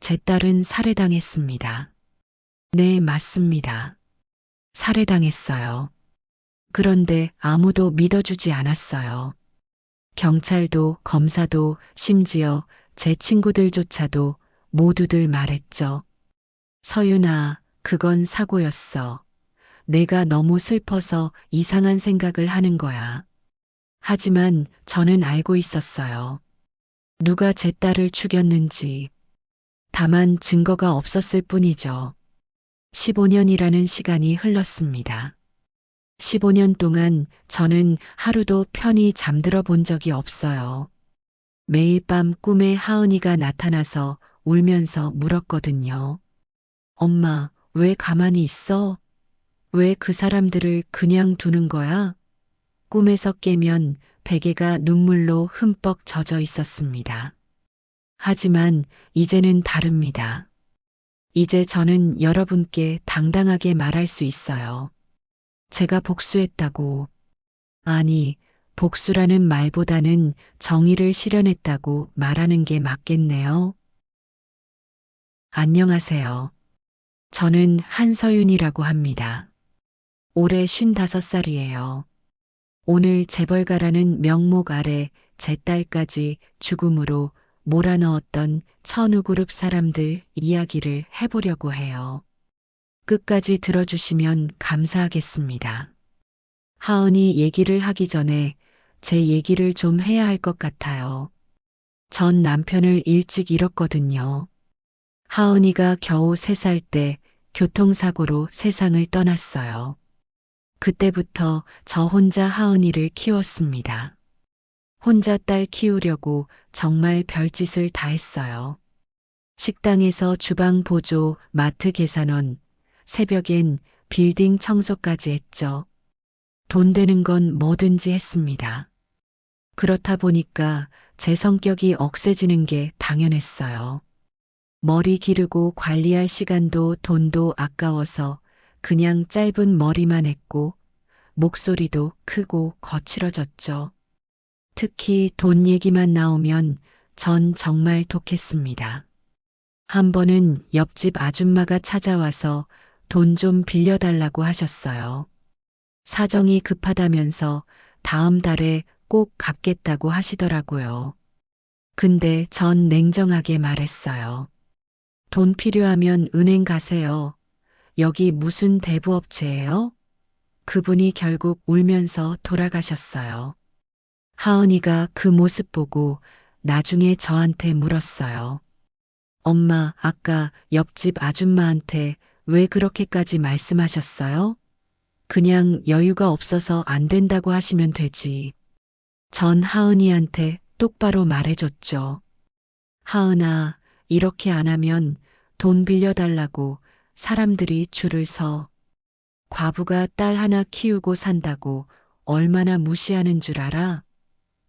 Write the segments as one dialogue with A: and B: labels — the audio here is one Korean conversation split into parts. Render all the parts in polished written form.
A: 제 딸은 살해당했습니다. 네, 맞습니다. 살해당했어요. 그런데 아무도 믿어주지 않았어요. 경찰도, 검사도, 심지어 제 친구들조차도 모두들 말했죠. 서윤아, 그건 사고였어. 내가 너무 슬퍼서 이상한 생각을 하는 거야. 하지만 저는 알고 있었어요. 누가 제 딸을 죽였는지. 다만 증거가 없었을 뿐이죠. 15년이라는 시간이 흘렀습니다. 15년 동안 저는 하루도 편히 잠들어 본 적이 없어요. 매일 밤 꿈에 하은이가 나타나서 울면서 물었거든요. 엄마, 왜 가만히 있어? 왜 그 사람들을 그냥 두는 거야? 꿈에서 깨면 베개가 눈물로 흠뻑 젖어 있었습니다. 하지만 이제는 다릅니다. 이제 저는 여러분께 당당하게 말할 수 있어요. 제가 복수했다고. 아니, 복수라는 말보다는 정의를 실현했다고 말하는 게 맞겠네요. 안녕하세요. 저는 한서윤이라고 합니다. 올해 55살이에요. 오늘 재벌가라는 명목 아래 제 딸까지 죽음으로 몰아넣었던 천우그룹 사람들 이야기를 해보려고 해요. 끝까지 들어주시면 감사하겠습니다. 하은이 얘기를 하기 전에 제 얘기를 좀 해야 할 것 같아요. 전 남편을 일찍 잃었거든요. 하은이가 겨우 3살 때 교통사고로 세상을 떠났어요. 그때부터 저 혼자 하은이를 키웠습니다. 혼자 딸 키우려고 정말 별짓을 다 했어요. 식당에서 주방 보조, 마트 계산원, 새벽엔 빌딩 청소까지 했죠. 돈 되는 건 뭐든지 했습니다. 그렇다 보니까 제 성격이 억세지는 게 당연했어요. 머리 기르고 관리할 시간도 돈도 아까워서 그냥 짧은 머리만 했고 목소리도 크고 거칠어졌죠. 특히 돈 얘기만 나오면 전 정말 독했습니다. 한 번은 옆집 아줌마가 찾아와서 돈 좀 빌려달라고 하셨어요. 사정이 급하다면서 다음 달에 꼭 갚겠다고 하시더라고요. 근데 전 냉정하게 말했어요. 돈 필요하면 은행 가세요. 여기 무슨 대부업체예요? 그분이 결국 울면서 돌아가셨어요. 하은이가 그 모습 보고 나중에 저한테 물었어요. 엄마, 아까 옆집 아줌마한테 왜 그렇게까지 말씀하셨어요? 그냥 여유가 없어서 안 된다고 하시면 되지. 전 하은이한테 똑바로 말해줬죠. 하은아, 이렇게 안 하면 돈 빌려달라고 사람들이 줄을 서. 과부가 딸 하나 키우고 산다고 얼마나 무시하는 줄 알아?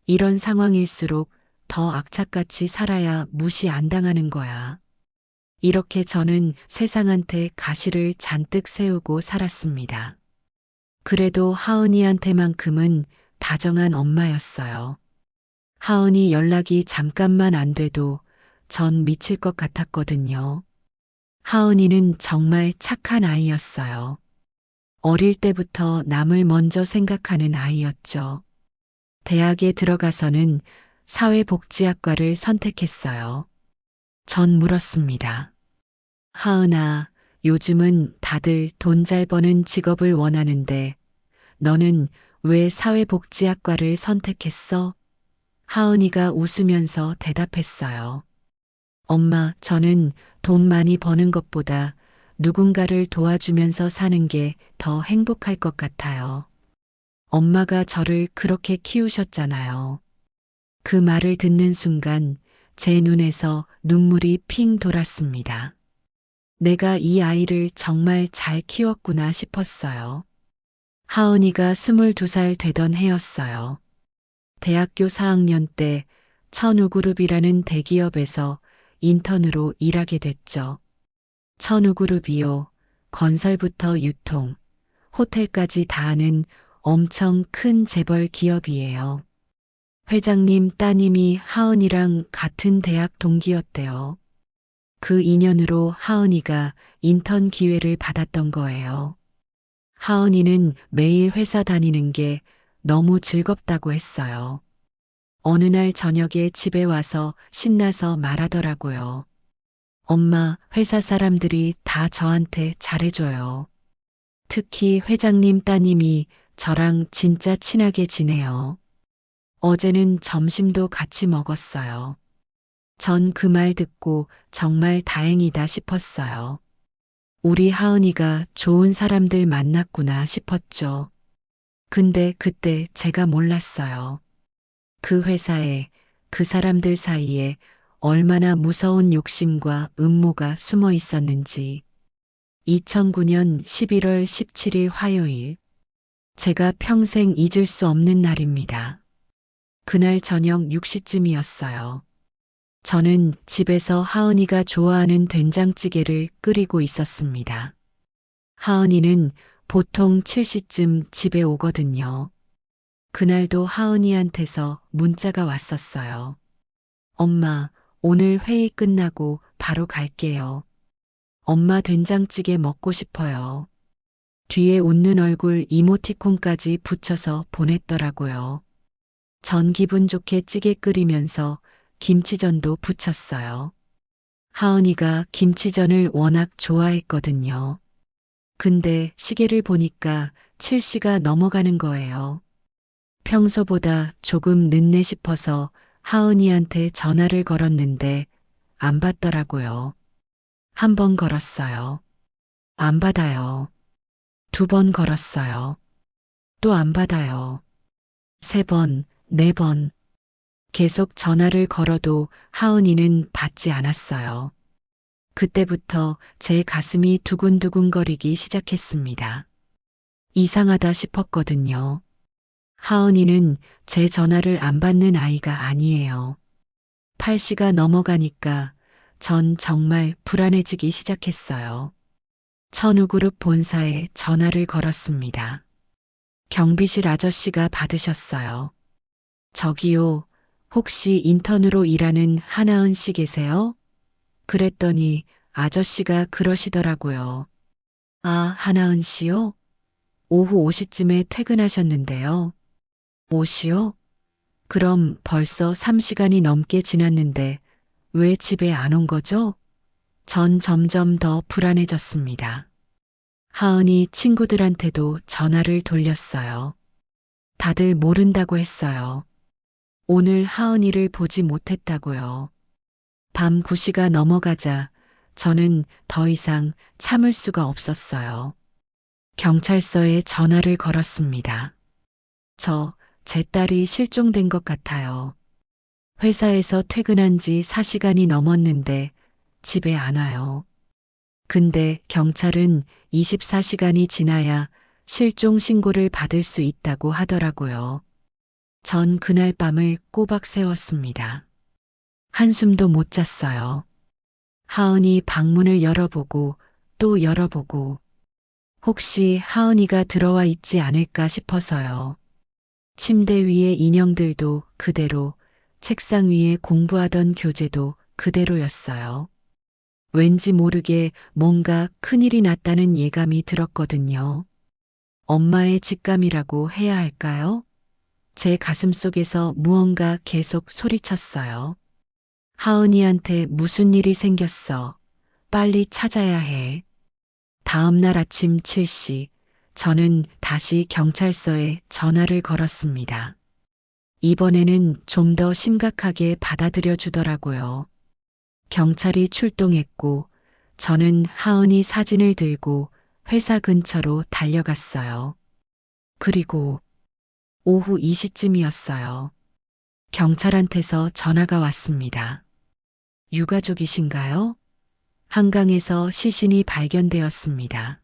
A: 이런 상황일수록 더 악착같이 살아야 무시 안 당하는 거야. 이렇게 저는 세상한테 가시를 잔뜩 세우고 살았습니다. 그래도 하은이한테만큼은 다정한 엄마였어요. 하은이 연락이 잠깐만 안 돼도 전 미칠 것 같았거든요. 하은이는 정말 착한 아이였어요. 어릴 때부터 남을 먼저 생각하는 아이였죠. 대학에 들어가서는 사회복지학과를 선택했어요. 전 물었습니다. 하은아, 요즘은 다들 돈 잘 버는 직업을 원하는데 너는 왜 사회복지학과를 선택했어? 하은이가 웃으면서 대답했어요. 엄마, 저는 돈 많이 버는 것보다 누군가를 도와주면서 사는 게 더 행복할 것 같아요. 엄마가 저를 그렇게 키우셨잖아요. 그 말을 듣는 순간 제 눈에서 눈물이 핑 돌았습니다. 내가 이 아이를 정말 잘 키웠구나 싶었어요. 하은이가 22살 되던 해였어요. 대학교 4학년 때 천우그룹이라는 대기업에서 인턴으로 일하게 됐죠. 천우그룹이요. 건설부터 유통, 호텔까지 다 하는 엄청 큰 재벌 기업이에요. 회장님 따님이 하은이랑 같은 대학 동기였대요. 그 인연으로 하은이가 인턴 기회를 받았던 거예요. 하은이는 매일 회사 다니는 게 너무 즐겁다고 했어요. 어느 날 저녁에 집에 와서 신나서 말하더라고요. 엄마, 회사 사람들이 다 저한테 잘해줘요. 특히 회장님 따님이 저랑 진짜 친하게 지내요. 어제는 점심도 같이 먹었어요. 전 그 말 듣고 정말 다행이다 싶었어요. 우리 하은이가 좋은 사람들 만났구나 싶었죠. 근데 그때 제가 몰랐어요. 그 회사에, 그 사람들 사이에 얼마나 무서운 욕심과 음모가 숨어 있었는지. 2009년 11월 17일 화요일. 제가 평생 잊을 수 없는 날입니다. 그날 저녁 6시쯤이었어요. 저는 집에서 하은이가 좋아하는 된장찌개를 끓이고 있었습니다. 하은이는 보통 7시쯤 집에 오거든요. 그날도 하은이한테서 문자가 왔었어요. 엄마, 오늘 회의 끝나고 바로 갈게요. 엄마 된장찌개 먹고 싶어요. 뒤에 웃는 얼굴 이모티콘까지 붙여서 보냈더라고요. 전 기분 좋게 찌개 끓이면서 김치전도 부쳤어요. 하은이가 김치전을 워낙 좋아했거든요. 근데 시계를 보니까 7시가 넘어가는 거예요. 평소보다 조금 늦네 싶어서 하은이한테 전화를 걸었는데 안 받더라고요. 한 번 걸었어요. 안 받아요. 두 번 걸었어요. 또 안 받아요. 세 번, 네 번. 계속 전화를 걸어도 하은이는 받지 않았어요. 그때부터 제 가슴이 두근두근거리기 시작했습니다. 이상하다 싶었거든요. 하은이는 제 전화를 안 받는 아이가 아니에요. 8시가 넘어가니까 전 정말 불안해지기 시작했어요. 천우그룹 본사에 전화를 걸었습니다. 경비실 아저씨가 받으셨어요. 저기요, 혹시 인턴으로 일하는 하나은 씨 계세요? 그랬더니 아저씨가 그러시더라고요. 아, 하나은 씨요? 오후 5시쯤에 퇴근하셨는데요. 5시요? 그럼 벌써 3시간이 넘게 지났는데 왜 집에 안 온 거죠? 전 점점 더 불안해졌습니다. 하은이 친구들한테도 전화를 돌렸어요. 다들 모른다고 했어요. 오늘 하은이를 보지 못했다고요. 밤 9시가 넘어가자 저는 더 이상 참을 수가 없었어요. 경찰서에 전화를 걸었습니다. 제 딸이 실종된 것 같아요. 회사에서 퇴근한 지 4시간이 넘었는데 집에 안 와요. 근데 경찰은 24시간이 지나야 실종 신고를 받을 수 있다고 하더라고요. 전 그날 밤을 꼬박 새웠습니다. 한숨도 못 잤어요. 하은이 방문을 열어보고 또 열어보고 혹시 하은이가 들어와 있지 않을까 싶어서요. 침대 위의 인형들도 그대로, 책상 위에 공부하던 교재도 그대로였어요. 왠지 모르게 뭔가 큰일이 났다는 예감이 들었거든요. 엄마의 직감이라고 해야 할까요? 제 가슴속에서 무언가 계속 소리쳤어요. 하은이한테 무슨 일이 생겼어. 빨리 찾아야 해. 다음 날 아침 7시, 저는 다시 경찰서에 전화를 걸었습니다. 이번에는 좀 더 심각하게 받아들여 주더라고요. 경찰이 출동했고, 저는 하은이 사진을 들고 회사 근처로 달려갔어요. 그리고 오후 2시쯤이었어요. 경찰한테서 전화가 왔습니다. 유가족이신가요? 한강에서 시신이 발견되었습니다.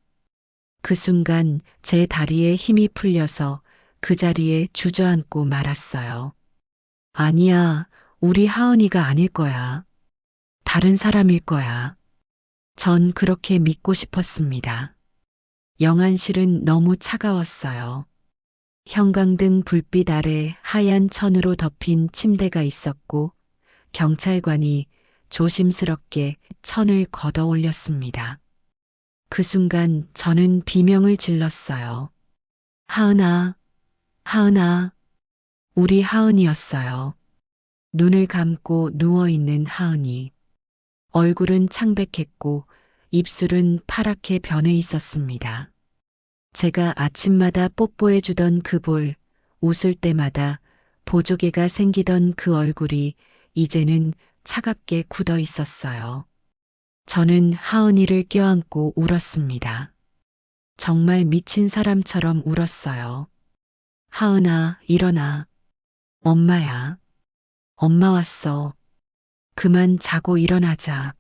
A: 그 순간 제 다리에 힘이 풀려서 그 자리에 주저앉고 말았어요. 아니야, 우리 하은이가 아닐 거야. 다른 사람일 거야. 전 그렇게 믿고 싶었습니다. 영안실은 너무 차가웠어요. 형광등 불빛 아래 하얀 천으로 덮인 침대가 있었고 경찰관이 조심스럽게 천을 걷어 올렸습니다. 그 순간 저는 비명을 질렀어요. 하은아, 하은아, 우리 하은이었어요. 눈을 감고 누워있는 하은이. 얼굴은 창백했고 입술은 파랗게 변해 있었습니다. 제가 아침마다 뽀뽀해주던 그 볼, 웃을 때마다 보조개가 생기던 그 얼굴이 이제는 차갑게 굳어 있었어요. 저는 하은이를 껴안고 울었습니다. 정말 미친 사람처럼 울었어요. 하은아, 일어나. 엄마야. 엄마 왔어. 그만 자고 일어나자.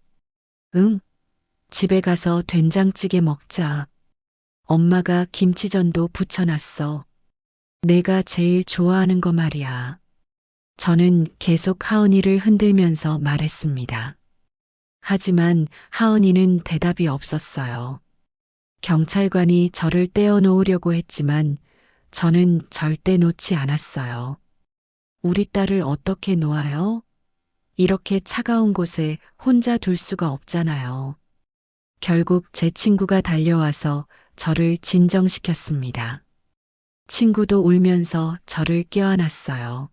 A: 응? 집에 가서 된장찌개 먹자. 엄마가 김치전도 부쳐놨어. 내가 제일 좋아하는 거 말이야. 저는 계속 하은이를 흔들면서 말했습니다. 하지만 하은이는 대답이 없었어요. 경찰관이 저를 떼어놓으려고 했지만 저는 절대 놓지 않았어요. 우리 딸을 어떻게 놓아요? 이렇게 차가운 곳에 혼자 둘 수가 없잖아요. 결국 제 친구가 달려와서 저를 진정시켰습니다. 친구도 울면서 저를 껴안았어요.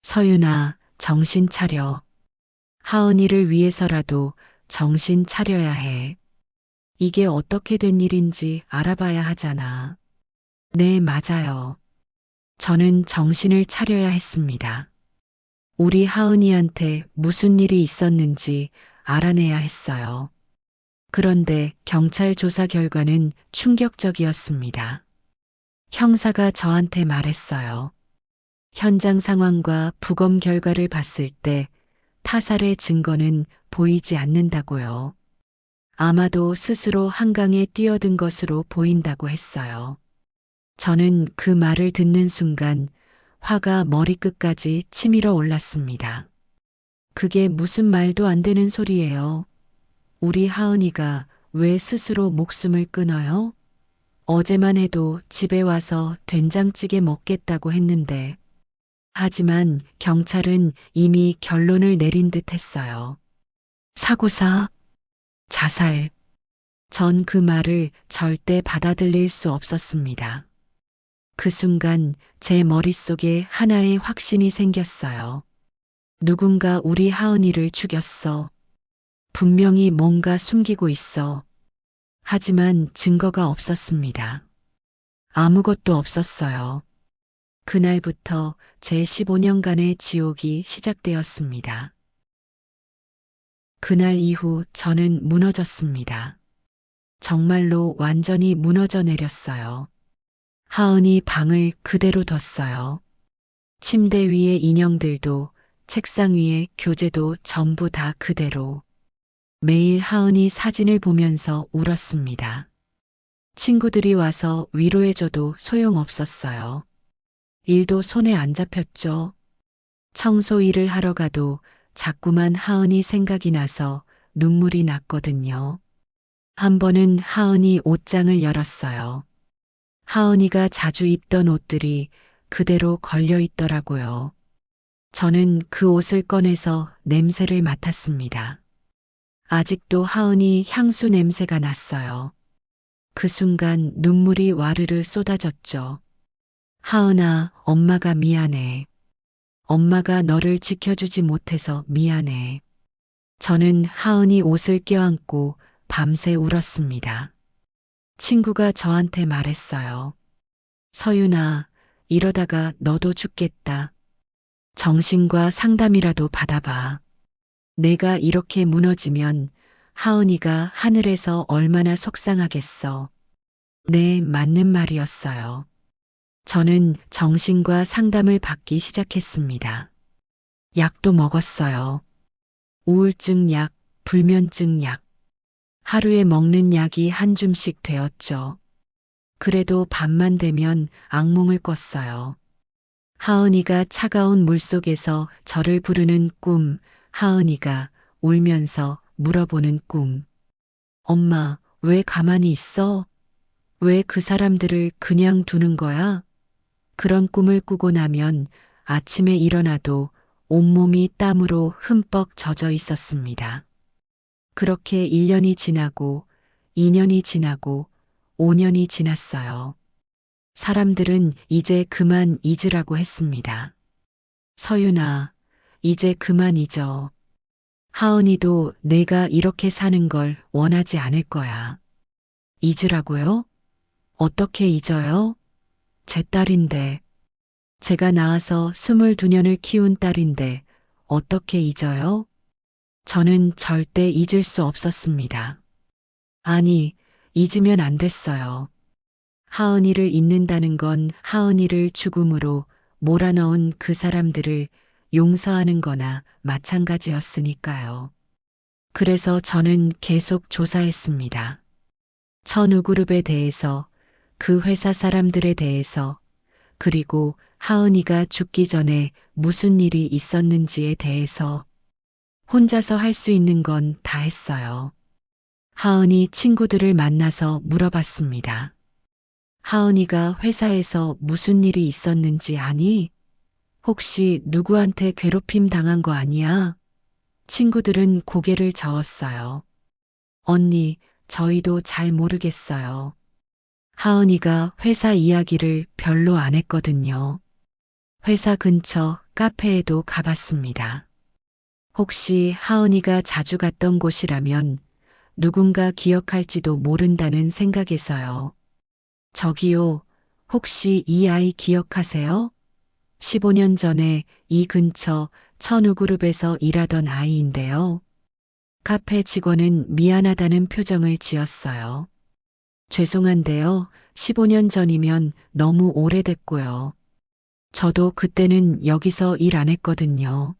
A: 서윤아, 정신 차려. 하은이를 위해서라도 정신 차려야 해. 이게 어떻게 된 일인지 알아봐야 하잖아. 네, 맞아요. 저는 정신을 차려야 했습니다. 우리 하은이한테 무슨 일이 있었는지 알아내야 했어요. 그런데 경찰 조사 결과는 충격적이었습니다. 형사가 저한테 말했어요. 현장 상황과 부검 결과를 봤을 때 타살의 증거는 보이지 않는다고요. 아마도 스스로 한강에 뛰어든 것으로 보인다고 했어요. 저는 그 말을 듣는 순간 화가 머리끝까지 치밀어 올랐습니다. 그게 무슨 말도 안 되는 소리예요. 우리 하은이가 왜 스스로 목숨을 끊어요? 어제만 해도 집에 와서 된장찌개 먹겠다고 했는데. 하지만 경찰은 이미 결론을 내린 듯 했어요. 사고사, 자살. 전 그 말을 절대 받아들일 수 없었습니다. 그 순간 제 머릿속에 하나의 확신이 생겼어요. 누군가 우리 하은이를 죽였어. 분명히 뭔가 숨기고 있어. 하지만 증거가 없었습니다. 아무것도 없었어요. 그날부터 제 15년간의 지옥이 시작되었습니다. 그날 이후 저는 무너졌습니다. 정말로 완전히 무너져 내렸어요. 하은이 방을 그대로 뒀어요. 침대 위에 인형들도 책상 위에 교재도 전부 다 그대로. 매일 하은이 사진을 보면서 울었습니다. 친구들이 와서 위로해줘도 소용없었어요. 일도 손에 안 잡혔죠. 청소 일을 하러 가도 자꾸만 하은이 생각이 나서 눈물이 났거든요. 한 번은 하은이 옷장을 열었어요. 하은이가 자주 입던 옷들이 그대로 걸려 있더라고요. 저는 그 옷을 꺼내서 냄새를 맡았습니다. 아직도 하은이 향수 냄새가 났어요. 그 순간 눈물이 와르르 쏟아졌죠. 하은아, 엄마가 미안해. 엄마가 너를 지켜주지 못해서 미안해. 저는 하은이 옷을 껴안고 밤새 울었습니다. 친구가 저한테 말했어요. 서윤아, 이러다가 너도 죽겠다. 정신과 상담이라도 받아봐. 내가 이렇게 무너지면 하은이가 하늘에서 얼마나 속상하겠어. 네, 맞는 말이었어요. 저는 정신과 상담을 받기 시작했습니다. 약도 먹었어요. 우울증 약, 불면증 약. 하루에 먹는 약이 한 줌씩 되었죠. 그래도 밤만 되면 악몽을 꿨어요. 하은이가 차가운 물속에서 저를 부르는 꿈, 하은이가 울면서 물어보는 꿈. 엄마, 왜 가만히 있어? 왜 그 사람들을 그냥 두는 거야? 그런 꿈을 꾸고 나면 아침에 일어나도 온몸이 땀으로 흠뻑 젖어 있었습니다. 그렇게 1년이 지나고 2년이 지나고 5년이 지났어요. 사람들은 이제 그만 잊으라고 했습니다. 서윤아, 이제 그만 잊어. 하은이도 내가 이렇게 사는 걸 원하지 않을 거야. 잊으라고요? 어떻게 잊어요? 제 딸인데. 제가 낳아서 22년을 키운 딸인데 어떻게 잊어요? 저는 절대 잊을 수 없었습니다. 아니, 잊으면 안 됐어요. 하은이를 잊는다는 건 하은이를 죽음으로 몰아넣은 그 사람들을 용서하는 거나 마찬가지였으니까요. 그래서 저는 계속 조사했습니다. 천우그룹에 대해서, 그 회사 사람들에 대해서, 그리고 하은이가 죽기 전에 무슨 일이 있었는지에 대해서 혼자서 할 수 있는 건 다 했어요. 하은이 친구들을 만나서 물어봤습니다. 하은이가 회사에서 무슨 일이 있었는지 아니? 혹시 누구한테 괴롭힘 당한 거 아니야? 친구들은 고개를 저었어요. 언니, 저희도 잘 모르겠어요. 하은이가 회사 이야기를 별로 안 했거든요. 회사 근처 카페에도 가봤습니다. 혹시 하은이가 자주 갔던 곳이라면 누군가 기억할지도 모른다는 생각에서요. 저기요, 혹시 이 아이 기억하세요? 15년 전에 이 근처 천우그룹에서 일하던 아이인데요. 카페 직원은 미안하다는 표정을 지었어요. 죄송한데요. 15년 전이면 너무 오래됐고요. 저도 그때는 여기서 일 안 했거든요.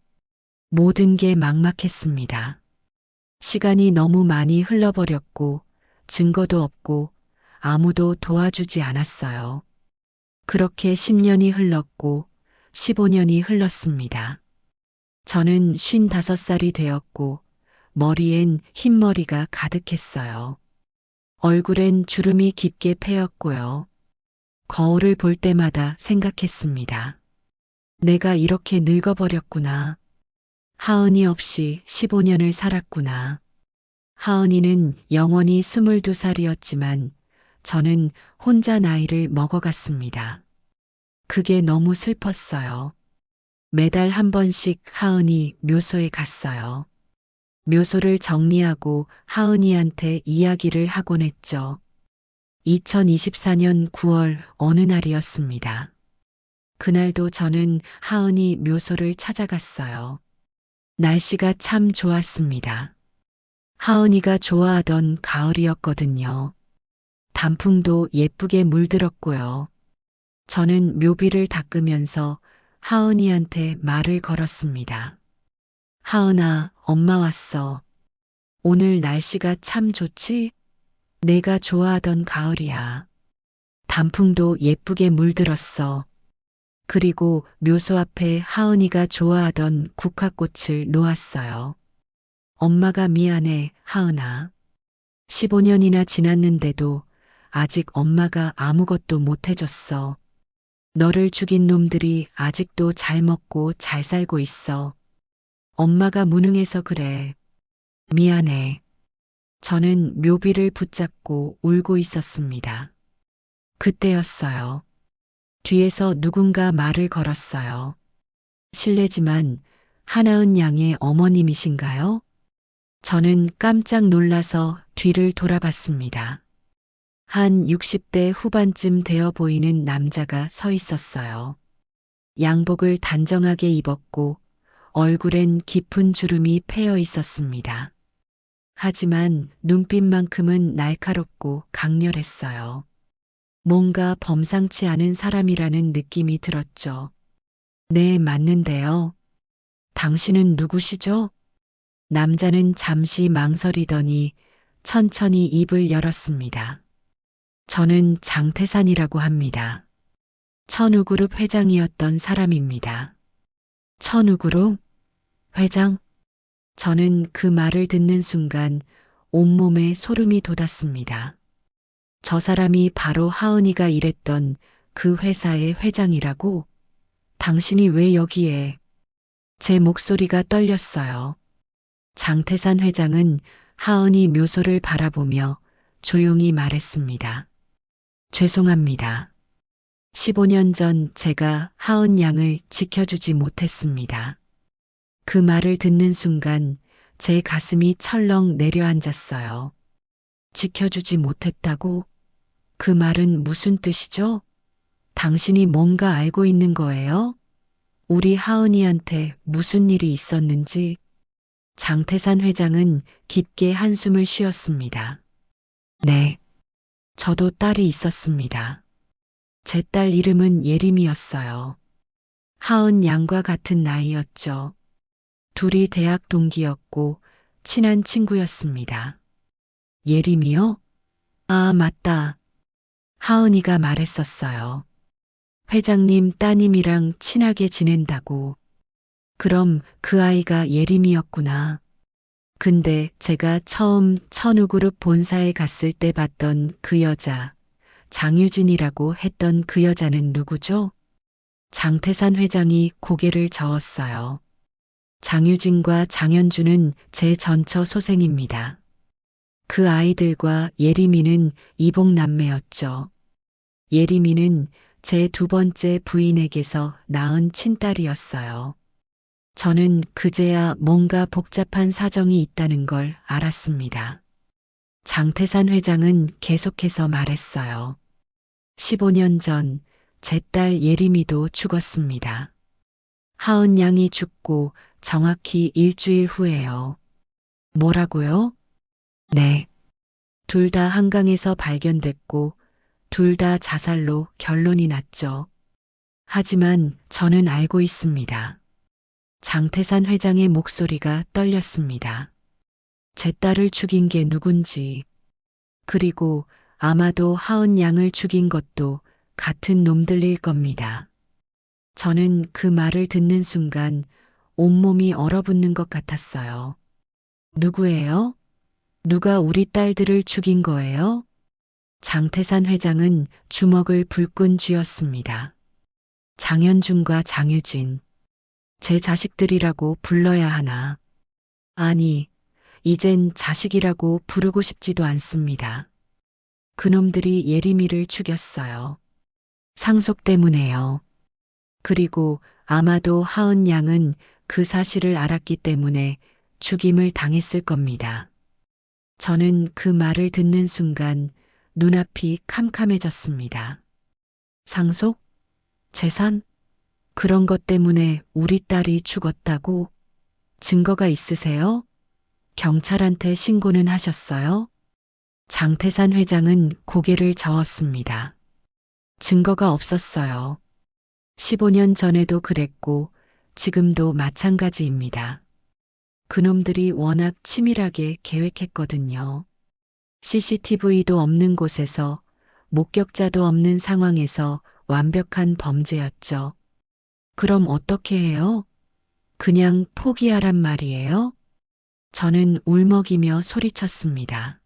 A: 모든 게 막막했습니다. 시간이 너무 많이 흘러버렸고 증거도 없고 아무도 도와주지 않았어요. 그렇게 10년이 흘렀고 15년이 흘렀습니다. 저는 55살이 되었고 머리엔 흰머리가 가득했어요. 얼굴엔 주름이 깊게 패였고요. 거울을 볼 때마다 생각했습니다. 내가 이렇게 늙어버렸구나. 하은이 없이 15년을 살았구나. 하은이는 영원히 22살이었지만 저는 혼자 나이를 먹어갔습니다. 그게 너무 슬펐어요. 매달 한 번씩 하은이 묘소에 갔어요. 묘소를 정리하고 하은이한테 이야기를 하곤 했죠. 2024년 9월 어느 날이었습니다. 그날도 저는 하은이 묘소를 찾아갔어요. 날씨가 참 좋았습니다. 하은이가 좋아하던 가을이었거든요. 단풍도 예쁘게 물들었고요. 저는 묘비를 닦으면서 하은이한테 말을 걸었습니다. 하은아, 엄마 왔어. 오늘 날씨가 참 좋지? 내가 좋아하던 가을이야. 단풍도 예쁘게 물들었어. 그리고 묘소 앞에 하은이가 좋아하던 국화꽃을 놓았어요. 엄마가 미안해, 하은아. 15년이나 지났는데도 아직 엄마가 아무것도 못 해줬어. 너를 죽인 놈들이 아직도 잘 먹고 잘 살고 있어. 엄마가 무능해서 그래. 미안해. 저는 묘비를 붙잡고 울고 있었습니다. 그때였어요. 뒤에서 누군가 말을 걸었어요. 실례지만 하나은 양의 어머님이신가요? 저는 깜짝 놀라서 뒤를 돌아봤습니다. 한 60대 후반쯤 되어 보이는 남자가 서 있었어요. 양복을 단정하게 입었고 얼굴엔 깊은 주름이 패여 있었습니다. 하지만 눈빛만큼은 날카롭고 강렬했어요. 뭔가 범상치 않은 사람이라는 느낌이 들었죠. 네, 맞는데요. 당신은 누구시죠? 남자는 잠시 망설이더니 천천히 입을 열었습니다. 저는 장태산이라고 합니다. 천우그룹 회장이었던 사람입니다. 천우그룹? 회장? 저는 그 말을 듣는 순간 온몸에 소름이 돋았습니다. 저 사람이 바로 하은이가 일했던 그 회사의 회장이라고? 당신이 왜 여기에? 제 목소리가 떨렸어요. 장태산 회장은 하은이 묘소를 바라보며 조용히 말했습니다. 죄송합니다. 15년 전 제가 하은 양을 지켜주지 못했습니다. 그 말을 듣는 순간 제 가슴이 철렁 내려앉았어요. 지켜주지 못했다고? 그 말은 무슨 뜻이죠? 당신이 뭔가 알고 있는 거예요? 우리 하은이한테 무슨 일이 있었는지. 장태산 회장은 깊게 한숨을 쉬었습니다. 네, 저도 딸이 있었습니다. 제 딸 이름은 예림이었어요. 하은 양과 같은 나이였죠. 둘이 대학 동기였고 친한 친구였습니다. 예림이요? 아, 맞다. 하은이가 말했었어요. 회장님 따님이랑 친하게 지낸다고. 그럼 그 아이가 예림이었구나. 근데 제가 처음 천우그룹 본사에 갔을 때 봤던 그 여자, 장유진이라고 했던 그 여자는 누구죠? 장태산 회장이 고개를 저었어요. 장유진과 장현주는 제 전처 소생입니다. 그 아이들과 예림이는 이복남매였죠. 예림이는 제 두 번째 부인에게서 낳은 친딸이었어요. 저는 그제야 뭔가 복잡한 사정이 있다는 걸 알았습니다. 장태산 회장은 계속해서 말했어요. 15년 전 제 딸 예림이도 죽었습니다. 하은 양이 죽고 정확히 일주일 후에요. 뭐라고요? 네. 둘 다 한강에서 발견됐고 둘 다 자살로 결론이 났죠. 하지만 저는 알고 있습니다. 장태산 회장의 목소리가 떨렸습니다. 제 딸을 죽인 게 누군지, 그리고 아마도 하은 양을 죽인 것도 같은 놈들일 겁니다. 저는 그 말을 듣는 순간 온몸이 얼어붙는 것 같았어요. 누구예요? 누가 우리 딸들을 죽인 거예요? 장태산 회장은 주먹을 불끈 쥐었습니다. 장현준과 장유진. 제 자식들이라고 불러야 하나. 아니, 이젠 자식이라고 부르고 싶지도 않습니다. 그놈들이 예림이를 죽였어요. 상속 때문에요. 그리고 아마도 하은 양은 그 사실을 알았기 때문에 죽임을 당했을 겁니다. 저는 그 말을 듣는 순간 눈앞이 캄캄해졌습니다. 상속? 재산? 그런 것 때문에 우리 딸이 죽었다고? 증거가 있으세요? 경찰한테 신고는 하셨어요? 장태산 회장은 고개를 저었습니다. 증거가 없었어요. 15년 전에도 그랬고 지금도 마찬가지입니다. 그놈들이 워낙 치밀하게 계획했거든요. CCTV도 없는 곳에서 목격자도 없는 상황에서 완벽한 범죄였죠. 그럼 어떻게 해요? 그냥 포기하란 말이에요? 저는 울먹이며 소리쳤습니다.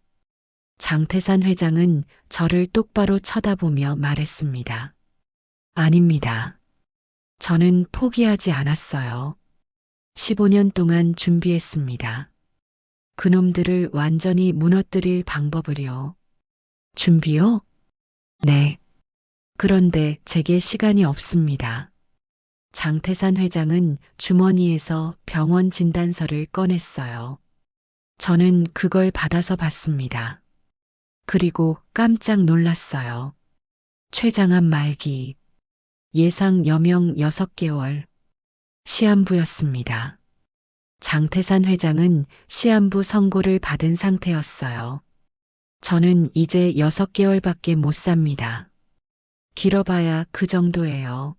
A: 장태산 회장은 저를 똑바로 쳐다보며 말했습니다. 아닙니다. 저는 포기하지 않았어요. 15년 동안 준비했습니다. 그놈들을 완전히 무너뜨릴 방법을요. 준비요? 네. 그런데 제게 시간이 없습니다. 장태산 회장은 주머니에서 병원 진단서를 꺼냈어요. 저는 그걸 받아서 봤습니다. 그리고 깜짝 놀랐어요. 췌장암 말기, 예상 여명 6개월, 시한부였습니다. 장태산 회장은 시한부 선고를 받은 상태였어요. 저는 이제 6개월밖에 못 삽니다. 길어봐야 그 정도예요.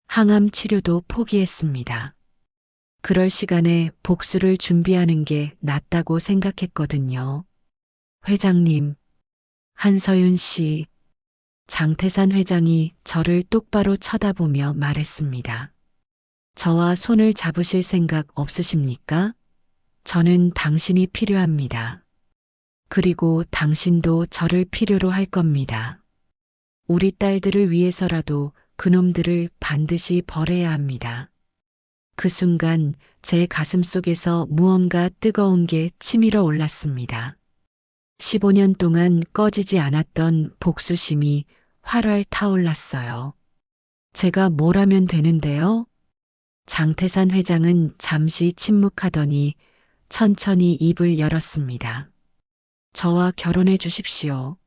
A: 항암 치료도 포기했습니다. 그럴 시간에 복수를 준비하는 게 낫다고 생각했거든요. 회장님, 한서윤 씨, 장태산 회장이 저를 똑바로 쳐다보며 말했습니다. 저와 손을 잡으실 생각 없으십니까? 저는 당신이 필요합니다. 그리고 당신도 저를 필요로 할 겁니다. 우리 딸들을 위해서라도 그놈들을 반드시 벌해야 합니다. 그 순간 제 가슴 속에서 무언가 뜨거운 게 치밀어 올랐습니다. 15년 동안 꺼지지 않았던 복수심이 활활 타올랐어요. 제가 뭘 하면 되는데요? 장태산 회장은 잠시 침묵하더니 천천히 입을 열었습니다. 저와 결혼해 주십시오.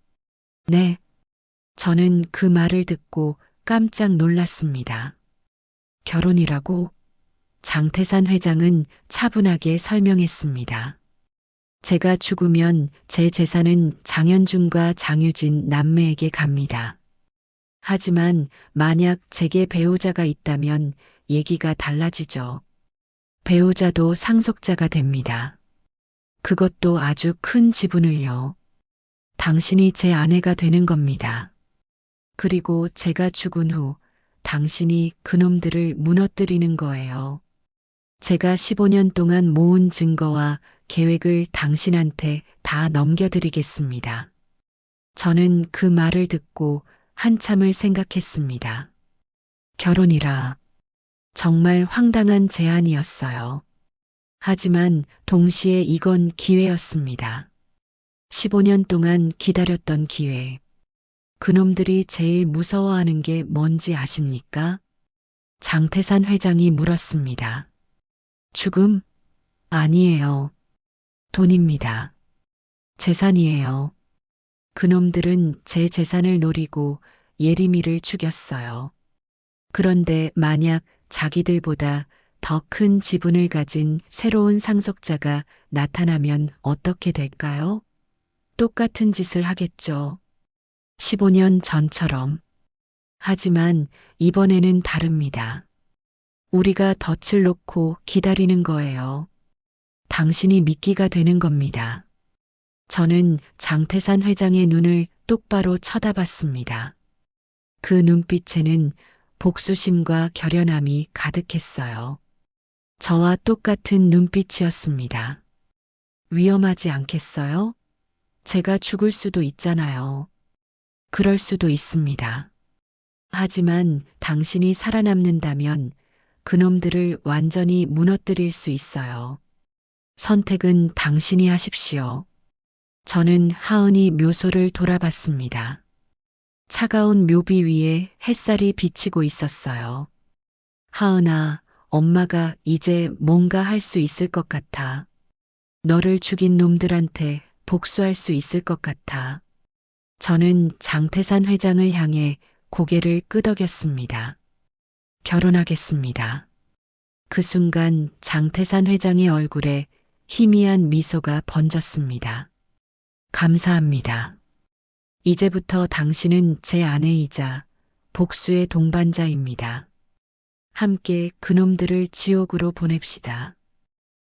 A: 네. 저는 그 말을 듣고 깜짝 놀랐습니다. 결혼이라고? 장태산 회장은 차분하게 설명했습니다. 제가 죽으면 제 재산은 장현준과 장유진 남매에게 갑니다. 하지만 만약 제게 배우자가 있다면 얘기가 달라지죠. 배우자도 상속자가 됩니다. 그것도 아주 큰 지분을요. 당신이 제 아내가 되는 겁니다. 그리고 제가 죽은 후 당신이 그놈들을 무너뜨리는 거예요. 제가 15년 동안 모은 증거와 계획을 당신한테 다 넘겨드리겠습니다. 저는 그 말을 듣고 한참을 생각했습니다. 결혼이라 정말 황당한 제안이었어요. 하지만 동시에 이건 기회였습니다. 15년 동안 기다렸던 기회. 그놈들이 제일 무서워하는 게 뭔지 아십니까? 장태산 회장이 물었습니다. 죽음? 아니에요. 돈입니다. 재산이에요. 그놈들은 제 재산을 노리고 예림이를 죽였어요. 그런데 만약 자기들보다 더 큰 지분을 가진 새로운 상속자가 나타나면 어떻게 될까요? 똑같은 짓을 하겠죠. 15년 전처럼. 하지만 이번에는 다릅니다. 우리가 덫을 놓고 기다리는 거예요. 당신이 미끼가 되는 겁니다. 저는 장태산 회장의 눈을 똑바로 쳐다봤습니다. 그 눈빛에는 복수심과 결연함이 가득했어요. 저와 똑같은 눈빛이었습니다. 위험하지 않겠어요? 제가 죽을 수도 있잖아요. 그럴 수도 있습니다. 하지만 당신이 살아남는다면 그놈들을 완전히 무너뜨릴 수 있어요. 선택은 당신이 하십시오. 저는 하은이 묘소를 돌아봤습니다. 차가운 묘비 위에 햇살이 비치고 있었어요. 하은아, 엄마가 이제 뭔가 할 수 있을 것 같아. 너를 죽인 놈들한테 복수할 수 있을 것 같아. 저는 장태산 회장을 향해 고개를 끄덕였습니다. 결혼하겠습니다. 그 순간 장태산 회장의 얼굴에 희미한 미소가 번졌습니다. 감사합니다. 이제부터 당신은 제 아내이자 복수의 동반자입니다. 함께 그놈들을 지옥으로 보냅시다.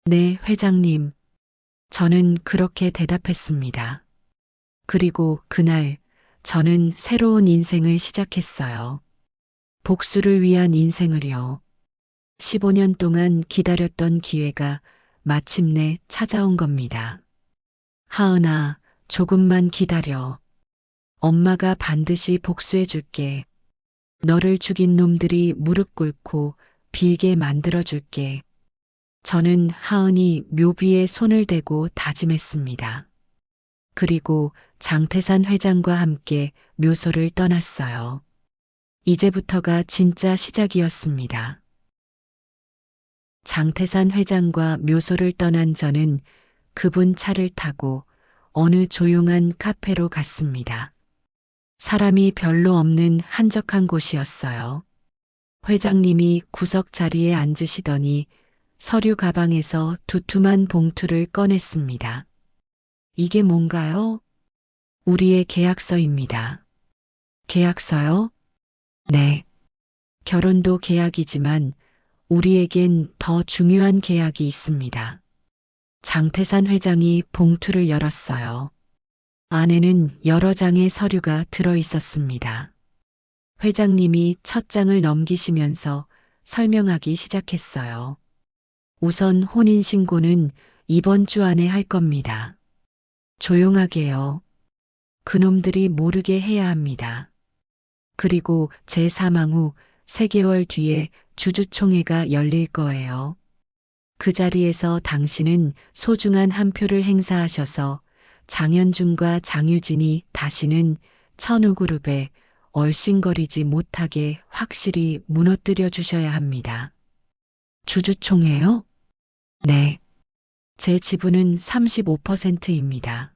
A: 네, 회장님. 저는 그렇게 대답했습니다. 그리고 그날 저는 새로운 인생을 시작했어요. 복수를 위한 인생을요. 15년 동안 기다렸던 기회가 마침내 찾아온 겁니다. 하은아, 조금만 기다려. 엄마가 반드시 복수해 줄게. 너를 죽인 놈들이 무릎 꿇고 빌게 만들어 줄게. 저는 하은이 묘비에 손을 대고 다짐했습니다. 그리고 장태산 회장과 함께 묘소를 떠났어요. 이제부터가 진짜 시작이었습니다. 장태산 회장과 묘소를 떠난 저는 그분 차를 타고 어느 조용한 카페로 갔습니다. 사람이 별로 없는 한적한 곳이었어요. 회장님이 구석 자리에 앉으시더니 서류 가방에서 두툼한 봉투를 꺼냈습니다. 이게 뭔가요? 우리의 계약서입니다. 계약서요? 네. 결혼도 계약이지만 우리에겐 더 중요한 계약이 있습니다. 장태산 회장이 봉투를 열었어요. 안에는 여러 장의 서류가 들어 있었습니다. 회장님이 첫 장을 넘기시면서 설명하기 시작했어요. 우선 혼인신고는 이번 주 안에 할 겁니다. 조용하게요. 그놈들이 모르게 해야 합니다. 그리고 제 사망 후 3개월 뒤에 주주총회가 열릴 거예요. 그 자리에서 당신은 소중한 한 표를 행사하셔서 장현준과 장유진이 다시는 천우그룹에 얼씬거리지 못하게 확실히 무너뜨려 주셔야 합니다. 주주총회요? 네. 제 지분은 35%입니다.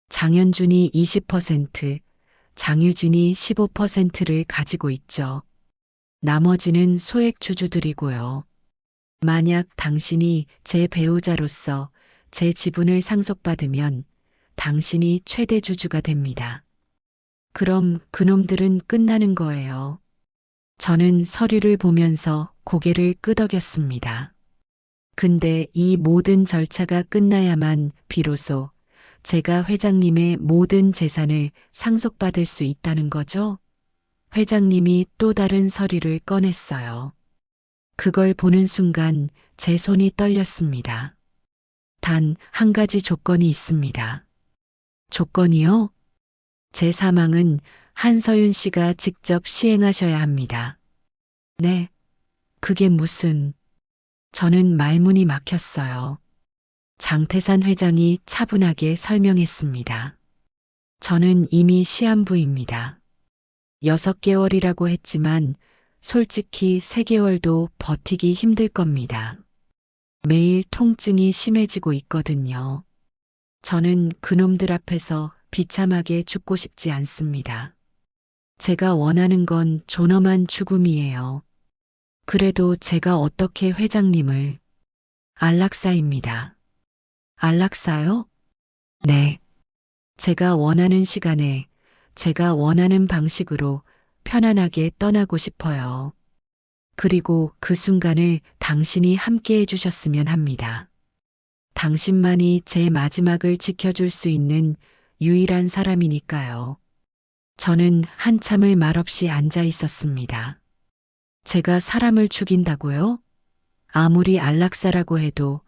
A: 장현준이 20%, 장유진이 15%를 가지고 있죠. 나머지는 소액 주주들이고요. 만약 당신이 제 배우자로서 제 지분을 상속받으면 당신이 최대 주주가 됩니다. 그럼 그놈들은 끝나는 거예요. 저는 서류를 보면서 고개를 끄덕였습니다. 근데 이 모든 절차가 끝나야만 비로소 제가 회장님의 모든 재산을 상속받을 수 있다는 거죠? 회장님이 또 다른 서류를 꺼냈어요. 그걸 보는 순간 제 손이 떨렸습니다. 단 한 가지 조건이 있습니다. 조건이요? 제 사망은 한서윤 씨가 직접 시행하셔야 합니다. 네, 그게 무슨... 저는 말문이 막혔어요. 장태산 회장이 차분하게 설명했습니다. 저는 이미 시한부입니다. 6개월이라고 했지만 솔직히 3개월도 버티기 힘들 겁니다. 매일 통증이 심해지고 있거든요. 저는 그놈들 앞에서 비참하게 죽고 싶지 않습니다. 제가 원하는 건 존엄한 죽음이에요. 그래도 제가 어떻게 회장님을... 안락사입니다. 안락사요? 네. 제가 원하는 시간에 제가 원하는 방식으로 편안하게 떠나고 싶어요. 그리고 그 순간을 당신이 함께 해주셨으면 합니다. 당신만이 제 마지막을 지켜줄 수 있는 유일한 사람이니까요. 저는 한참을 말없이 앉아 있었습니다. 제가 사람을 죽인다고요? 아무리 안락사라고 해도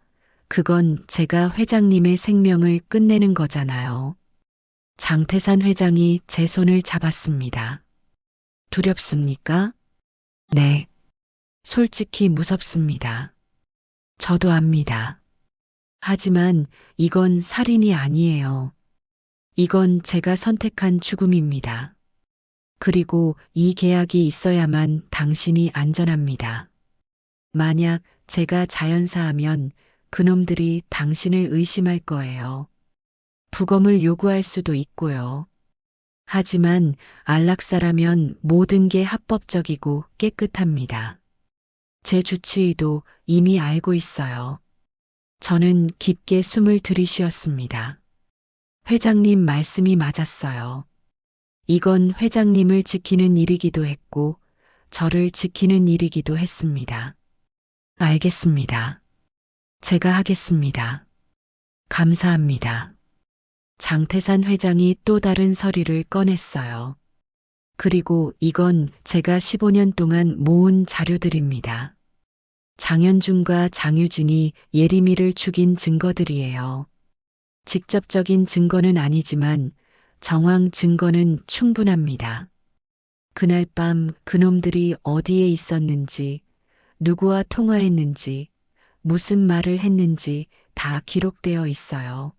A: 그건 제가 회장님의 생명을 끝내는 거잖아요. 장태산 회장이 제 손을 잡았습니다. 두렵습니까? 네. 솔직히 무섭습니다. 저도 압니다. 하지만 이건 살인이 아니에요. 이건 제가 선택한 죽음입니다. 그리고 이 계약이 있어야만 당신이 안전합니다. 만약 제가 자연사하면 그놈들이 당신을 의심할 거예요. 부검을 요구할 수도 있고요. 하지만 안락사라면 모든 게 합법적이고 깨끗합니다. 제 주치의도 이미 알고 있어요. 저는 깊게 숨을 들이쉬었습니다. 회장님 말씀이 맞았어요. 이건 회장님을 지키는 일이기도 했고 저를 지키는 일이기도 했습니다. 알겠습니다. 제가 하겠습니다. 감사합니다. 장태산 회장이 또 다른 서류를 꺼냈어요. 그리고 이건 제가 15년 동안 모은 자료들입니다. 장현준과 장유진이 예림이를 죽인 증거들이에요. 직접적인 증거는 아니지만 정황 증거는 충분합니다. 그날 밤 그놈들이 어디에 있었는지, 누구와 통화했는지, 무슨 말을 했는지 다 기록되어 있어요.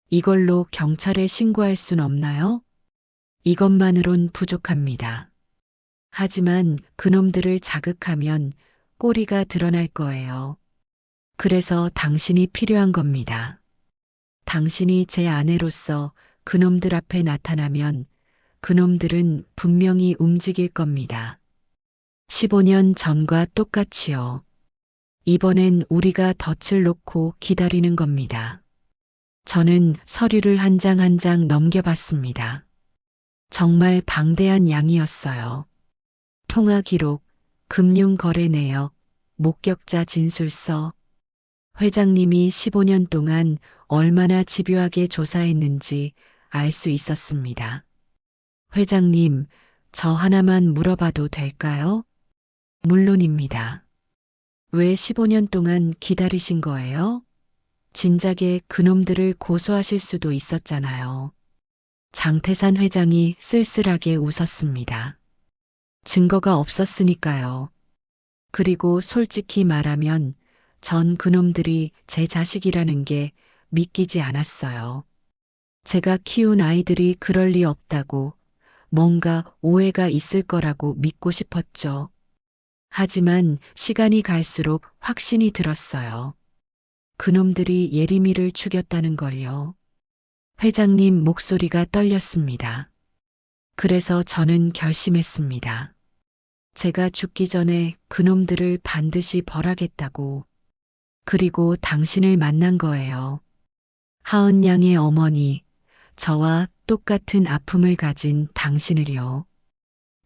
A: 이걸로 경찰에 신고할 순 없나요? 이것만으론 부족합니다. 하지만 그놈들을 자극하면 꼬리가 드러날 거예요. 그래서 당신이 필요한 겁니다. 당신이 제 아내로서 그놈들 앞에 나타나면 그놈들은 분명히 움직일 겁니다. 15년 전과 똑같이요. 이번엔 우리가 덫을 놓고 기다리는 겁니다. 저는 서류를 한 장 한 장 넘겨봤습니다. 정말 방대한 양이었어요. 통화 기록, 금융거래 내역, 목격자 진술서. 회장님이 15년 동안 얼마나 집요하게 조사했는지 알 수 있었습니다. 회장님, 저 하나만 물어봐도 될까요? 물론입니다. 왜 15년 동안 기다리신 거예요? 진작에 그놈들을 고소하실 수도 있었잖아요. 장태산 회장이 쓸쓸하게 웃었습니다. 증거가 없었으니까요. 그리고 솔직히 말하면 전 그놈들이 제 자식이라는 게 믿기지 않았어요. 제가 키운 아이들이 그럴 리 없다고, 뭔가 오해가 있을 거라고 믿고 싶었죠. 하지만 시간이 갈수록 확신이 들었어요. 그놈들이 예림이를 죽였다는 걸요. 회장님 목소리가 떨렸습니다. 그래서 저는 결심했습니다. 제가 죽기 전에 그놈들을 반드시 벌하겠다고. 그리고 당신을 만난 거예요. 하은 양의 어머니, 저와 똑같은 아픔을 가진 당신을요.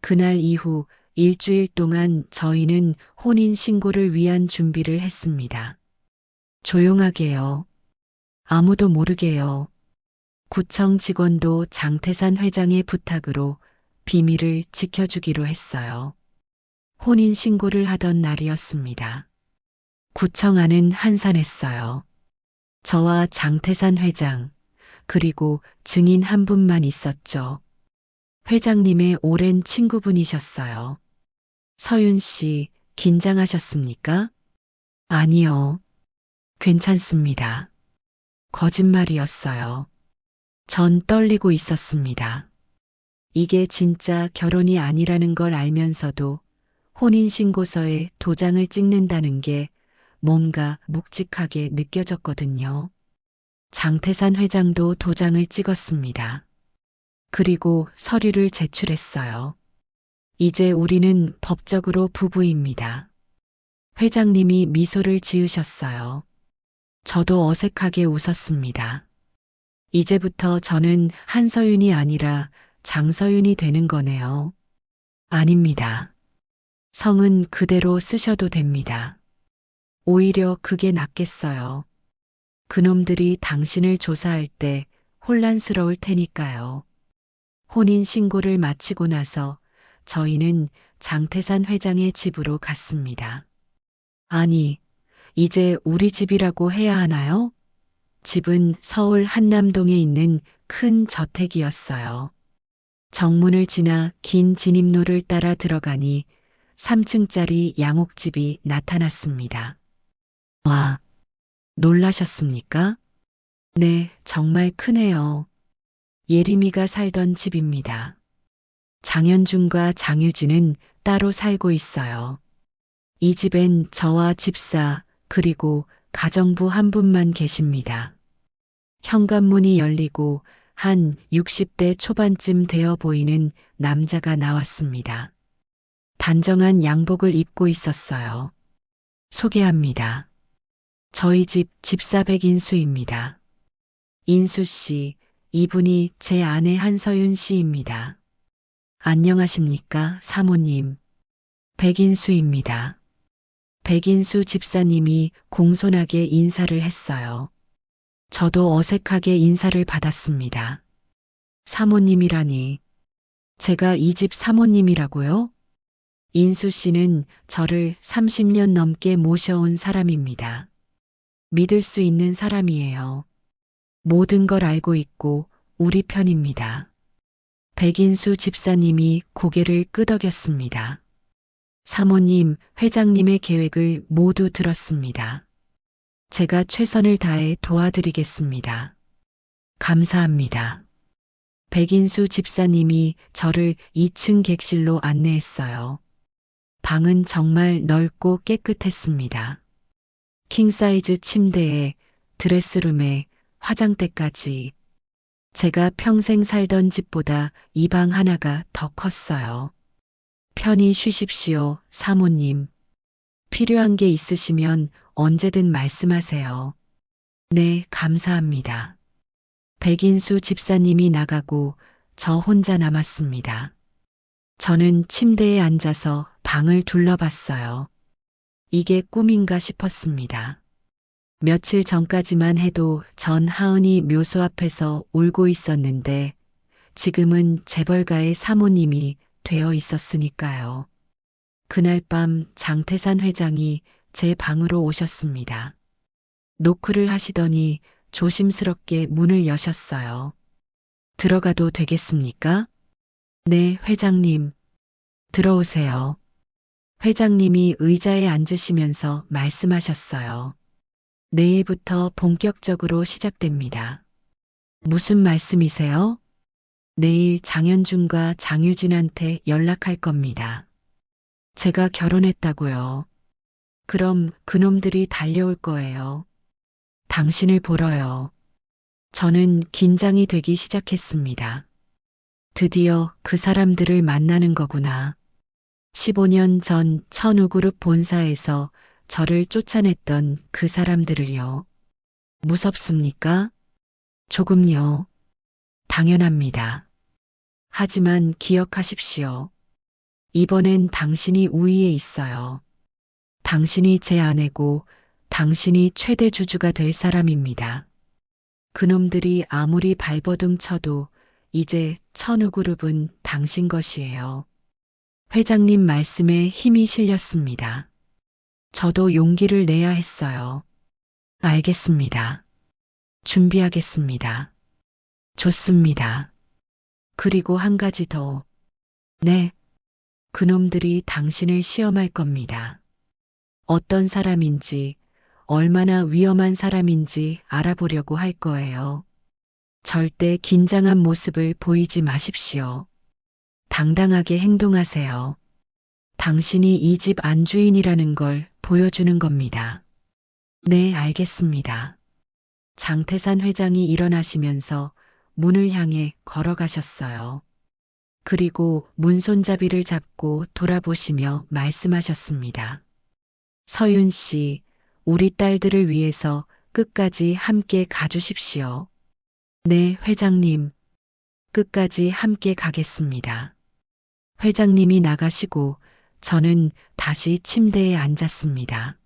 A: 그날 이후 일주일 동안 저희는 혼인 신고를 위한 준비를 했습니다. 조용하게요. 아무도 모르게요. 구청 직원도 장태산 회장의 부탁으로 비밀을 지켜주기로 했어요. 혼인 신고를 하던 날이었습니다. 구청 안은 한산했어요. 저와 장태산 회장, 그리고 증인 한 분만 있었죠. 회장님의 오랜 친구분이셨어요. 서윤 씨, 긴장하셨습니까? 아니요. 괜찮습니다. 거짓말이었어요. 전 떨리고 있었습니다. 이게 진짜 결혼이 아니라는 걸 알면서도 혼인신고서에 도장을 찍는다는 게 뭔가 묵직하게 느껴졌거든요. 장태산 회장도 도장을 찍었습니다. 그리고 서류를 제출했어요. 이제 우리는 법적으로 부부입니다. 회장님이 미소를 지으셨어요. 저도 어색하게 웃었습니다. 이제부터 저는 한서윤이 아니라 장서윤이 되는 거네요. 아닙니다. 성은 그대로 쓰셔도 됩니다. 오히려 그게 낫겠어요. 그놈들이 당신을 조사할 때 혼란스러울 테니까요. 혼인 신고를 마치고 나서 저희는 장태산 회장의 집으로 갔습니다. 아니, 이제 우리 집이라고 해야 하나요? 집은 서울 한남동에 있는 큰 저택이었어요. 정문을 지나 긴 진입로를 따라 들어가니 3층짜리 양옥집이 나타났습니다. 와, 놀라셨습니까? 네, 정말 크네요. 예림이가 살던 집입니다. 장현준과 장유진은 따로 살고 있어요. 이 집엔 저와 집사, 그리고 가정부 한 분만 계십니다. 현관문이 열리고 한 60대 초반쯤 되어 보이는 남자가 나왔습니다. 단정한 양복을 입고 있었어요. 소개합니다. 저희 집 집사 백인수입니다. 인수 씨, 이분이 제 아내 한서윤 씨입니다. 안녕하십니까, 사모님. 백인수입니다. 백인수 집사님이 공손하게 인사를 했어요. 저도 어색하게 인사를 받았습니다. 사모님이라니. 제가 이 집 사모님이라고요? 인수 씨는 저를 30년 넘게 모셔온 사람입니다. 믿을 수 있는 사람이에요. 모든 걸 알고 있고 우리 편입니다. 백인수 집사님이 고개를 끄덕였습니다. 사모님, 회장님의 계획을 모두 들었습니다. 제가 최선을 다해 도와드리겠습니다. 감사합니다. 백인수 집사님이 저를 2층 객실로 안내했어요. 방은 정말 넓고 깨끗했습니다. 킹사이즈 침대에 드레스룸에 화장대까지. 제가 평생 살던 집보다 이 방 하나가 더 컸어요. 편히 쉬십시오, 사모님. 필요한 게 있으시면 언제든 말씀하세요. 네, 감사합니다. 백인수 집사님이 나가고 저 혼자 남았습니다. 저는 침대에 앉아서 방을 둘러봤어요. 이게 꿈인가 싶었습니다. 며칠 전까지만 해도 전 하은이 묘소 앞에서 울고 있었는데 지금은 재벌가의 사모님이 되어 있었으니까요. 그날 밤 장태산 회장이 제 방으로 오셨습니다. 노크를 하시더니 조심스럽게 문을 여셨어요. 들어가도 되겠습니까? 네, 회장님. 들어오세요. 회장님이 의자에 앉으시면서 말씀하셨어요. 내일부터 본격적으로 시작됩니다. 무슨 말씀이세요? 내일 장현준과 장유진한테 연락할 겁니다. 제가 결혼했다고요. 그럼 그놈들이 달려올 거예요. 당신을 보러요. 저는 긴장이 되기 시작했습니다. 드디어 그 사람들을 만나는 거구나. 15년 전 천우그룹 본사에서 저를 쫓아냈던 그 사람들을요. 무섭습니까? 조금요. 당연합니다. 하지만 기억하십시오. 이번엔 당신이 우위에 있어요. 당신이 제 아내고 당신이 최대 주주가 될 사람입니다. 그놈들이 아무리 발버둥 쳐도 이제 천우그룹은 당신 것이에요. 회장님 말씀에 힘이 실렸습니다. 저도 용기를 내야 했어요. 알겠습니다. 준비하겠습니다. 좋습니다. 그리고 한 가지 더. 네. 그놈들이 당신을 시험할 겁니다. 어떤 사람인지, 얼마나 위험한 사람인지 알아보려고 할 거예요. 절대 긴장한 모습을 보이지 마십시오. 당당하게 행동하세요. 당신이 이 집 안주인이라는 걸 보여주는 겁니다. 네, 알겠습니다. 장태산 회장이 일어나시면서 문을 향해 걸어가셨어요. 그리고 문손잡이를 잡고 돌아보시며 말씀하셨습니다. 서윤 씨, 우리 딸들을 위해서 끝까지 함께 가주십시오. 네, 회장님. 끝까지 함께 가겠습니다. 회장님이 나가시고 저는 다시 침대에 앉았습니다.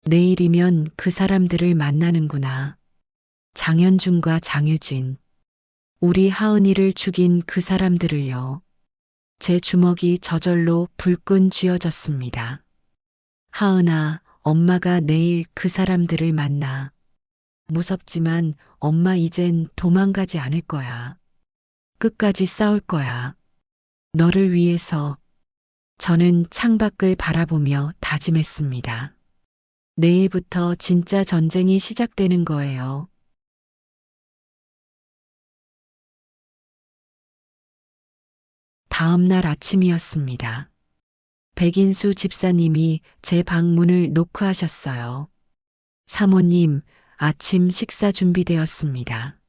A: 내일이면 그 사람들을 만나는구나. 장현준과 장유진. 우리 하은이를 죽인 그 사람들을요. 제 주먹이 저절로 불끈 쥐어졌습니다. 하은아, 엄마가 내일 그 사람들을 만나. 무섭지만 엄마 이젠 도망가지 않을 거야. 끝까지 싸울 거야. 너를 위해서. 저는 창밖을 바라보며 다짐했습니다. 내일부터 진짜 전쟁이 시작되는 거예요. 다음 날 아침이었습니다. 백인수 집사님이 제 방문을 노크하셨어요. 사모님, 아침 식사 준비되었습니다.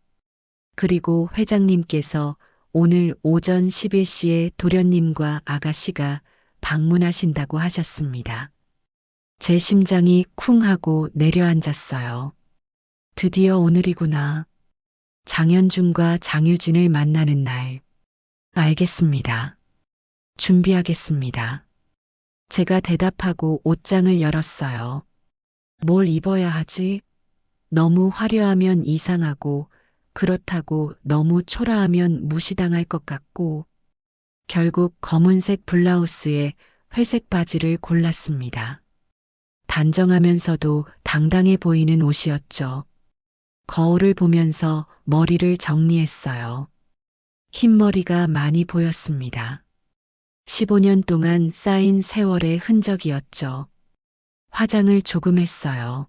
A: 그리고 회장님께서 오늘 오전 11시에 도련님과 아가씨가 방문하신다고 하셨습니다. 제 심장이 쿵 하고 내려앉았어요. 드디어 오늘이구나. 장현준과 장유진을 만나는 날. 알겠습니다. 준비하겠습니다. 제가 대답하고 옷장을 열었어요. 뭘 입어야 하지? 너무 화려하면 이상하고 그렇다고 너무 초라하면 무시당할 것 같고 결국 검은색 블라우스에 회색 바지를 골랐습니다. 단정하면서도 당당해 보이는 옷이었죠. 거울을 보면서 머리를 정리했어요. 흰머리가 많이 보였습니다. 15년 동안 쌓인 세월의 흔적이었죠. 화장을 조금 했어요.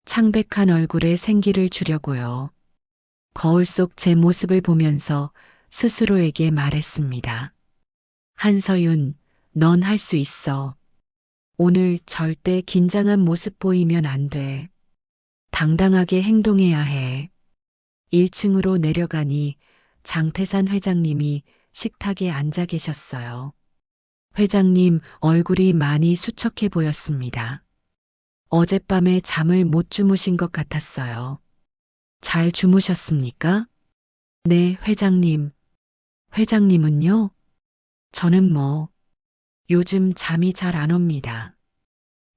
A: 창백한 얼굴에 생기를 주려고요. 거울 속 제 모습을 보면서 스스로에게 말했습니다. 한서윤, 넌 할 수 있어. 오늘 절대 긴장한 모습 보이면 안 돼. 당당하게 행동해야 해. 1층으로 내려가니 장태산 회장님이 식탁에 앉아 계셨어요. 회장님 얼굴이 많이 수척해 보였습니다. 어젯밤에 잠을 못 주무신 것 같았어요. 잘 주무셨습니까? 네, 회장님. 회장님은요? 저는 뭐, 요즘 잠이 잘 안 옵니다.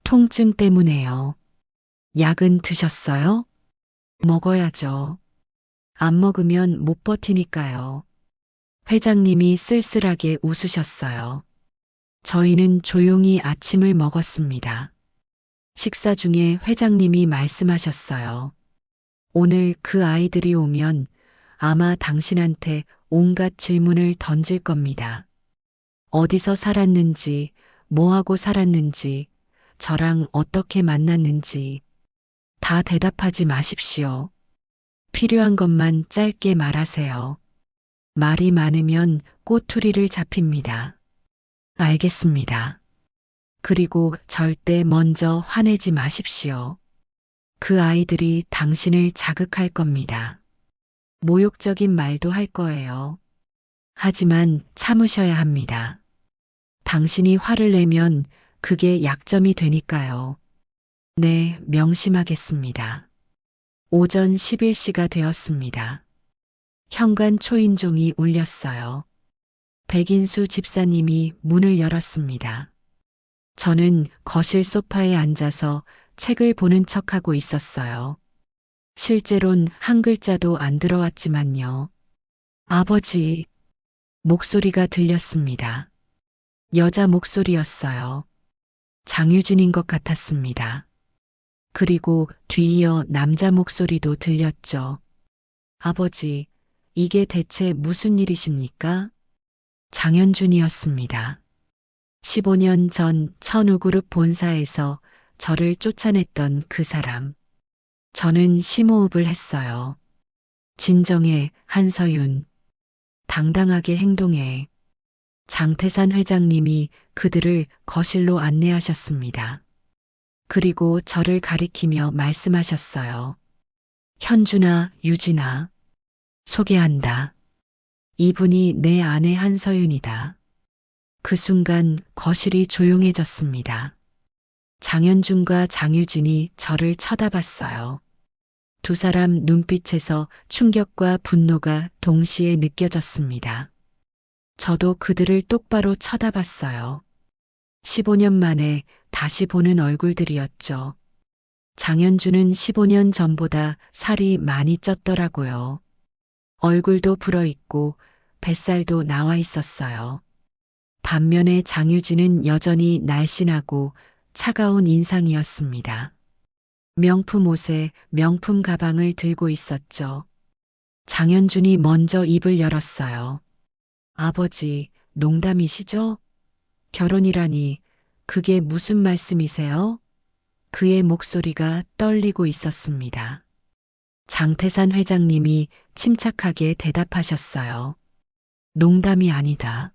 A: 통증 때문에요. 약은 드셨어요? 먹어야죠. 안 먹으면 못 버티니까요. 회장님이 쓸쓸하게 웃으셨어요. 저희는 조용히 아침을 먹었습니다. 식사 중에 회장님이 말씀하셨어요. 오늘 그 아이들이 오면 아마 당신한테 온갖 질문을 던질 겁니다. 어디서 살았는지, 뭐하고 살았는지, 저랑 어떻게 만났는지 다 대답하지 마십시오. 필요한 것만 짧게 말하세요. 말이 많으면 꼬투리를 잡힙니다. 알겠습니다. 그리고 절대 먼저 화내지 마십시오. 그 아이들이 당신을 자극할 겁니다. 모욕적인 말도 할 거예요. 하지만 참으셔야 합니다. 당신이 화를 내면 그게 약점이 되니까요. 네, 명심하겠습니다. 오전 11시가 되었습니다. 현관 초인종이 울렸어요. 백인수 집사님이 문을 열었습니다. 저는 거실 소파에 앉아서 책을 보는 척하고 있었어요. 실제론 한 글자도 안 들어왔지만요. 아버지, 목소리가 들렸습니다. 여자 목소리였어요. 장유진인 것 같았습니다. 그리고 뒤이어 남자 목소리도 들렸죠. 아버지, 이게 대체 무슨 일이십니까? 장현준이었습니다. 15년 전 천우그룹 본사에서 저를 쫓아냈던 그 사람. 저는 심호흡을 했어요. 진정해, 한서윤. 당당하게 행동해. 장태산 회장님이 그들을 거실로 안내하셨습니다. 그리고 저를 가리키며 말씀하셨어요. 현준아, 유진아. 소개한다. 이분이 내 아내 한서윤이다. 그 순간 거실이 조용해졌습니다. 장현준과 장유진이 저를 쳐다봤어요. 두 사람 눈빛에서 충격과 분노가 동시에 느껴졌습니다. 저도 그들을 똑바로 쳐다봤어요. 15년 만에 다시 보는 얼굴들이었죠. 장현준은 15년 전보다 살이 많이 쪘더라고요. 얼굴도 불어있고 뱃살도 나와 있었어요. 반면에 장유진은 여전히 날씬하고 차가운 인상이었습니다. 명품 옷에 명품 가방을 들고 있었죠. 장현준이 먼저 입을 열었어요. 아버지, 농담이시죠? 결혼이라니, 그게 무슨 말씀이세요? 그의 목소리가 떨리고 있었습니다. 장태산 회장님이 침착하게 대답하셨어요. 농담이 아니다.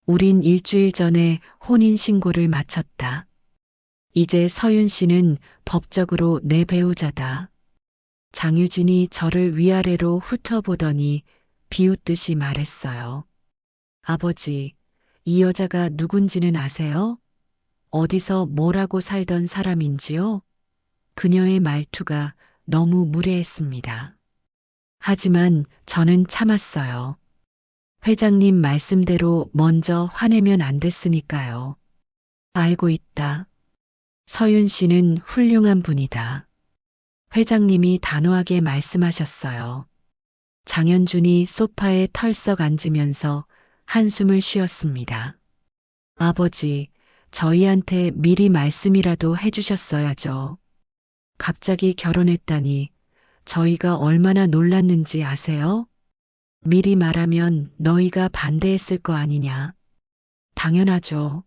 A: 우린 일주일 전에 혼인신고를 마쳤다. 이제 서윤 씨는 법적으로 내 배우자다. 장유진이 저를 위아래로 훑어보더니 비웃듯이 말했어요. 아버지, 이 여자가 누군지는 아세요? 어디서 뭐라고 살던 사람인지요? 그녀의 말투가 너무 무례했습니다. 하지만 저는 참았어요. 회장님 말씀대로 먼저 화내면 안 됐으니까요. 알고 있다. 서윤 씨는 훌륭한 분이다. 회장님이 단호하게 말씀하셨어요. 장현준이 소파에 털썩 앉으면서 한숨을 쉬었습니다. 아버지, 저희한테 미리 말씀이라도 해주셨어야죠. 갑자기 결혼했다니 저희가 얼마나 놀랐는지 아세요? 미리 말하면 너희가 반대했을 거 아니냐. 당연하죠.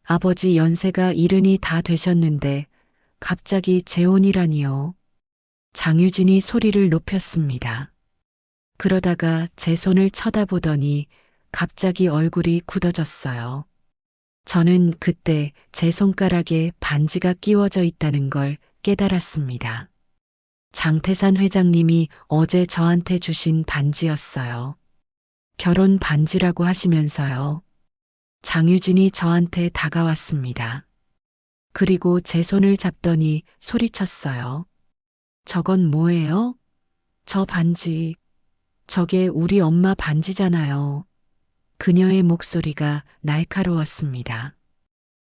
A: 아버지 연세가 이른이 다 되셨는데 갑자기 재혼이라니요. 장유진이 소리를 높였습니다. 그러다가 제 손을 쳐다보더니 갑자기 얼굴이 굳어졌어요. 저는 그때 제 손가락에 반지가 끼워져 있다는 걸 깨달았습니다. 장태산 회장님이 어제 저한테 주신 반지였어요. 결혼 반지라고 하시면서요. 장유진이 저한테 다가왔습니다. 그리고 제 손을 잡더니 소리쳤어요. 저건 뭐예요? 저 반지. 저게 우리 엄마 반지잖아요. 그녀의 목소리가 날카로웠습니다.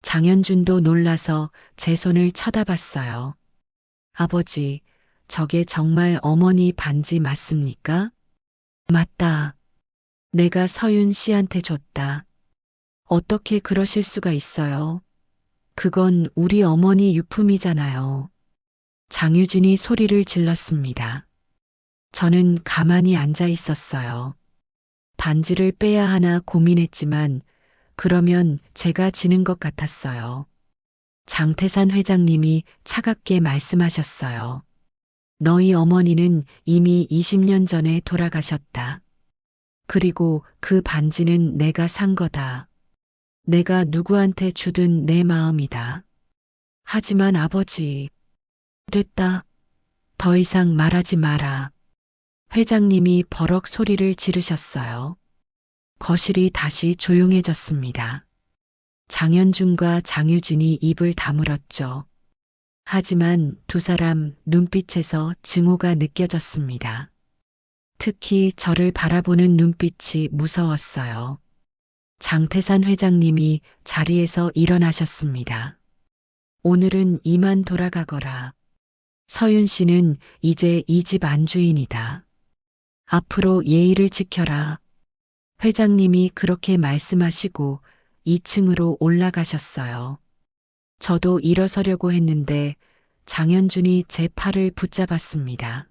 A: 장현준도 놀라서 제 손을 쳐다봤어요. 아버지, 저게 정말 어머니 반지 맞습니까? 맞다. 내가 서윤 씨한테 줬다. 어떻게 그러실 수가 있어요? 그건 우리 어머니 유품이잖아요. 장유진이 소리를 질렀습니다. 저는 가만히 앉아 있었어요. 반지를 빼야 하나 고민했지만 그러면 제가 지는 것 같았어요. 장태산 회장님이 차갑게 말씀하셨어요. 너희 어머니는 이미 20년 전에 돌아가셨다. 그리고 그 반지는 내가 산 거다. 내가 누구한테 주든 내 마음이다. 하지만 아버지, 됐다. 더 이상 말하지 마라. 회장님이 버럭 소리를 지르셨어요. 거실이 다시 조용해졌습니다. 장현준과 장유진이 입을 다물었죠. 하지만 두 사람 눈빛에서 증오가 느껴졌습니다. 특히 저를 바라보는 눈빛이 무서웠어요. 장태산 회장님이 자리에서 일어나셨습니다. 오늘은 이만 돌아가거라. 서윤 씨는 이제 이 집 안주인이다. 앞으로 예의를 지켜라. 회장님이 그렇게 말씀하시고 2층으로 올라가셨어요. 저도 일어서려고 했는데 장현준이 제 팔을 붙잡았습니다.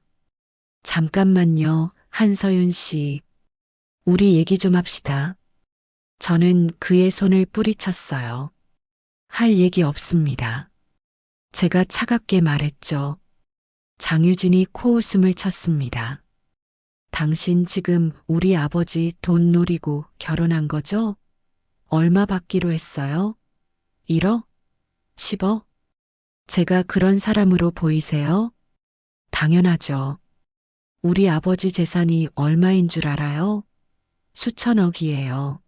A: 잠깐만요, 한서윤 씨. 우리 얘기 좀 합시다. 저는 그의 손을 뿌리쳤어요. 할 얘기 없습니다. 제가 차갑게 말했죠. 장유진이 코웃음을 쳤습니다. 당신 지금 우리 아버지 돈 노리고 결혼한 거죠? 얼마 받기로 했어요? 1억? 10억? 제가 그런 사람으로 보이세요? 당연하죠. 우리 아버지 재산이 얼마인 줄 알아요? 수천억이에요.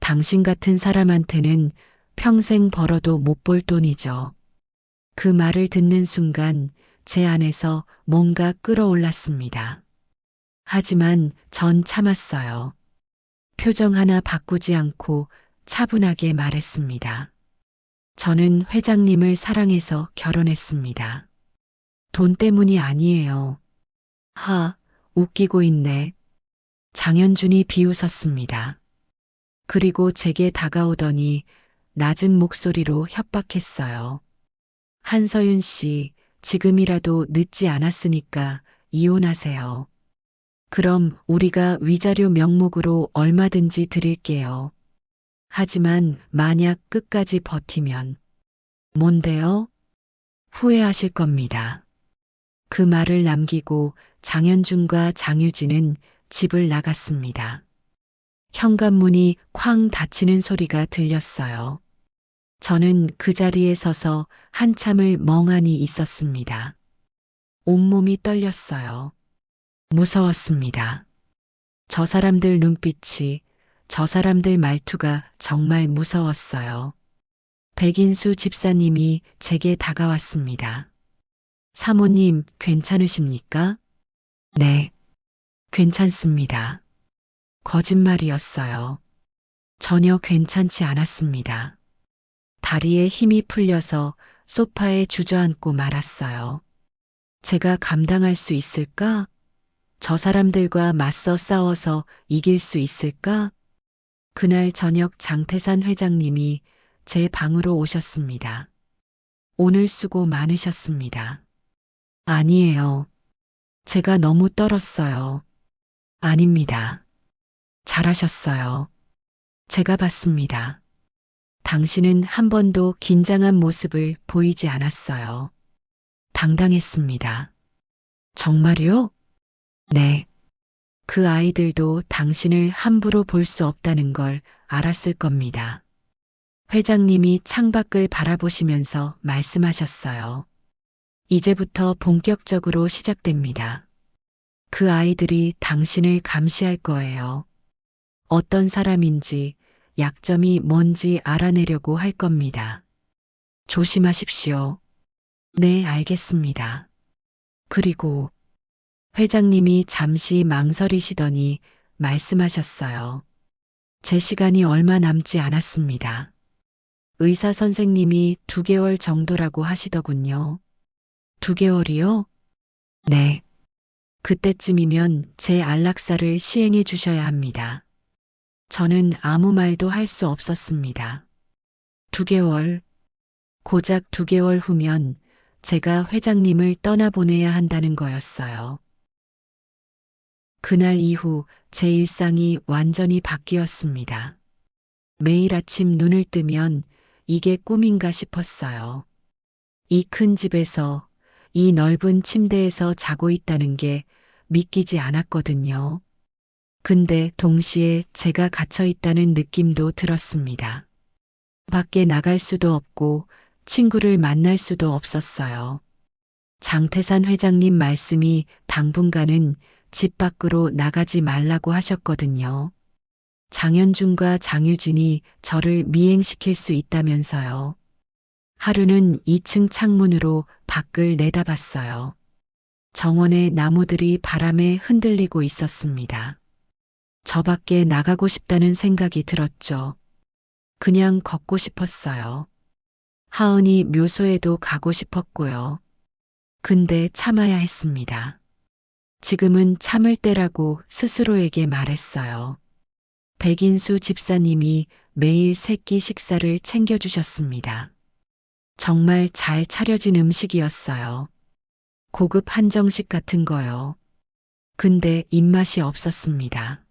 A: 당신 같은 사람한테는 평생 벌어도 못 볼 돈이죠. 그 말을 듣는 순간 제 안에서 뭔가 끓어올랐습니다. 하지만 전 참았어요. 표정 하나 바꾸지 않고 차분하게 말했습니다. 저는 회장님을 사랑해서 결혼했습니다. 돈 때문이 아니에요. 웃기고 있네. 장현준이 비웃었습니다. 그리고 제게 다가오더니 낮은 목소리로 협박했어요. 한서윤 씨, 지금이라도 늦지 않았으니까 이혼하세요. 그럼 우리가 위자료 명목으로 얼마든지 드릴게요. 하지만 만약 끝까지 버티면 뭔데요? 후회하실 겁니다. 그 말을 남기고 장현준과 장유진은 집을 나갔습니다. 현관문이 쾅 닫히는 소리가 들렸어요. 저는 그 자리에 서서 한참을 멍하니 있었습니다. 온몸이 떨렸어요. 무서웠습니다. 저 사람들 눈빛이, 저 사람들 말투가 정말 무서웠어요. 백인수 집사님이 제게 다가왔습니다. 사모님, 괜찮으십니까? 네, 괜찮습니다. 거짓말이었어요. 전혀 괜찮지 않았습니다. 다리에 힘이 풀려서 소파에 주저앉고 말았어요. 제가 감당할 수 있을까? 저 사람들과 맞서 싸워서 이길 수 있을까? 그날 저녁 장태산 회장님이 제 방으로 오셨습니다. 오늘 수고 많으셨습니다. 아니에요. 제가 너무 떨었어요. 아닙니다. 잘하셨어요. 제가 봤습니다. 당신은 한 번도 긴장한 모습을 보이지 않았어요. 당당했습니다. 정말요? 네. 그 아이들도 당신을 함부로 볼 수 없다는 걸 알았을 겁니다. 회장님이 창밖을 바라보시면서 말씀하셨어요. 이제부터 본격적으로 시작됩니다. 그 아이들이 당신을 감시할 거예요. 어떤 사람인지, 약점이 뭔지 알아내려고 할 겁니다. 조심하십시오. 네, 알겠습니다. 그리고 회장님이 잠시 망설이시더니 말씀하셨어요. 제 시간이 얼마 남지 않았습니다. 의사 선생님이 2개월 정도라고 하시더군요. 2개월이요? 네. 그때쯤이면 제 안락사를 시행해 주셔야 합니다. 저는 아무 말도 할 수 없었습니다. 2개월, 고작 2개월 후면 제가 회장님을 떠나보내야 한다는 거였어요. 그날 이후 제 일상이 완전히 바뀌었습니다. 매일 아침 눈을 뜨면 이게 꿈인가 싶었어요. 이 큰 집에서, 이 넓은 침대에서 자고 있다는 게 믿기지 않았거든요. 근데 동시에 제가 갇혀 있다는 느낌도 들었습니다. 밖에 나갈 수도 없고 친구를 만날 수도 없었어요. 장태산 회장님 말씀이 당분간은 집 밖으로 나가지 말라고 하셨거든요. 장현준과 장유진이 저를 미행시킬 수 있다면서요. 하루는 2층 창문으로 밖을 내다봤어요. 정원의 나무들이 바람에 흔들리고 있었습니다. 저 밖에 나가고 싶다는 생각이 들었죠. 그냥 걷고 싶었어요. 하은이 묘소에도 가고 싶었고요. 근데 참아야 했습니다. 지금은 참을 때라고 스스로에게 말했어요. 백인수 집사님이 매일 새끼 식사를 챙겨주셨습니다. 정말 잘 차려진 음식이었어요. 고급 한정식 같은 거요. 근데 입맛이 없었습니다.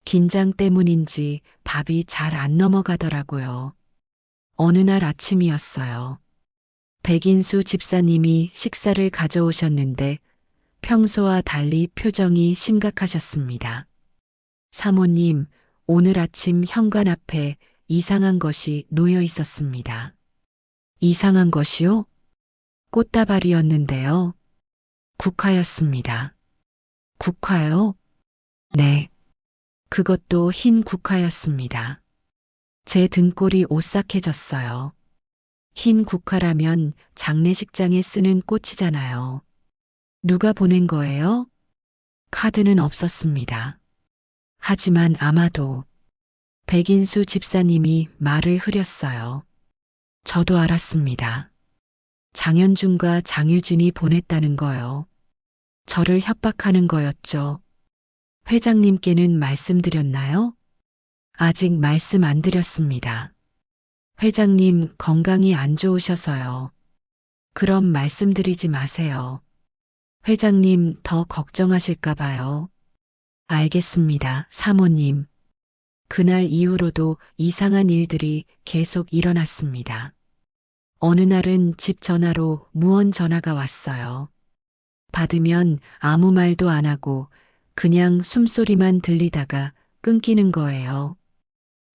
A: 긴장 때문인지 밥이 잘 안 넘어가더라고요. 어느 날 아침이었어요. 백인수 집사님이 식사를 가져오셨는데 평소와 달리 표정이 심각하셨습니다. 사모님, 오늘 아침 현관 앞에 이상한 것이 놓여 있었습니다. 이상한 것이요? 꽃다발이었는데요. 국화였습니다. 국화요? 네. 그것도 흰 국화였습니다. 제 등골이 오싹해졌어요. 흰 국화라면 장례식장에 쓰는 꽃이잖아요. 누가 보낸 거예요? 카드는 없었습니다. 하지만 아마도 백인수 집사님이 말을 흐렸어요. 저도 알았습니다. 장현준과 장유진이 보냈다는 거요. 저를 협박하는 거였죠. 회장님께는 말씀드렸나요? 아직 말씀 안 드렸습니다. 회장님 건강이 안 좋으셔서요. 그럼 말씀드리지 마세요. 회장님 더 걱정하실까 봐요. 알겠습니다, 사모님. 그날 이후로도 이상한 일들이 계속 일어났습니다. 어느 날은 집 전화로 무언 전화가 왔어요. 받으면 아무 말도 안 하고 그냥 숨소리만 들리다가 끊기는 거예요.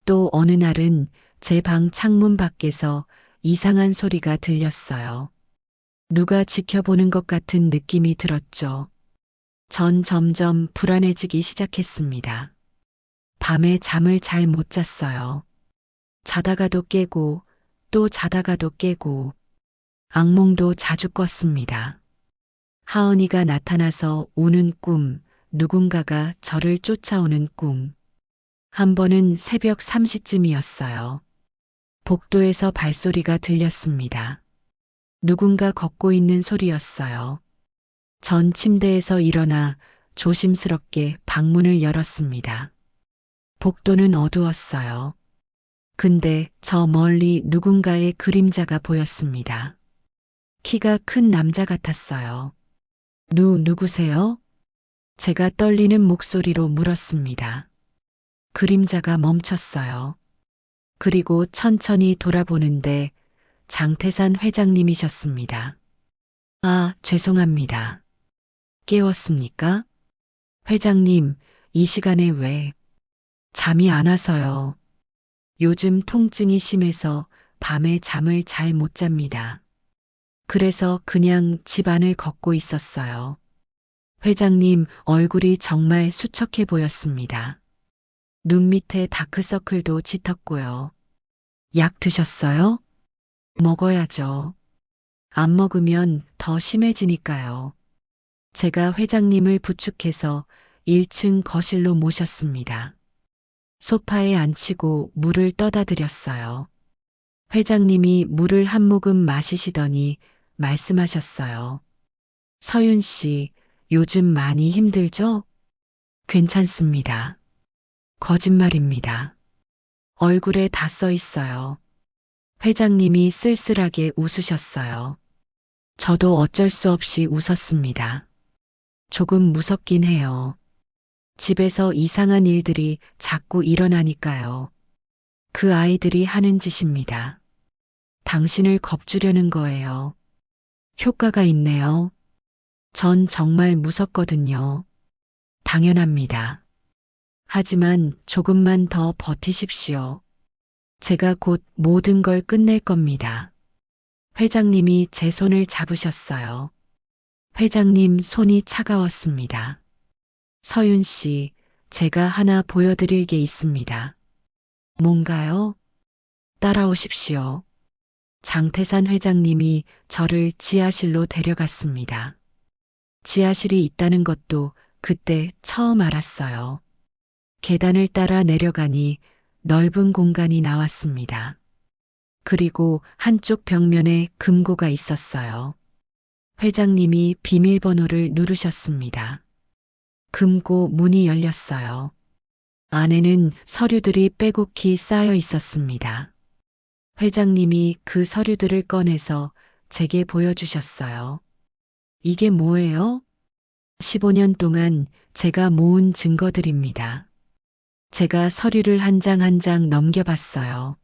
A: 또 어느 날은 제 방 창문 밖에서 이상한 소리가 들렸어요. 누가 지켜보는 것 같은 느낌이 들었죠. 전 점점 불안해지기 시작했습니다. 밤에 잠을 잘 못 잤어요. 자다가도 깨고 또 자다가도 깨고 악몽도 자주 꿨습니다. 하은이가 나타나서 우는 꿈, 누군가가 저를 쫓아오는 꿈. 한 번은 새벽 3시쯤이었어요. 복도에서 발소리가 들렸습니다. 누군가 걷고 있는 소리였어요. 전 침대에서 일어나 조심스럽게 방문을 열었습니다. 복도는 어두웠어요. 근데 저 멀리 누군가의 그림자가 보였습니다. 키가 큰 남자 같았어요. 누구세요? 제가 떨리는 목소리로 물었습니다. 그림자가 멈췄어요. 그리고 천천히 돌아보는데 장태산 회장님이셨습니다. 아, 죄송합니다. 깨웠습니까? 회장님, 이 시간에 왜? 잠이 안 와서요. 요즘 통증이 심해서 밤에 잠을 잘 못 잡니다. 그래서 그냥 집 안을 걷고 있었어요. 회장님 얼굴이 정말 수척해 보였습니다. 눈 밑에 다크서클도 짙었고요. 약 드셨어요? 먹어야죠. 안 먹으면 더 심해지니까요. 제가 회장님을 부축해서 1층 거실로 모셨습니다. 소파에 앉히고 물을 떠다 드렸어요. 회장님이 물을 한 모금 마시시더니 말씀하셨어요. 서윤 씨, 요즘 많이 힘들죠? 괜찮습니다. 거짓말입니다. 얼굴에 다 써 있어요. 회장님이 쓸쓸하게 웃으셨어요. 저도 어쩔 수 없이 웃었습니다. 조금 무섭긴 해요. 집에서 이상한 일들이 자꾸 일어나니까요. 그 아이들이 하는 짓입니다. 당신을 겁주려는 거예요. 효과가 있네요. 전 정말 무섭거든요. 당연합니다. 하지만 조금만 더 버티십시오. 제가 곧 모든 걸 끝낼 겁니다. 회장님이 제 손을 잡으셨어요. 회장님 손이 차가웠습니다. 서윤 씨, 제가 하나 보여드릴 게 있습니다. 뭔가요? 따라오십시오. 장태산 회장님이 저를 지하실로 데려갔습니다. 지하실이 있다는 것도 그때 처음 알았어요. 계단을 따라 내려가니 넓은 공간이 나왔습니다. 그리고 한쪽 벽면에 금고가 있었어요. 회장님이 비밀번호를 누르셨습니다. 금고 문이 열렸어요. 안에는 서류들이 빼곡히 쌓여 있었습니다. 회장님이 그 서류들을 꺼내서 제게 보여주셨어요. 이게 뭐예요? 15년 동안 제가 모은 증거들입니다. 제가 서류를 한 장 한 장 넘겨봤어요.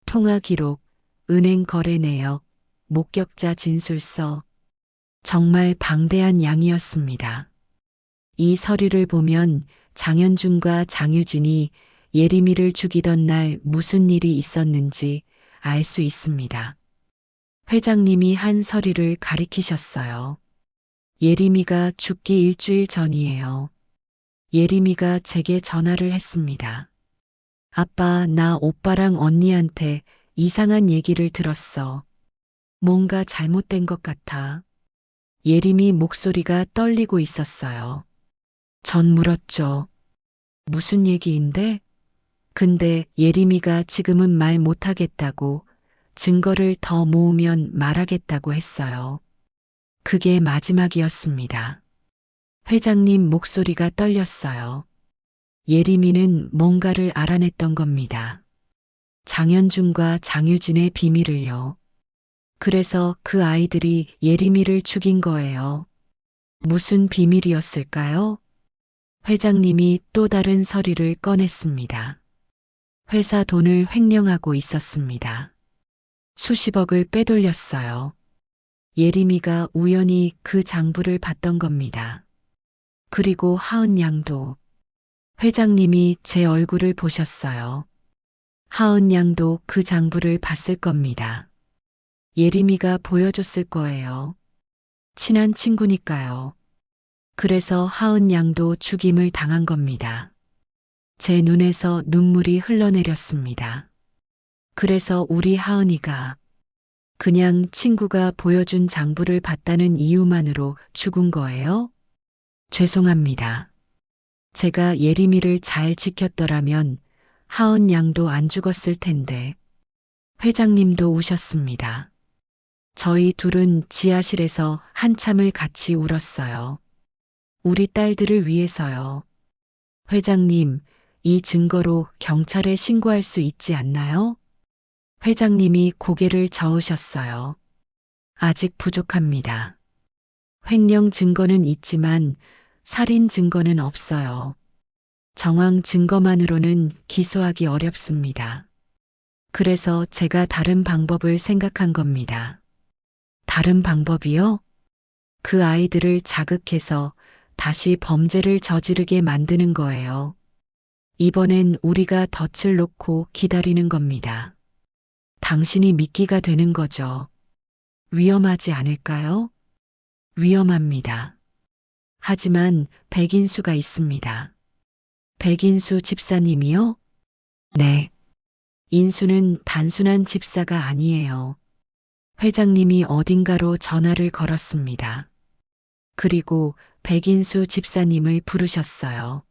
A: 통화 기록, 은행 거래 내역, 목격자 진술서. 정말 방대한 양이었습니다. 이 서류를 보면 장현준과 장유진이 예림이를 죽이던 날 무슨 일이 있었는지 알 수 있습니다. 회장님이 한 서류를 가리키셨어요. 예림이가 죽기 일주일 전이에요. 예림이가 제게 전화를 했습니다. 아빠, 나 오빠랑 언니한테 이상한 얘기를 들었어. 뭔가 잘못된 것 같아. 예림이 목소리가 떨리고 있었어요. 전 물었죠. 무슨 얘기인데? 근데 예림이가 지금은 말 못하겠다고, 증거를 더 모으면 말하겠다고 했어요. 그게 마지막이었습니다. 회장님 목소리가 떨렸어요. 예림이는 뭔가를 알아냈던 겁니다. 장현준과 장유진의 비밀을요. 그래서 그 아이들이 예림이를 죽인 거예요. 무슨 비밀이었을까요? 회장님이 또 다른 서류를 꺼냈습니다. 회사 돈을 횡령하고 있었습니다. 수십억을 빼돌렸어요. 예림이가 우연히 그 장부를 봤던 겁니다. 그리고 하은 양도. 회장님이 제 얼굴을 보셨어요. 하은 양도 그 장부를 봤을 겁니다. 예림이가 보여줬을 거예요. 친한 친구니까요. 그래서 하은 양도 죽임을 당한 겁니다. 제 눈에서 눈물이 흘러내렸습니다. 그래서 우리 하은이가 그냥 친구가 보여준 장부를 봤다는 이유만으로 죽은 거예요? 죄송합니다. 제가 예림이를 잘 지켰더라면 하은 양도 안 죽었을 텐데. 회장님도 우셨습니다. 저희 둘은 지하실에서 한참을 같이 울었어요. 우리 딸들을 위해서요. 회장님, 이 증거로 경찰에 신고할 수 있지 않나요? 회장님이 고개를 저으셨어요. 아직 부족합니다. 횡령 증거는 있지만 살인 증거는 없어요. 정황 증거만으로는 기소하기 어렵습니다. 그래서 제가 다른 방법을 생각한 겁니다. 다른 방법이요? 그 아이들을 자극해서 다시 범죄를 저지르게 만드는 거예요. 이번엔 우리가 덫을 놓고 기다리는 겁니다. 당신이 미끼가 되는 거죠. 위험하지 않을까요? 위험합니다. 하지만 백인수가 있습니다. 백인수 집사님이요? 네. 인수는 단순한 집사가 아니에요. 회장님이 어딘가로 전화를 걸었습니다. 그리고 백인수 집사님을 부르셨어요.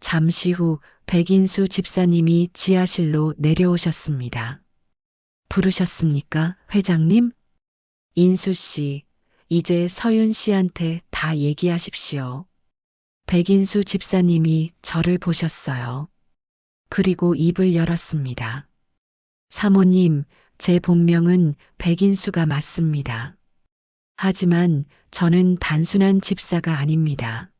A: 잠시 후 백인수 집사님이 지하실로 내려오셨습니다. 부르셨습니까, 회장님? 인수 씨, 이제 서윤 씨한테 다 얘기하십시오. 백인수 집사님이 저를 보셨어요. 그리고 입을 열었습니다. 사모님, 제 본명은 백인수가 맞습니다. 하지만 저는 단순한 집사가 아닙니다.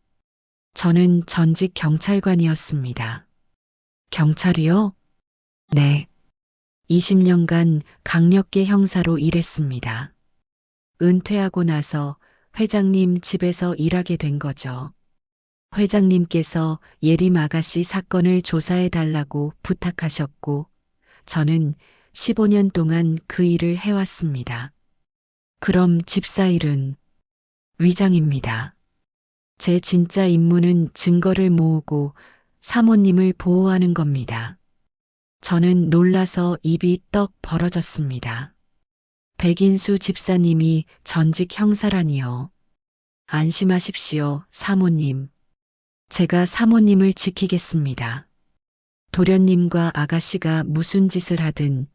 A: 저는 전직 경찰관이었습니다. 경찰이요? 네. 20년간 강력계 형사로 일했습니다. 은퇴하고 나서 회장님 집에서 일하게 된 거죠. 회장님께서 예림 아가씨 사건을 조사해 달라고 부탁하셨고, 저는 15년 동안 그 일을 해왔습니다. 그럼 집사일은 위장입니다. 제 진짜 임무는 증거를 모으고 사모님을 보호하는 겁니다. 저는 놀라서 입이 떡 벌어졌습니다. 백인수 집사님이 전직 형사라니요. 안심하십시오, 사모님. 제가 사모님을 지키겠습니다. 도련님과 아가씨가 무슨 짓을 하든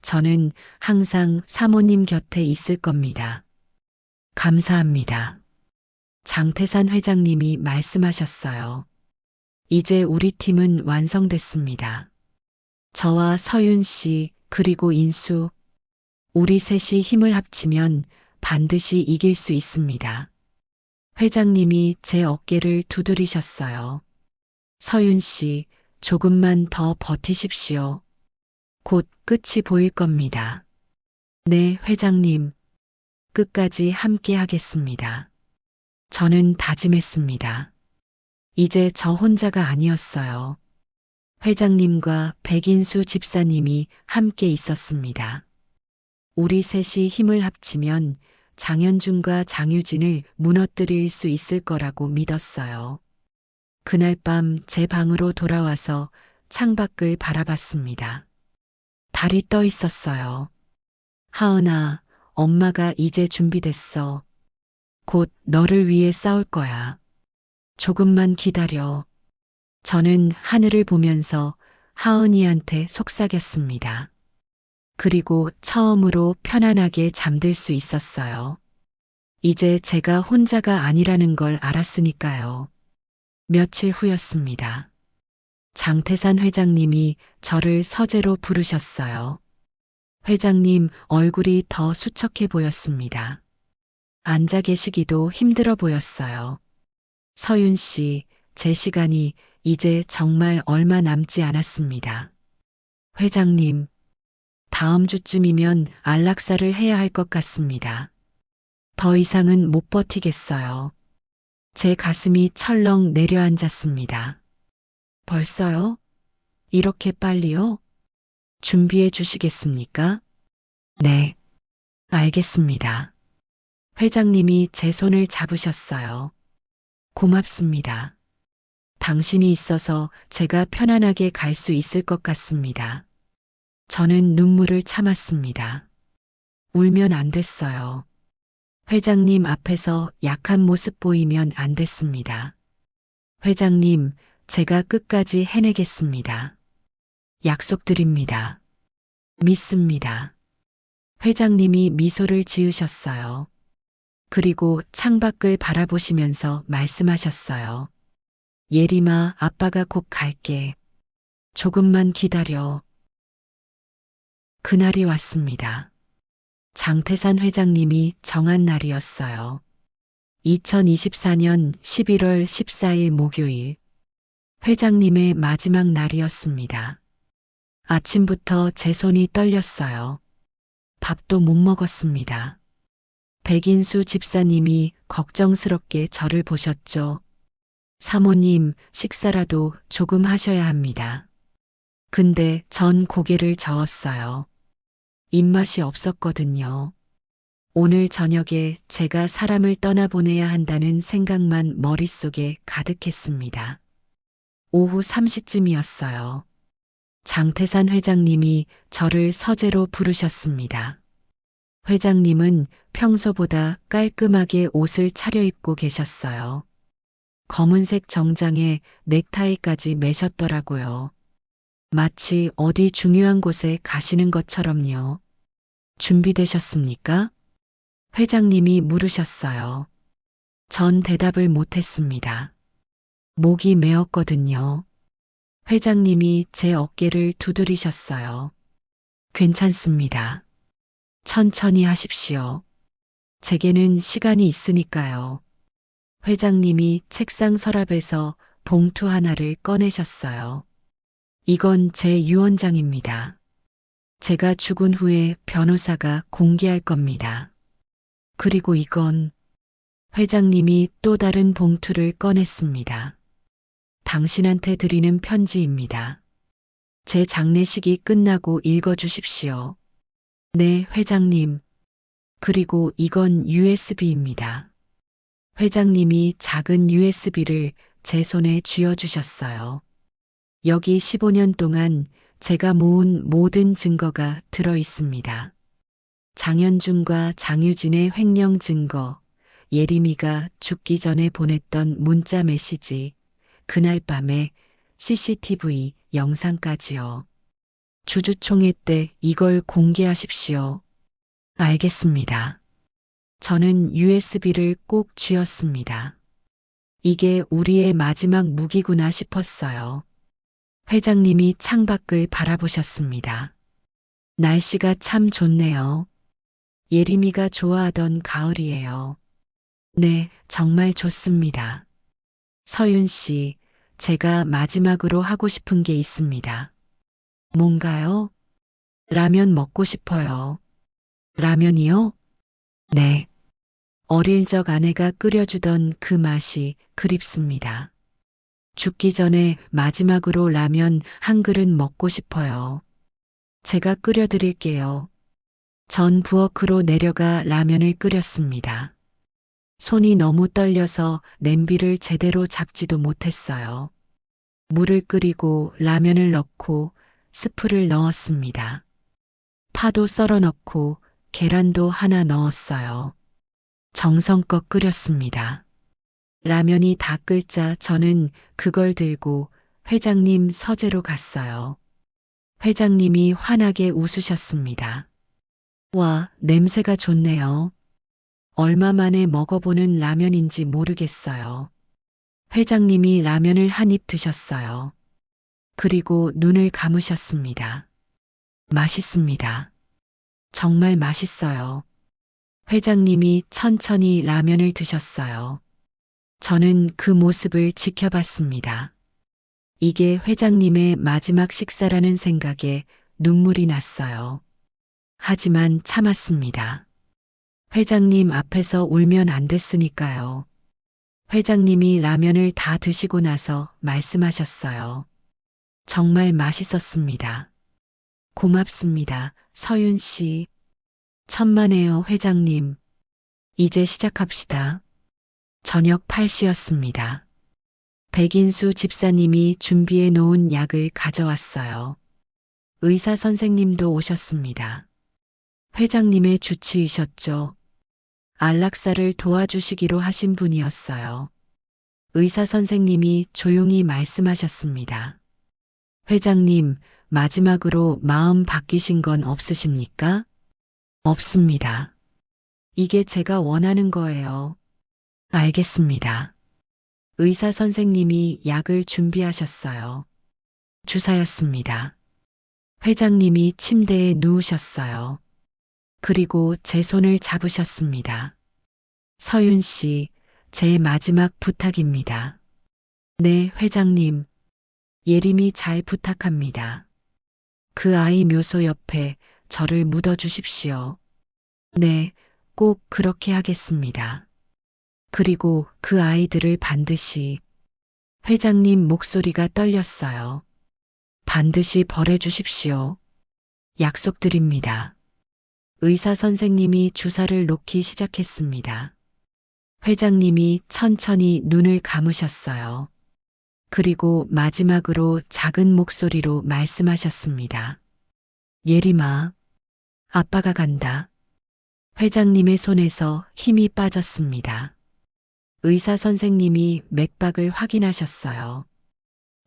A: 저는 항상 사모님 곁에 있을 겁니다. 감사합니다. 장태산 회장님이 말씀하셨어요. 이제 우리 팀은 완성됐습니다. 저와 서윤 씨, 그리고 인수, 우리 셋이 힘을 합치면 반드시 이길 수 있습니다. 회장님이 제 어깨를 두드리셨어요. 서윤 씨, 조금만 더 버티십시오. 곧 끝이 보일 겁니다. 네, 회장님. 끝까지 함께 하겠습니다. 저는 다짐했습니다. 이제 저 혼자가 아니었어요. 회장님과 백인수 집사님이 함께 있었습니다. 우리 셋이 힘을 합치면 장현준과 장유진을 무너뜨릴 수 있을 거라고 믿었어요. 그날 밤 제 방으로 돌아와서 창밖을 바라봤습니다. 달이 떠 있었어요. 하은아, 엄마가 이제 준비됐어. 곧 너를 위해 싸울 거야. 조금만 기다려. 저는 하늘을 보면서 하은이한테 속삭였습니다. 그리고 처음으로 편안하게 잠들 수 있었어요. 이제 제가 혼자가 아니라는 걸 알았으니까요. 며칠 후였습니다. 장태산 회장님이 저를 서재로 부르셨어요. 회장님 얼굴이 더 수척해 보였습니다. 앉아 계시기도 힘들어 보였어요. 서윤 씨, 제 시간이 이제 정말 얼마 남지 않았습니다. 회장님, 다음 주쯤이면 안락사를 해야 할 것 같습니다. 더 이상은 못 버티겠어요. 제 가슴이 철렁 내려앉았습니다. 벌써요? 이렇게 빨리요? 준비해 주시겠습니까? 네, 알겠습니다. 회장님이 제 손을 잡으셨어요. 고맙습니다. 당신이 있어서 제가 편안하게 갈 수 있을 것 같습니다. 저는 눈물을 참았습니다. 울면 안 됐어요. 회장님 앞에서 약한 모습 보이면 안 됐습니다. 회장님, 제가 끝까지 해내겠습니다. 약속드립니다. 믿습니다. 회장님이 미소를 지으셨어요. 그리고 창밖을 바라보시면서 말씀하셨어요. 예림아, 아빠가 곧 갈게. 조금만 기다려. 그날이 왔습니다. 장태산 회장님이 정한 날이었어요. 2024년 11월 14일 목요일. 회장님의 마지막 날이었습니다. 아침부터 제 손이 떨렸어요. 밥도 못 먹었습니다. 백인수 집사님이 걱정스럽게 저를 보셨죠. 사모님, 식사라도 조금 하셔야 합니다. 근데 전 고개를 저었어요. 입맛이 없었거든요. 오늘 저녁에 제가 사람을 떠나보내야 한다는 생각만 머릿속에 가득했습니다. 오후 3시쯤이었어요. 장태산 회장님이 저를 서재로 부르셨습니다. 회장님은 평소보다 깔끔하게 옷을 차려입고 계셨어요. 검은색 정장에 넥타이까지 매셨더라고요. 마치 어디 중요한 곳에 가시는 것처럼요. 준비되셨습니까? 회장님이 물으셨어요. 전 대답을 못했습니다. 목이 메었거든요. 회장님이 제 어깨를 두드리셨어요. 괜찮습니다. 천천히 하십시오. 제게는 시간이 있으니까요. 회장님이 책상 서랍에서 봉투 하나를 꺼내셨어요. 이건 제 유언장입니다. 제가 죽은 후에 변호사가 공개할 겁니다. 그리고 이건 회장님이 또 다른 봉투를 꺼냈습니다. 당신한테 드리는 편지입니다. 제 장례식이 끝나고 읽어주십시오. 네, 회장님. 그리고 이건 USB입니다. 회장님이 작은 USB를 제 손에 쥐어주셨어요. 여기 15년 동안 제가 모은 모든 증거가 들어 있습니다. 장현준과 장유진의 횡령 증거, 예림이가 죽기 전에 보냈던 문자 메시지, 그날 밤에 CCTV 영상까지요. 주주총회 때 이걸 공개하십시오. 알겠습니다. 저는 USB를 꼭 쥐었습니다. 이게 우리의 마지막 무기구나 싶었어요. 회장님이 창밖을 바라보셨습니다. 날씨가 참 좋네요. 예림이가 좋아하던 가을이에요. 네, 정말 좋습니다. 서윤 씨, 제가 마지막으로 하고 싶은 게 있습니다. 뭔가요? 라면 먹고 싶어요. 라면이요? 네. 어릴 적 아내가 끓여주던 그 맛이 그립습니다. 죽기 전에 마지막으로 라면 한 그릇 먹고 싶어요. 제가 끓여드릴게요. 전 부엌으로 내려가 라면을 끓였습니다. 손이 너무 떨려서 냄비를 제대로 잡지도 못했어요. 물을 끓이고 라면을 넣고 스프를 넣었습니다. 파도 썰어 넣고 계란도 하나 넣었어요. 정성껏 끓였습니다. 라면이 다 끓자 저는 그걸 들고 회장님 서재로 갔어요. 회장님이 환하게 웃으셨습니다. 와, 냄새가 좋네요. 얼마 만에 먹어보는 라면인지 모르겠어요. 회장님이 라면을 한 입 드셨어요. 그리고 눈을 감으셨습니다. 맛있습니다. 정말 맛있어요. 회장님이 천천히 라면을 드셨어요. 저는 그 모습을 지켜봤습니다. 이게 회장님의 마지막 식사라는 생각에 눈물이 났어요. 하지만 참았습니다. 회장님 앞에서 울면 안 됐으니까요. 회장님이 라면을 다 드시고 나서 말씀하셨어요. 정말 맛있었습니다. 고맙습니다, 서윤 씨. 천만에요, 회장님. 이제 시작합시다. 저녁 8시였습니다. 백인수 집사님이 준비해 놓은 약을 가져왔어요. 의사 선생님도 오셨습니다. 회장님의 주치의셨죠. 안락사를 도와주시기로 하신 분이었어요. 의사 선생님이 조용히 말씀하셨습니다. 회장님, 마지막으로 마음 바뀌신 건 없으십니까? 없습니다. 이게 제가 원하는 거예요. 알겠습니다. 의사 선생님이 약을 준비하셨어요. 주사였습니다. 회장님이 침대에 누우셨어요. 그리고 제 손을 잡으셨습니다. 서윤 씨, 제 마지막 부탁입니다. 네, 회장님. 예림이 잘 부탁합니다. 그 아이 묘소 옆에 저를 묻어주십시오. 네, 꼭 그렇게 하겠습니다. 그리고 그 아이들을 반드시. 회장님 목소리가 떨렸어요. 반드시 벌해주십시오. 약속드립니다. 의사 선생님이 주사를 놓기 시작했습니다. 회장님이 천천히 눈을 감으셨어요. 그리고 마지막으로 작은 목소리로 말씀하셨습니다. 예림아, 아빠가 간다. 회장님의 손에서 힘이 빠졌습니다. 의사 선생님이 맥박을 확인하셨어요.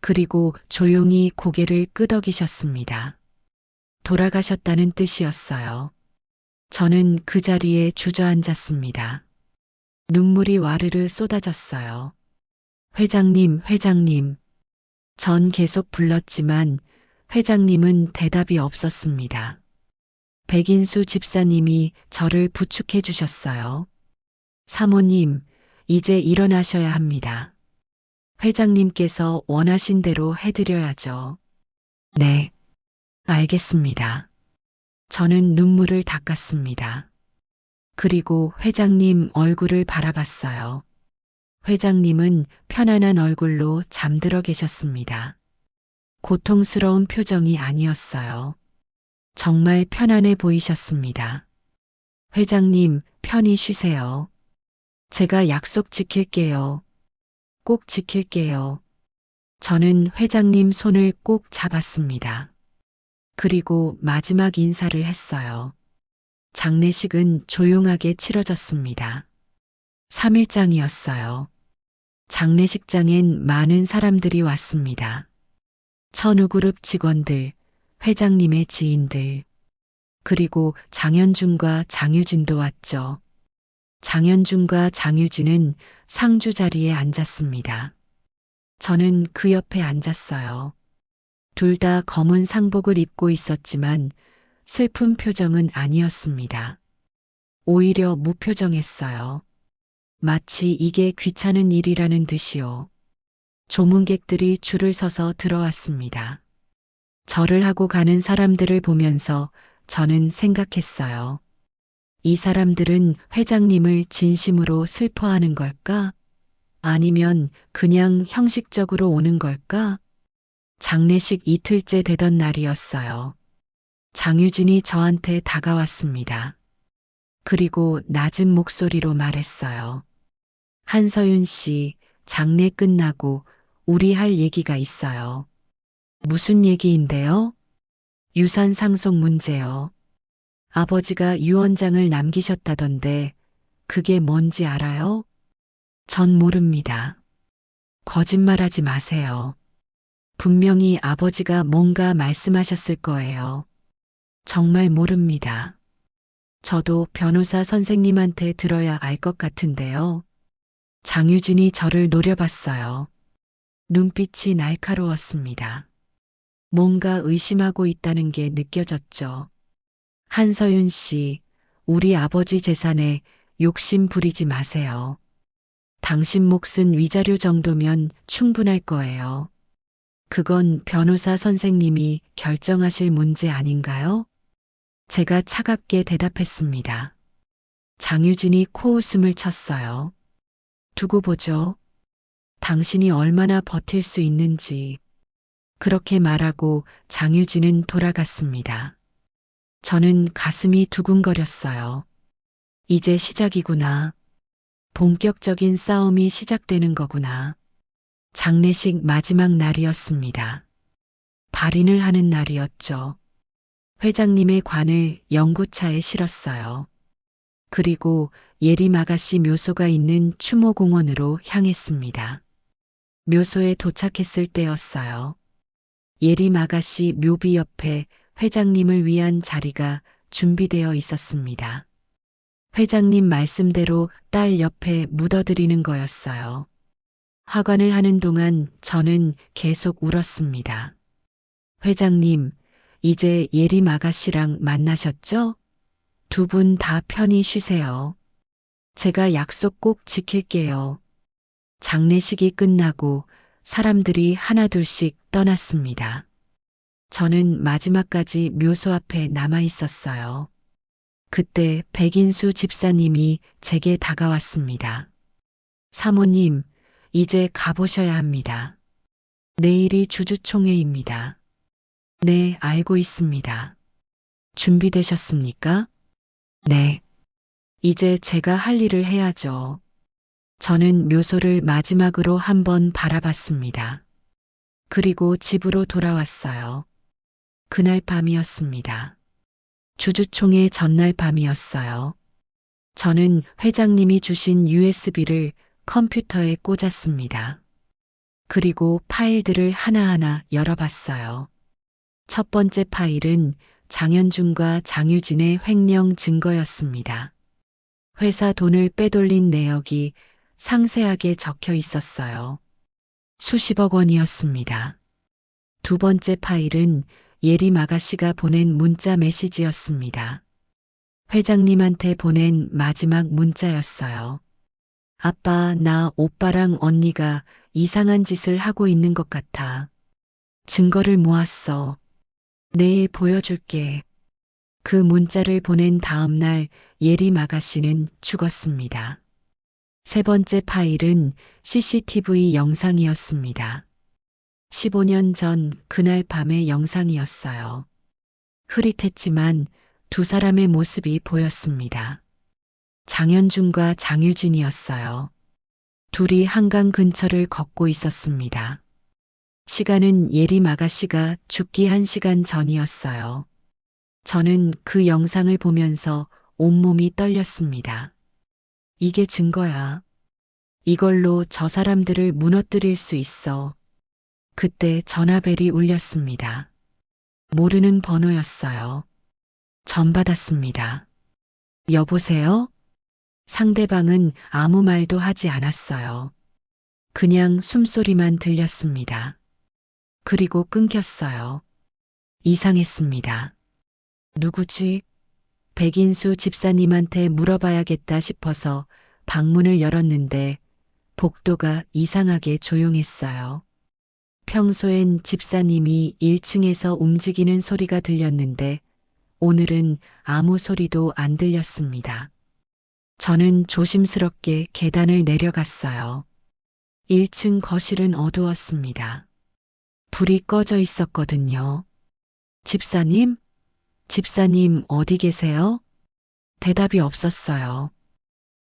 A: 그리고 조용히 고개를 끄덕이셨습니다. 돌아가셨다는 뜻이었어요. 저는 그 자리에 주저앉았습니다. 눈물이 와르르 쏟아졌어요. 회장님, 회장님. 전 계속 불렀지만 회장님은 대답이 없었습니다. 백인수 집사님이 저를 부축해 주셨어요. 사모님, 이제 일어나셔야 합니다. 회장님께서 원하신 대로 해드려야죠. 네, 알겠습니다. 저는 눈물을 닦았습니다. 그리고 회장님 얼굴을 바라봤어요. 회장님은 편안한 얼굴로 잠들어 계셨습니다. 고통스러운 표정이 아니었어요. 정말 편안해 보이셨습니다. 회장님, 편히 쉬세요. 제가 약속 지킬게요. 꼭 지킬게요. 저는 회장님 손을 꼭 잡았습니다. 그리고 마지막 인사를 했어요. 장례식은 조용하게 치러졌습니다. 3일장이었어요. 장례식장엔 많은 사람들이 왔습니다. 천우그룹 직원들, 회장님의 지인들, 그리고 장현준과 장유진도 왔죠. 장현준과 장유진은 상주 자리에 앉았습니다. 저는 그 옆에 앉았어요. 둘 다 검은 상복을 입고 있었지만 슬픈 표정은 아니었습니다. 오히려 무표정했어요. 마치 이게 귀찮은 일이라는 듯이요. 조문객들이 줄을 서서 들어왔습니다. 절을 하고 가는 사람들을 보면서 저는 생각했어요. 이 사람들은 회장님을 진심으로 슬퍼하는 걸까? 아니면 그냥 형식적으로 오는 걸까? 장례식 이틀째 되던 날이었어요. 장유진이 저한테 다가왔습니다. 그리고 낮은 목소리로 말했어요. 한서윤 씨, 장례 끝나고 우리 할 얘기가 있어요. 무슨 얘기인데요? 유산 상속 문제요. 아버지가 유언장을 남기셨다던데 그게 뭔지 알아요? 전 모릅니다. 거짓말하지 마세요. 분명히 아버지가 뭔가 말씀하셨을 거예요. 정말 모릅니다. 저도 변호사 선생님한테 들어야 알 것 같은데요. 장유진이 저를 노려봤어요. 눈빛이 날카로웠습니다. 뭔가 의심하고 있다는 게 느껴졌죠. 한서윤 씨, 우리 아버지 재산에 욕심 부리지 마세요. 당신 몫은 위자료 정도면 충분할 거예요. 그건 변호사 선생님이 결정하실 문제 아닌가요? 제가 차갑게 대답했습니다. 장유진이 코웃음을 쳤어요. 두고 보죠. 당신이 얼마나 버틸 수 있는지. 그렇게 말하고 장유진은 돌아갔습니다. 저는 가슴이 두근거렸어요. 이제 시작이구나. 본격적인 싸움이 시작되는 거구나. 장례식 마지막 날이었습니다. 발인을 하는 날이었죠. 회장님의 관을 영구차에 실었어요. 그리고 예림 아가씨 묘소가 있는 추모공원으로 향했습니다. 묘소에 도착했을 때였어요. 예림 아가씨 묘비 옆에 회장님을 위한 자리가 준비되어 있었습니다. 회장님 말씀대로 딸 옆에 묻어드리는 거였어요. 화관을 하는 동안 저는 계속 울었습니다. 회장님, 이제 예림 아가씨랑 만나셨죠? 두 분 다 편히 쉬세요. 제가 약속 꼭 지킬게요. 장례식이 끝나고 사람들이 하나둘씩 떠났습니다. 저는 마지막까지 묘소 앞에 남아 있었어요. 그때 백인수 집사님이 제게 다가왔습니다. 사모님, 이제 가보셔야 합니다. 내일이 주주총회입니다. 네, 알고 있습니다. 준비되셨습니까? 네. 이제 제가 할 일을 해야죠. 저는 묘소를 마지막으로 한번 바라봤습니다. 그리고 집으로 돌아왔어요. 그날 밤이었습니다. 주주총회 전날 밤이었어요. 저는 회장님이 주신 USB를 컴퓨터에 꽂았습니다. 그리고 파일들을 하나하나 열어봤어요. 첫 번째 파일은 장현준과 장유진의 횡령 증거였습니다. 회사 돈을 빼돌린 내역이 상세하게 적혀 있었어요. 수십억 원이었습니다. 두 번째 파일은 예림 아가씨가 보낸 문자 메시지였습니다. 회장님한테 보낸 마지막 문자였어요. 아빠, 나 오빠랑 언니가 이상한 짓을 하고 있는 것 같아. 증거를 모았어. 내일 보여줄게. 그 문자를 보낸 다음 날 예림 아가씨는 죽었습니다. 세 번째 파일은 CCTV 영상이었습니다. 15년 전 그날 밤의 영상이었어요. 흐릿했지만 두 사람의 모습이 보였습니다. 장현준과 장유진이었어요. 둘이 한강 근처를 걷고 있었습니다. 시간은 예림 아가씨가 죽기 1시간 전이었어요. 저는 그 영상을 보면서 온몸이 떨렸습니다. 이게 증거야. 이걸로 저 사람들을 무너뜨릴 수 있어. 그때 전화벨이 울렸습니다. 모르는 번호였어요. 전 받았습니다. 여보세요? 상대방은 아무 말도 하지 않았어요. 그냥 숨소리만 들렸습니다. 그리고 끊겼어요. 이상했습니다. 누구지? 백인수 집사님한테 물어봐야겠다 싶어서 방문을 열었는데 복도가 이상하게 조용했어요. 평소엔 집사님이 1층에서 움직이는 소리가 들렸는데 오늘은 아무 소리도 안 들렸습니다. 저는 조심스럽게 계단을 내려갔어요. 1층 거실은 어두웠습니다. 불이 꺼져 있었거든요. 집사님? 집사님 어디 계세요? 대답이 없었어요.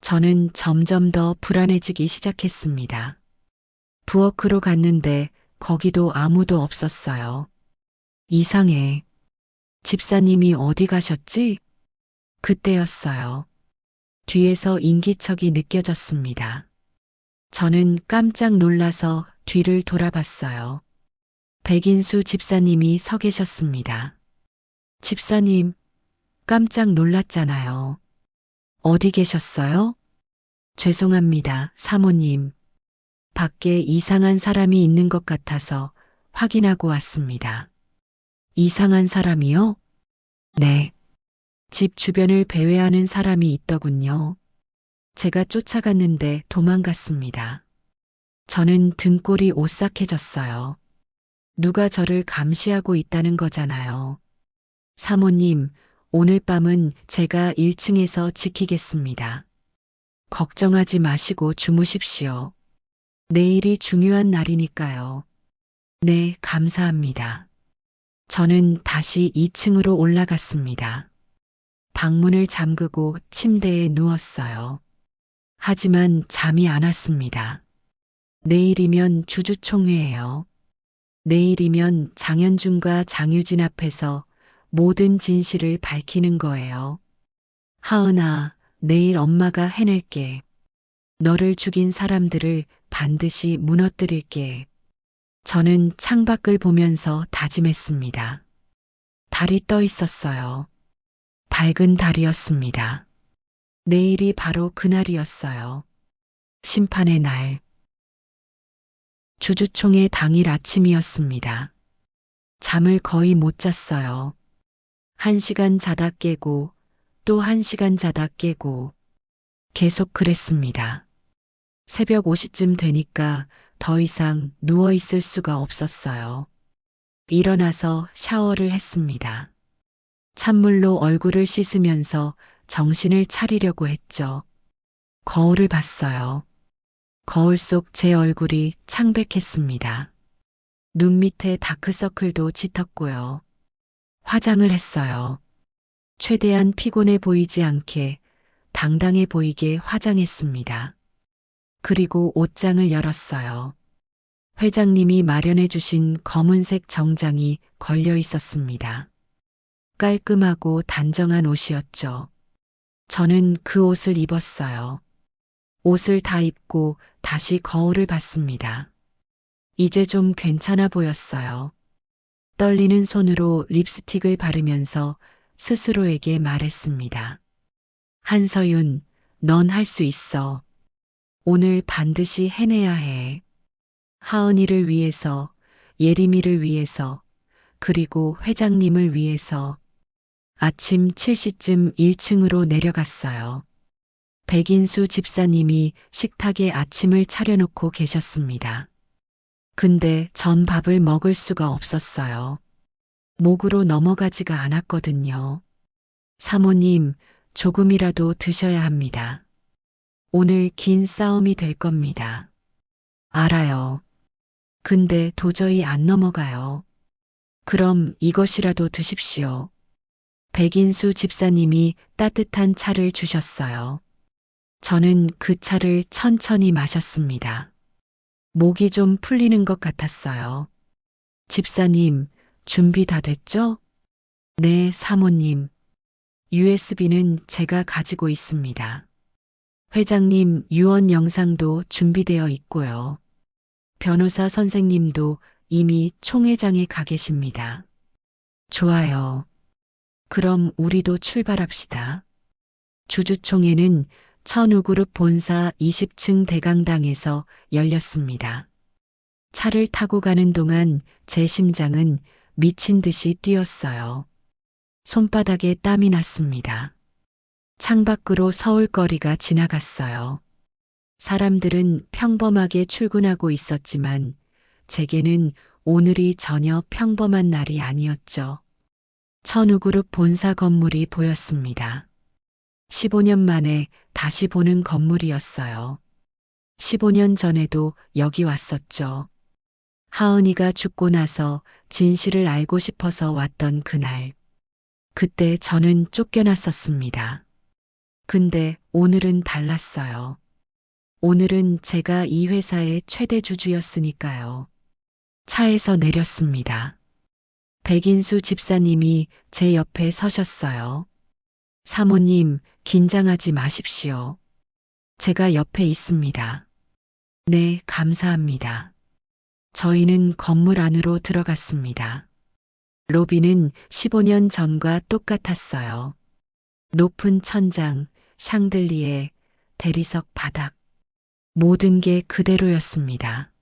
A: 저는 점점 더 불안해지기 시작했습니다. 부엌으로 갔는데 거기도 아무도 없었어요. 이상해. 집사님이 어디 가셨지? 그때였어요. 뒤에서 인기척이 느껴졌습니다. 저는 깜짝 놀라서 뒤를 돌아봤어요. 백인수 집사님이 서 계셨습니다. 집사님, 깜짝 놀랐잖아요. 어디 계셨어요? 죄송합니다, 사모님. 밖에 이상한 사람이 있는 것 같아서 확인하고 왔습니다. 이상한 사람이요? 네. 집 주변을 배회하는 사람이 있더군요. 제가 쫓아갔는데 도망갔습니다. 저는 등골이 오싹해졌어요. 누가 저를 감시하고 있다는 거잖아요. 사모님, 오늘 밤은 제가 1층에서 지키겠습니다. 걱정하지 마시고 주무십시오. 내일이 중요한 날이니까요. 네, 감사합니다. 저는 다시 2층으로 올라갔습니다. 방문을 잠그고 침대에 누웠어요. 하지만 잠이 안 왔습니다. 내일이면 주주총회예요. 내일이면 장현준과 장유진 앞에서 모든 진실을 밝히는 거예요. 하은아, 내일 엄마가 해낼게. 너를 죽인 사람들을 반드시 무너뜨릴게. 저는 창밖을 보면서 다짐했습니다. 달이 떠 있었어요. 밝은 달이었습니다. 내일이 바로 그날이었어요. 심판의 날. 주주총회 당일 아침이었습니다. 잠을 거의 못 잤어요. 1시간 자다 깨고 또 1시간 자다 깨고 계속 그랬습니다. 새벽 5시쯤 되니까 더 이상 누워 있을 수가 없었어요. 일어나서 샤워를 했습니다. 찬물로 얼굴을 씻으면서 정신을 차리려고 했죠. 거울을 봤어요. 거울 속 제 얼굴이 창백했습니다. 눈 밑에 다크서클도 짙었고요. 화장을 했어요. 최대한 피곤해 보이지 않게 당당해 보이게 화장했습니다. 그리고 옷장을 열었어요. 회장님이 마련해 주신 검은색 정장이 걸려 있었습니다. 깔끔하고 단정한 옷이었죠. 저는 그 옷을 입었어요. 옷을 다 입고 다시 거울을 봤습니다. 이제 좀 괜찮아 보였어요. 떨리는 손으로 립스틱을 바르면서 스스로에게 말했습니다. 한서윤, 넌 할 수 있어. 오늘 반드시 해내야 해. 하은이를 위해서, 예림이를 위해서, 그리고 회장님을 위해서. 아침 7시쯤 1층으로 내려갔어요. 백인수 집사님이 식탁에 아침을 차려놓고 계셨습니다. 근데 전 밥을 먹을 수가 없었어요. 목으로 넘어가지가 않았거든요. 사모님, 조금이라도 드셔야 합니다. 오늘 긴 싸움이 될 겁니다. 알아요. 근데 도저히 안 넘어가요. 그럼 이것이라도 드십시오. 백인수 집사님이 따뜻한 차를 주셨어요. 저는 그 차를 천천히 마셨습니다. 목이 좀 풀리는 것 같았어요. 집사님, 준비 다 됐죠? 네, 사모님. USB는 제가 가지고 있습니다. 회장님 유언 영상도 준비되어 있고요. 변호사 선생님도 이미 총회장에 가 계십니다. 좋아요. 그럼 우리도 출발합시다. 주주총회는 천우그룹 본사 20층 대강당에서 열렸습니다. 차를 타고 가는 동안 제 심장은 미친 듯이 뛰었어요. 손바닥에 땀이 났습니다. 창밖으로 서울거리가 지나갔어요. 사람들은 평범하게 출근하고 있었지만 제게는 오늘이 전혀 평범한 날이 아니었죠. 천우그룹 본사 건물이 보였습니다. 15년 만에 다시 보는 건물이었어요. 15년 전에도 여기 왔었죠. 하은이가 죽고 나서 진실을 알고 싶어서 왔던 그날. 그때 저는 쫓겨났었습니다. 근데 오늘은 달랐어요. 오늘은 제가 이 회사의 최대 주주였으니까요. 차에서 내렸습니다. 백인수 집사님이 제 옆에 서셨어요. 사모님, 긴장하지 마십시오. 제가 옆에 있습니다. 네, 감사합니다. 저희는 건물 안으로 들어갔습니다. 로비는 15년 전과 똑같았어요. 높은 천장, 샹들리에, 대리석 바닥. 모든 게 그대로였습니다.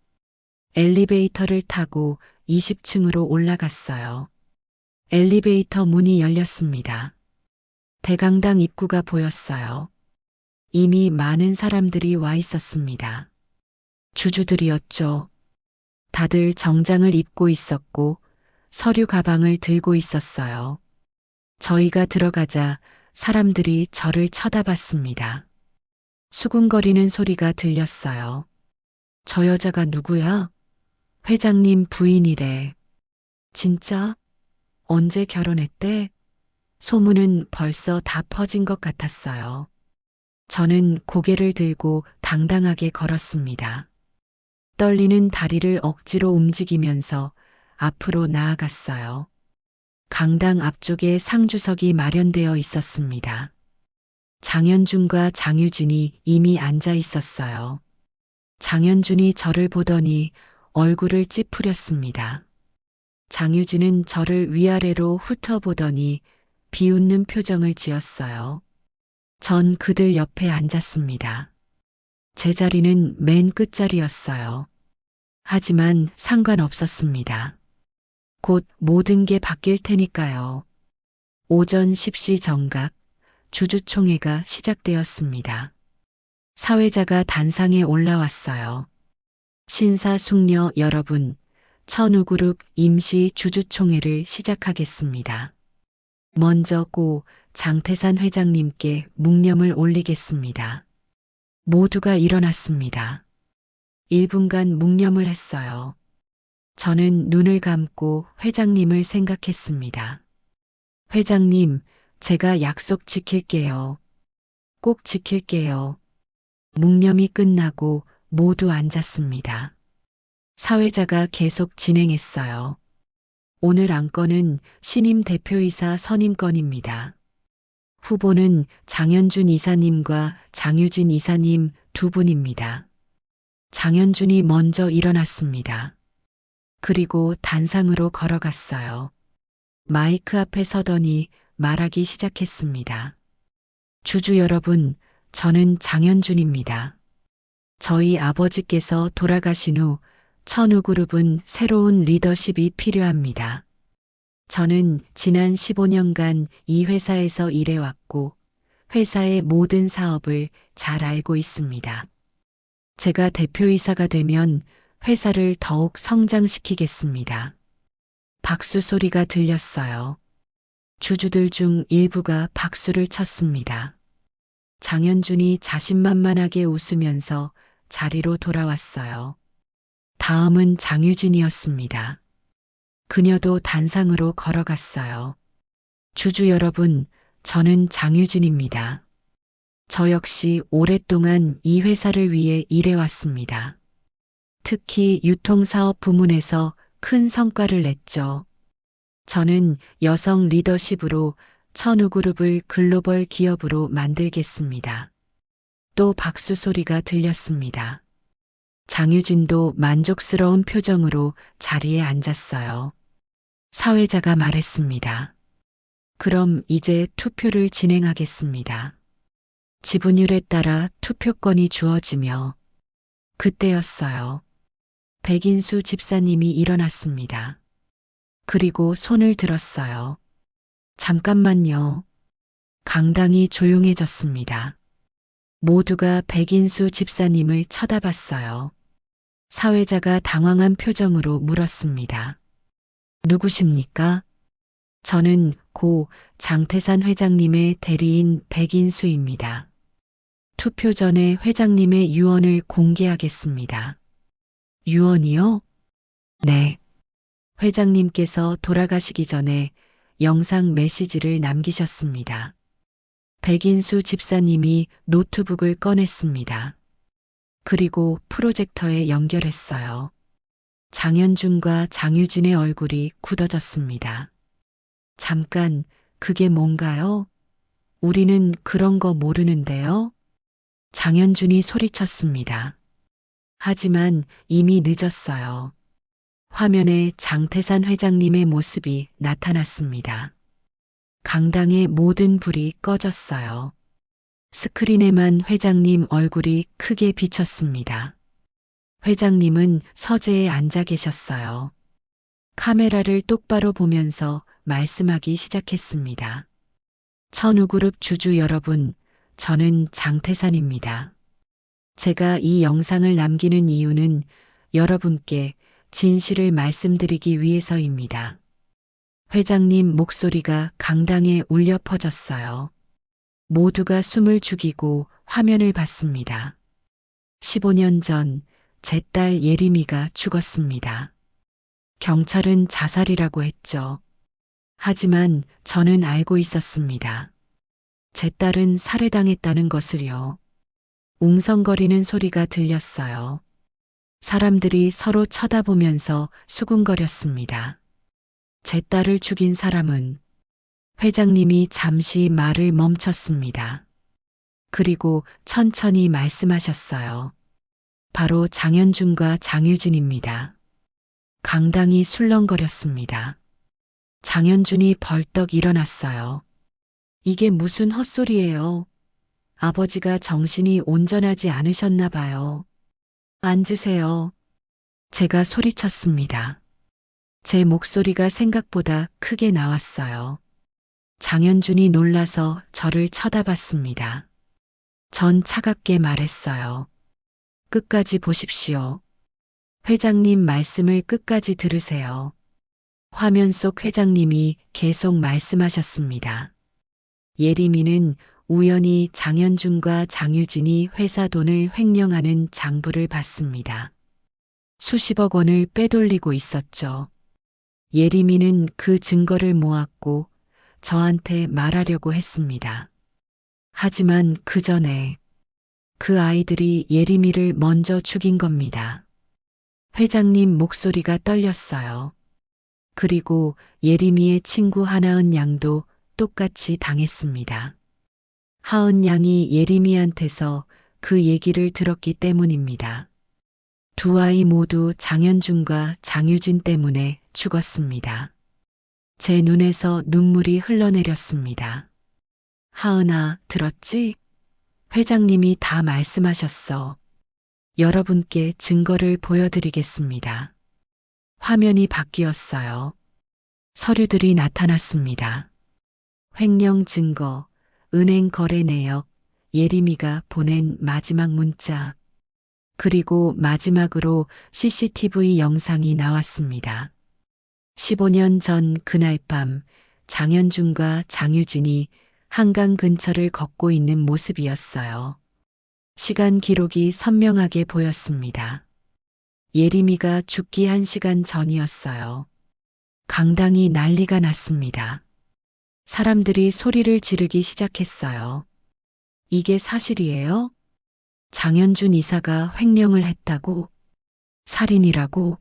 A: 엘리베이터를 타고 20층으로 올라갔어요. 엘리베이터 문이 열렸습니다. 대강당 입구가 보였어요. 이미 많은 사람들이 와 있었습니다. 주주들이었죠. 다들 정장을 입고 있었고 서류 가방을 들고 있었어요. 저희가 들어가자 사람들이 저를 쳐다봤습니다. 수군거리는 소리가 들렸어요. 저 여자가 누구야? 회장님 부인이래. 진짜? 언제 결혼했대? 소문은 벌써 다 퍼진 것 같았어요. 저는 고개를 들고 당당하게 걸었습니다. 떨리는 다리를 억지로 움직이면서 앞으로 나아갔어요. 강당 앞쪽에 상주석이 마련되어 있었습니다. 장현준과 장유진이 이미 앉아 있었어요. 장현준이 저를 보더니 얼굴을 찌푸렸습니다. 장유진은 저를 위아래로 훑어보더니 비웃는 표정을 지었어요. 전 그들 옆에 앉았습니다. 제 자리는 맨 끝자리였어요. 하지만 상관없었습니다. 곧 모든 게 바뀔 테니까요. 오전 10시 정각 주주총회가 시작되었습니다. 사회자가 단상에 올라왔어요. 신사숙녀 여러분, 천우그룹 임시 주주총회를 시작하겠습니다. 먼저 고 장태산 회장님께 묵념을 올리겠습니다. 모두가 일어났습니다. 1분간 묵념을 했어요. 저는 눈을 감고 회장님을 생각했습니다. 회장님, 제가 약속 지킬게요. 꼭 지킬게요. 묵념이 끝나고 모두 앉았습니다. 사회자가 계속 진행했어요. 오늘 안건은 신임 대표이사 선임건입니다. 후보는 장현준 이사님과 장유진 이사님 두 분입니다. 장현준이 먼저 일어났습니다. 그리고 단상으로 걸어갔어요. 마이크 앞에 서더니 말하기 시작했습니다. 주주 여러분, 저는 장현준입니다. 저희 아버지께서 돌아가신 후 천우그룹은 새로운 리더십이 필요합니다. 저는 지난 15년간 이 회사에서 일해왔고 회사의 모든 사업을 잘 알고 있습니다. 제가 대표이사가 되면 회사를 더욱 성장시키겠습니다. 박수 소리가 들렸어요. 주주들 중 일부가 박수를 쳤습니다. 장현준이 자신만만하게 웃으면서 자리로 돌아왔어요. 다음은 장유진이었습니다. 그녀도 단상으로 걸어갔어요. 주주 여러분, 저는 장유진입니다. 저 역시 오랫동안 이 회사를 위해 일해왔습니다. 특히 유통사업 부문에서 큰 성과를 냈죠. 저는 여성 리더십으로 천우그룹을 글로벌 기업으로 만들겠습니다. 또 박수 소리가 들렸습니다. 장유진도 만족스러운 표정으로 자리에 앉았어요. 사회자가 말했습니다. 그럼 이제 투표를 진행하겠습니다. 지분율에 따라 투표권이 주어지며 그때였어요. 백인수 집사님이 일어났습니다. 그리고 손을 들었어요. 잠깐만요. 강당이 조용해졌습니다. 모두가 백인수 집사님을 쳐다봤어요. 사회자가 당황한 표정으로 물었습니다. 누구십니까? 저는 고 장태산 회장님의 대리인 백인수입니다. 투표 전에 회장님의 유언을 공개하겠습니다. 유언이요? 네. 회장님께서 돌아가시기 전에 영상 메시지를 남기셨습니다. 백인수 집사님이 노트북을 꺼냈습니다. 그리고 프로젝터에 연결했어요. 장현준과 장유진의 얼굴이 굳어졌습니다. 잠깐, 그게 뭔가요? 우리는 그런 거 모르는데요? 장현준이 소리쳤습니다. 하지만 이미 늦었어요. 화면에 장태산 회장님의 모습이 나타났습니다. 강당의 모든 불이 꺼졌어요. 스크린에만 회장님 얼굴이 크게 비쳤습니다. 회장님은 서재에 앉아 계셨어요. 카메라를 똑바로 보면서 말씀하기 시작했습니다. 천우그룹 주주 여러분, 저는 장태산입니다. 제가 이 영상을 남기는 이유는 여러분께 진실을 말씀드리기 위해서입니다. 회장님 목소리가 강당에 울려 퍼졌어요. 모두가 숨을 죽이고 화면을 봤습니다. 15년 전 제 딸 예림이가 죽었습니다. 경찰은 자살이라고 했죠. 하지만 저는 알고 있었습니다. 제 딸은 살해당했다는 것을요. 웅성거리는 소리가 들렸어요. 사람들이 서로 쳐다보면서 수군거렸습니다. 제 딸을 죽인 사람은 회장님이 잠시 말을 멈췄습니다. 그리고 천천히 말씀하셨어요. 바로 장현준과 장유진입니다. 강당이 술렁거렸습니다. 장현준이 벌떡 일어났어요. 이게 무슨 헛소리예요. 아버지가 정신이 온전하지 않으셨나 봐요. 앉으세요. 제가 소리쳤습니다. 제 목소리가 생각보다 크게 나왔어요. 장현준이 놀라서 저를 쳐다봤습니다. 전 차갑게 말했어요. 끝까지 보십시오. 회장님 말씀을 끝까지 들으세요. 화면 속 회장님이 계속 말씀하셨습니다. 예림이는 우연히 장현준과 장유진이 회사 돈을 횡령하는 장부를 봤습니다. 수십억 원을 빼돌리고 있었죠. 예림이는 그 증거를 모았고 저한테 말하려고 했습니다. 하지만 그 전에 그 아이들이 예림이를 먼저 죽인 겁니다. 회장님 목소리가 떨렸어요. 그리고 예림이의 친구 하나은 양도 똑같이 당했습니다. 하은 양이 예림이한테서 그 얘기를 들었기 때문입니다. 두 아이 모두 장현준과 장유진 때문에 죽었습니다. 제 눈에서 눈물이 흘러내렸습니다. 하은아, 들었지? 회장님이 다 말씀하셨어. 여러분께 증거를 보여드리겠습니다. 화면이 바뀌었어요. 서류들이 나타났습니다. 횡령 증거, 은행 거래 내역, 예림이가 보낸 마지막 문자, 그리고 마지막으로 CCTV 영상이 나왔습니다. 15년 전 그날 밤 장현준과 장유진이 한강 근처를 걷고 있는 모습이었어요. 시간 기록이 선명하게 보였습니다. 예림이가 죽기 1시간 전이었어요. 강당이 난리가 났습니다. 사람들이 소리를 지르기 시작했어요. 이게 사실이에요? 장현준 이사가 횡령을 했다고? 살인이라고?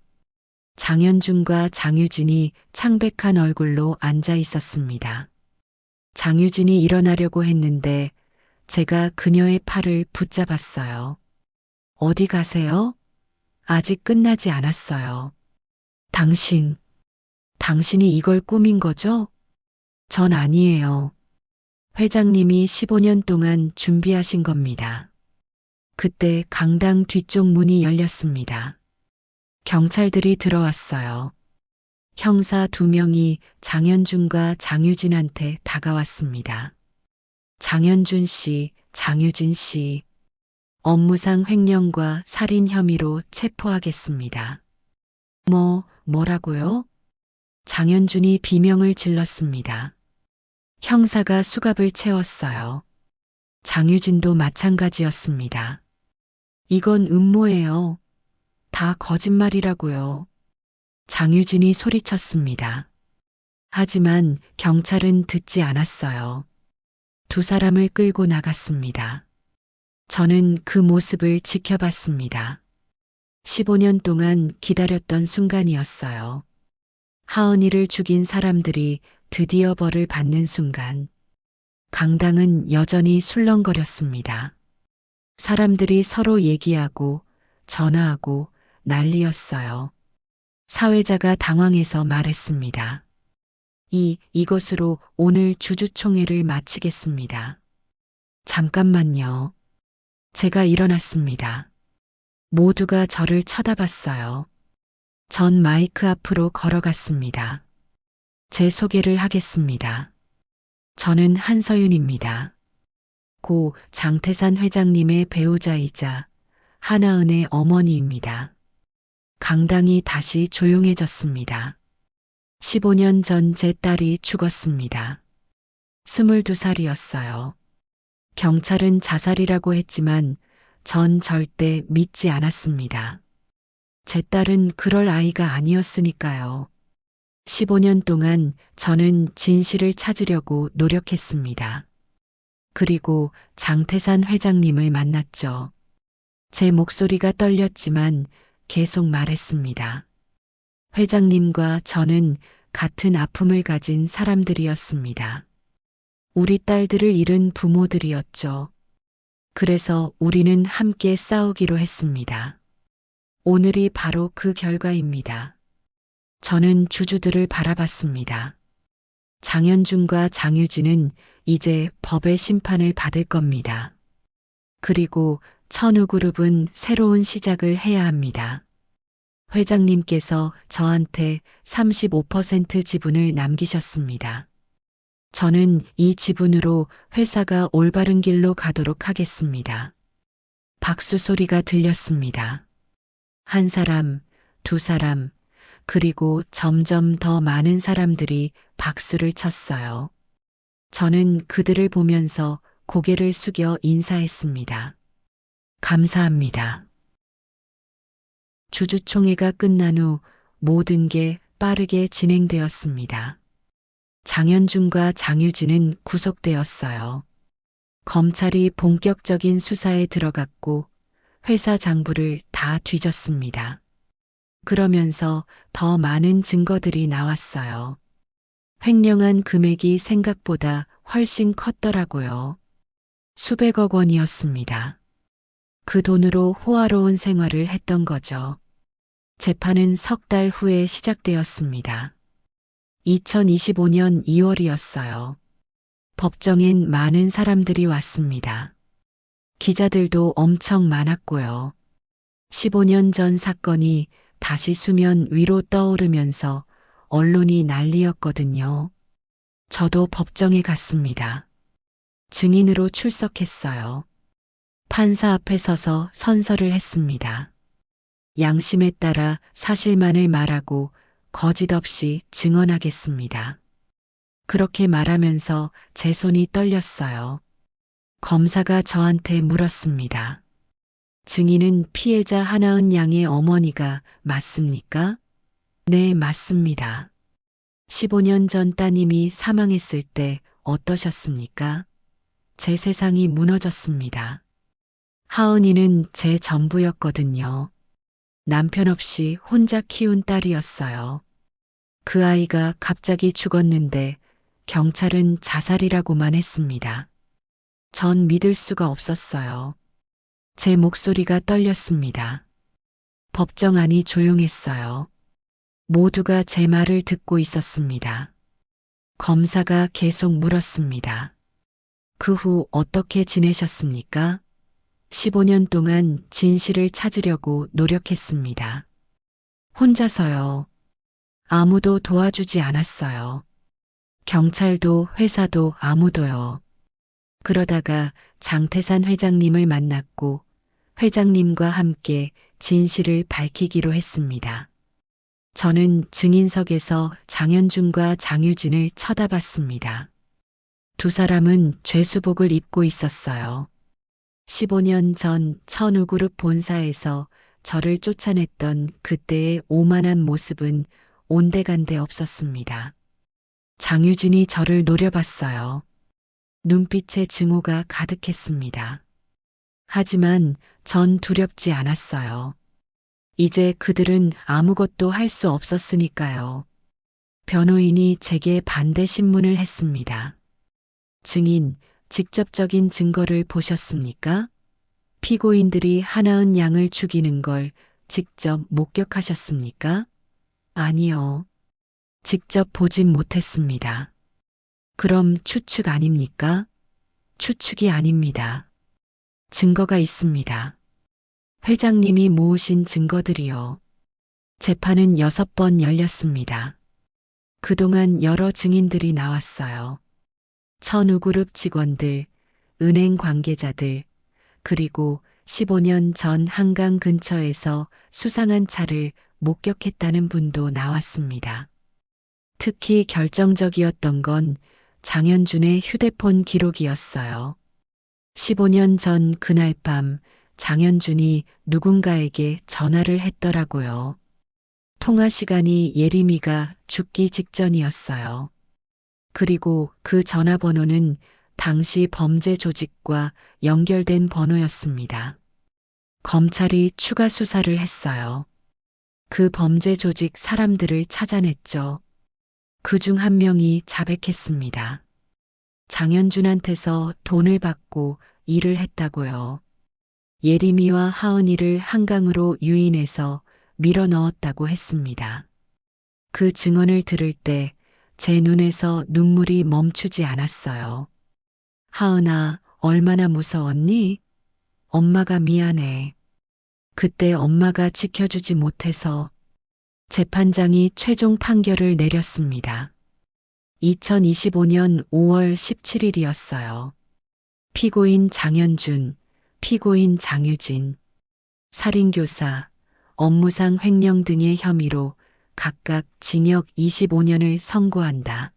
A: 장현준과 장유진이 창백한 얼굴로 앉아 있었습니다. 장유진이 일어나려고 했는데 제가 그녀의 팔을 붙잡았어요. 어디 가세요? 아직 끝나지 않았어요. 당신이 이걸 꾸민 거죠? 전 아니에요. 회장님이 15년 동안 준비하신 겁니다. 그때 강당 뒤쪽 문이 열렸습니다. 경찰들이 들어왔어요. 형사 2명이 장현준과 장유진한테 다가왔습니다. 장현준 씨, 장유진 씨, 업무상 횡령과 살인 혐의로 체포하겠습니다. 뭐라고요? 장현준이 비명을 질렀습니다. 형사가 수갑을 채웠어요. 장유진도 마찬가지였습니다. 이건 음모예요. 다 거짓말이라고요. 장유진이 소리쳤습니다. 하지만 경찰은 듣지 않았어요. 2사람을 끌고 나갔습니다. 저는 그 모습을 지켜봤습니다. 15년 동안 기다렸던 순간이었어요. 하은이를 죽인 사람들이 드디어 벌을 받는 순간, 강당은 여전히 술렁거렸습니다. 사람들이 서로 얘기하고 전화하고 난리였어요. 사회자가 당황해서 말했습니다. 이것으로 오늘 주주총회를 마치겠습니다. 잠깐만요. 제가 일어났습니다. 모두가 저를 쳐다봤어요. 전 마이크 앞으로 걸어갔습니다. 제 소개를 하겠습니다. 저는 한서윤입니다. 고 장태산 회장님의 배우자이자 하나은의 어머니입니다. 강당이 다시 조용해졌습니다. 15년 전 제 딸이 죽었습니다. 22살이었어요. 경찰은 자살이라고 했지만 전 절대 믿지 않았습니다. 제 딸은 그럴 아이가 아니었으니까요. 15년 동안 저는 진실을 찾으려고 노력했습니다. 그리고 장태산 회장님을 만났죠. 제 목소리가 떨렸지만 계속 말했습니다. 회장님과 저는 같은 아픔을 가진 사람들이었습니다. 우리 딸들을 잃은 부모들이었죠. 그래서 우리는 함께 싸우기로 했습니다. 오늘이 바로 그 결과입니다. 저는 주주들을 바라봤습니다. 장현준과 장유진은 이제 법의 심판을 받을 겁니다. 그리고 천우그룹은 새로운 시작을 해야 합니다. 회장님께서 저한테 35% 지분을 남기셨습니다. 저는 이 지분으로 회사가 올바른 길로 가도록 하겠습니다. 박수 소리가 들렸습니다. 1사람, 2사람, 그리고 점점 더 많은 사람들이 박수를 쳤어요. 저는 그들을 보면서 고개를 숙여 인사했습니다. 감사합니다. 주주총회가 끝난 후 모든 게 빠르게 진행되었습니다. 장현준과 장유진은 구속되었어요. 검찰이 본격적인 수사에 들어갔고 회사 장부를 다 뒤졌습니다. 그러면서 더 많은 증거들이 나왔어요. 횡령한 금액이 생각보다 훨씬 컸더라고요. 수백억 원이었습니다. 그 돈으로 호화로운 생활을 했던 거죠. 재판은 3달 후에 시작되었습니다. 2025년 2월이었어요. 법정엔 많은 사람들이 왔습니다. 기자들도 엄청 많았고요. 15년 전 사건이 다시 수면 위로 떠오르면서 언론이 난리였거든요. 저도 법정에 갔습니다. 증인으로 출석했어요. 판사 앞에 서서 선서를 했습니다. 양심에 따라 사실만을 말하고 거짓 없이 증언하겠습니다. 그렇게 말하면서 제 손이 떨렸어요. 검사가 저한테 물었습니다. 증인은 피해자 하나은 양의 어머니가 맞습니까? 네, 맞습니다. 15년 전 따님이 사망했을 때 어떠셨습니까? 제 세상이 무너졌습니다. 하은이는 제 전부였거든요. 남편 없이 혼자 키운 딸이었어요. 그 아이가 갑자기 죽었는데 경찰은 자살이라고만 했습니다. 전 믿을 수가 없었어요. 제 목소리가 떨렸습니다. 법정 안이 조용했어요. 모두가 제 말을 듣고 있었습니다. 검사가 계속 물었습니다. 그 후 어떻게 지내셨습니까? 15년 동안 진실을 찾으려고 노력했습니다. 혼자서요. 아무도 도와주지 않았어요. 경찰도 회사도 아무도요. 그러다가 장태산 회장님을 만났고 회장님과 함께 진실을 밝히기로 했습니다. 저는 증인석에서 장현준과 장유진을 쳐다봤습니다. 두 사람은 죄수복을 입고 있었어요. 15년 전 천우그룹 본사에서 저를 쫓아냈던 그때의 오만한 모습은 온데간데 없었습니다. 장유진이 저를 노려봤어요. 눈빛에 증오가 가득했습니다. 하지만 전 두렵지 않았어요. 이제 그들은 아무것도 할 수 없었으니까요. 변호인이 제게 반대 신문을 했습니다. 증인, 직접적인 증거를 보셨습니까? 피고인들이 하나은 양을 죽이는 걸 직접 목격하셨습니까? 아니요. 직접 보진 못했습니다. 그럼 추측 아닙니까? 추측이 아닙니다. 증거가 있습니다. 회장님이 모으신 증거들이요. 재판은 6번 열렸습니다. 그동안 여러 증인들이 나왔어요. 천우그룹 직원들, 은행 관계자들, 그리고 15년 전 한강 근처에서 수상한 차를 목격했다는 분도 나왔습니다. 특히 결정적이었던 건 장현준의 휴대폰 기록이었어요. 15년 전 그날 밤 장현준이 누군가에게 전화를 했더라고요. 통화 시간이 예림이가 죽기 직전이었어요. 그리고 그 전화번호는 당시 범죄 조직과 연결된 번호였습니다. 검찰이 추가 수사를 했어요. 그 범죄 조직 사람들을 찾아냈죠. 그중 한 명이 자백했습니다. 장현준한테서 돈을 받고 일을 했다고요. 예림이와 하은이를 한강으로 유인해서 밀어 넣었다고 했습니다. 그 증언을 들을 때 제 눈에서 눈물이 멈추지 않았어요. 하은아, 얼마나 무서웠니? 엄마가 미안해. 그때 엄마가 지켜주지 못해서. 재판장이 최종 판결을 내렸습니다. 2025년 5월 17일이었어요. 피고인 장현준, 피고인 장유진, 살인교사, 업무상 횡령 등의 혐의로 각각 징역 25년을 선고한다.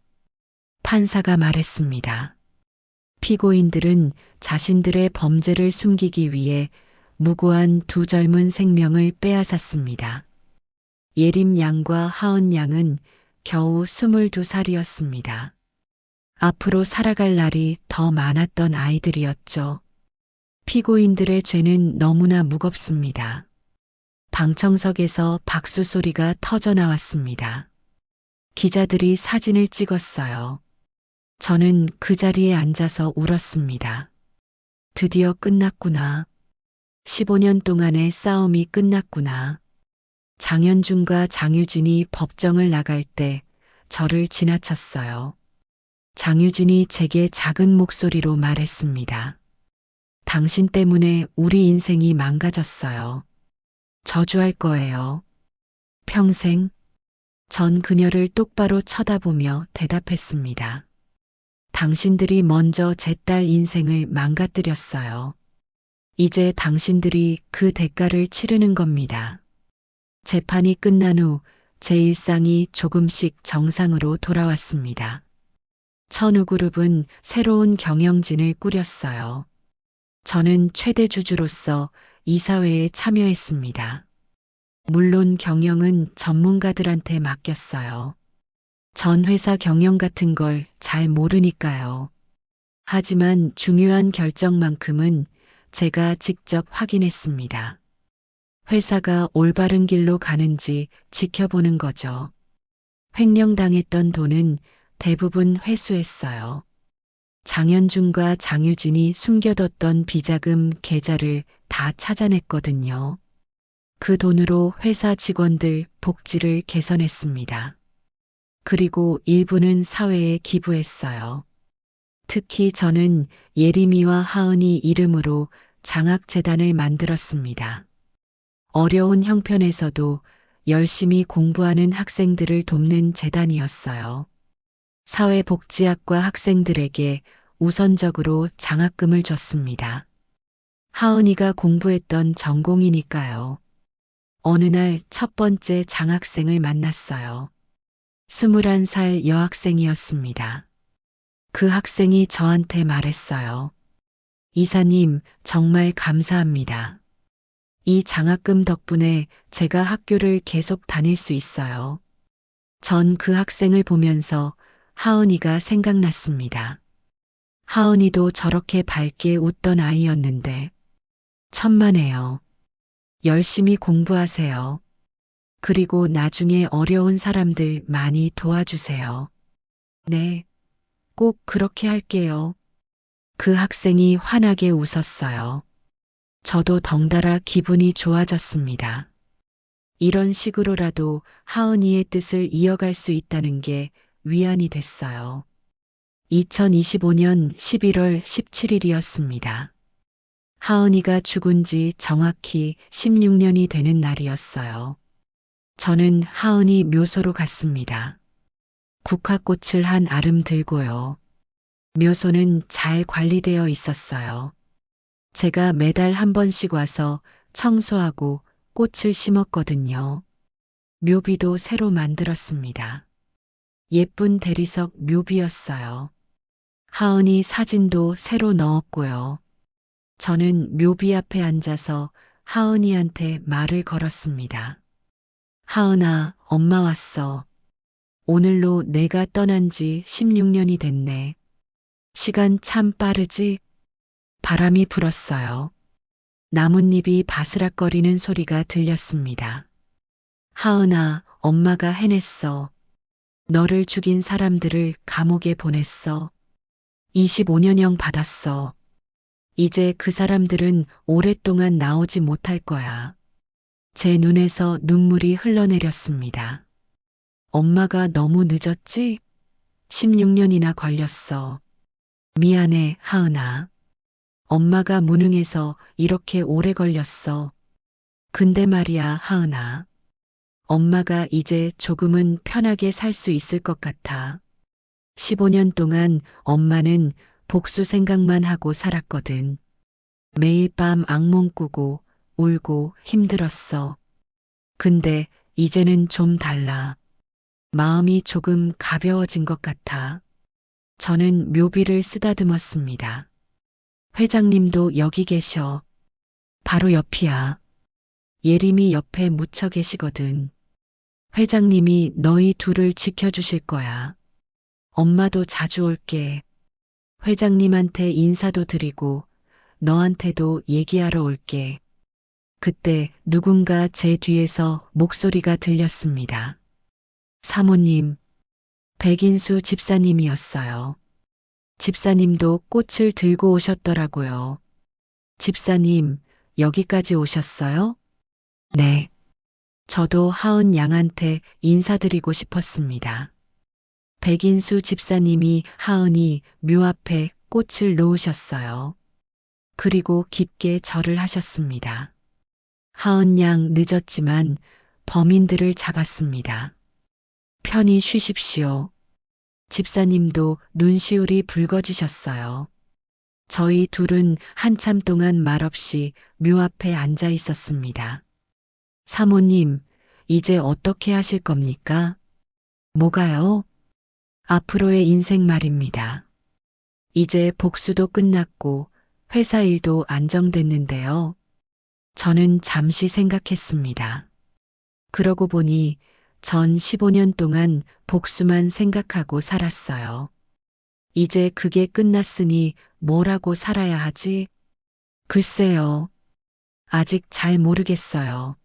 A: 판사가 말했습니다. 피고인들은 자신들의 범죄를 숨기기 위해 무고한 두 젊은 생명을 빼앗았습니다. 예림 양과 하은 양은 겨우 22살이었습니다. 앞으로 살아갈 날이 더 많았던 아이들이었죠. 피고인들의 죄는 너무나 무겁습니다. 방청석에서 박수 소리가 터져 나왔습니다. 기자들이 사진을 찍었어요. 저는 그 자리에 앉아서 울었습니다. 드디어 끝났구나. 15년 동안의 싸움이 끝났구나. 장현준과 장유진이 법정을 나갈 때 저를 지나쳤어요. 장유진이 제게 작은 목소리로 말했습니다. 당신 때문에 우리 인생이 망가졌어요. 저주할 거예요. 평생. 전 그녀를 똑바로 쳐다보며 대답했습니다. 당신들이 먼저 제 딸 인생을 망가뜨렸어요. 이제 당신들이 그 대가를 치르는 겁니다. 재판이 끝난 후 제 일상이 조금씩 정상으로 돌아왔습니다. 천우그룹은 새로운 경영진을 꾸렸어요. 저는 최대 주주로서 이사회에 참여했습니다. 물론 경영은 전문가들한테 맡겼어요. 전 회사 경영 같은 걸 잘 모르니까요. 하지만 중요한 결정만큼은 제가 직접 확인했습니다. 회사가 올바른 길로 가는지 지켜보는 거죠. 횡령당했던 돈은 대부분 회수했어요. 장현준과 장유진이 숨겨뒀던 비자금 계좌를 다 찾아냈거든요. 그 돈으로 회사 직원들 복지를 개선했습니다. 그리고 일부는 사회에 기부했어요. 특히 저는 예림이와 하은이 이름으로 장학재단을 만들었습니다. 어려운 형편에서도 열심히 공부하는 학생들을 돕는 재단이었어요. 사회복지학과 학생들에게 우선적으로 장학금을 줬습니다. 하은이가 공부했던 전공이니까요. 어느 날 첫 번째 장학생을 만났어요. 21살 여학생이었습니다. 그 학생이 저한테 말했어요. 이사님, 정말 감사합니다. 이 장학금 덕분에 제가 학교를 계속 다닐 수 있어요. 전 그 학생을 보면서 하은이가 생각났습니다. 하은이도 저렇게 밝게 웃던 아이였는데 천만에요. 열심히 공부하세요. 그리고 나중에 어려운 사람들 많이 도와주세요. 네, 꼭 그렇게 할게요. 그 학생이 환하게 웃었어요. 저도 덩달아 기분이 좋아졌습니다. 이런 식으로라도 하은이의 뜻을 이어갈 수 있다는 게 위안이 됐어요. 2025년 11월 17일이었습니다. 하은이가 죽은 지 정확히 16년이 되는 날이었어요. 저는 하은이 묘소로 갔습니다. 국화꽃을 한 아름 들고요. 묘소는 잘 관리되어 있었어요. 제가 매달 한 번씩 와서 청소하고 꽃을 심었거든요. 묘비도 새로 만들었습니다. 예쁜 대리석 묘비였어요. 하은이 사진도 새로 넣었고요. 저는 묘비 앞에 앉아서 하은이한테 말을 걸었습니다. 하은아, 엄마 왔어. 오늘로 내가 떠난 지 16년이 됐네. 시간 참 빠르지? 바람이 불었어요. 나뭇잎이 바스락거리는 소리가 들렸습니다. 하은아, 엄마가 해냈어. 너를 죽인 사람들을 감옥에 보냈어. 25년형 받았어. 이제 그 사람들은 오랫동안 나오지 못할 거야. 제 눈에서 눈물이 흘러내렸습니다. 엄마가 너무 늦었지? 16년이나 걸렸어. 미안해, 하은아. 엄마가 무능해서 이렇게 오래 걸렸어. 근데 말이야, 하은아. 엄마가 이제 조금은 편하게 살 수 있을 것 같아. 15년 동안 엄마는 복수 생각만 하고 살았거든. 매일 밤 악몽 꾸고 울고 힘들었어. 근데 이제는 좀 달라. 마음이 조금 가벼워진 것 같아. 저는 묘비를 쓰다듬었습니다. 회장님도 여기 계셔. 바로 옆이야. 예림이 옆에 묻혀 계시거든. 회장님이 너희 둘을 지켜주실 거야. 엄마도 자주 올게. 회장님한테 인사도 드리고 너한테도 얘기하러 올게. 그때 누군가 제 뒤에서 목소리가 들렸습니다. 사모님, 백인수 집사님이었어요. 집사님도 꽃을 들고 오셨더라고요. 집사님, 여기까지 오셨어요? 네. 저도 하은 양한테 인사드리고 싶었습니다. 백인수 집사님이 하은이 묘 앞에 꽃을 놓으셨어요. 그리고 깊게 절을 하셨습니다. 하은 양 늦었지만 범인들을 잡았습니다. 편히 쉬십시오. 집사님도 눈시울이 붉어지셨어요. 저희 둘은 한참 동안 말없이 묘 앞에 앉아 있었습니다. 사모님, 이제 어떻게 하실 겁니까? 뭐가요? 앞으로의 인생 말입니다. 이제 복수도 끝났고 회사 일도 안정됐는데요. 저는 잠시 생각했습니다. 그러고 보니 전 15년 동안 복수만 생각하고 살았어요. 이제 그게 끝났으니 뭐라고 살아야 하지? 글쎄요. 아직 잘 모르겠어요.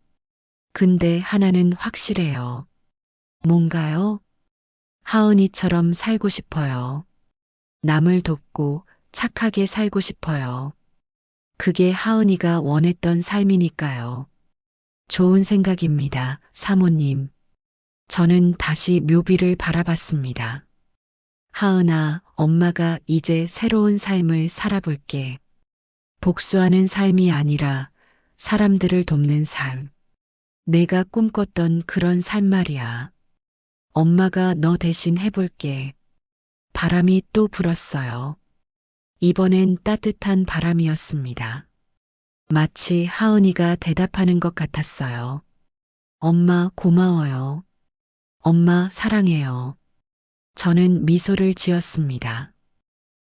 A: 근데 하나는 확실해요. 뭔가요? 하은이처럼 살고 싶어요. 남을 돕고 착하게 살고 싶어요. 그게 하은이가 원했던 삶이니까요. 좋은 생각입니다, 사모님. 저는 다시 묘비를 바라봤습니다. 하은아, 엄마가 이제 새로운 삶을 살아볼게. 복수하는 삶이 아니라 사람들을 돕는 삶. 내가 꿈꿨던 그런 삶 말이야. 엄마가 너 대신 해볼게. 바람이 또 불었어요. 이번엔 따뜻한 바람이었습니다. 마치 하은이가 대답하는 것 같았어요. 엄마 고마워요. 엄마 사랑해요. 저는 미소를 지었습니다.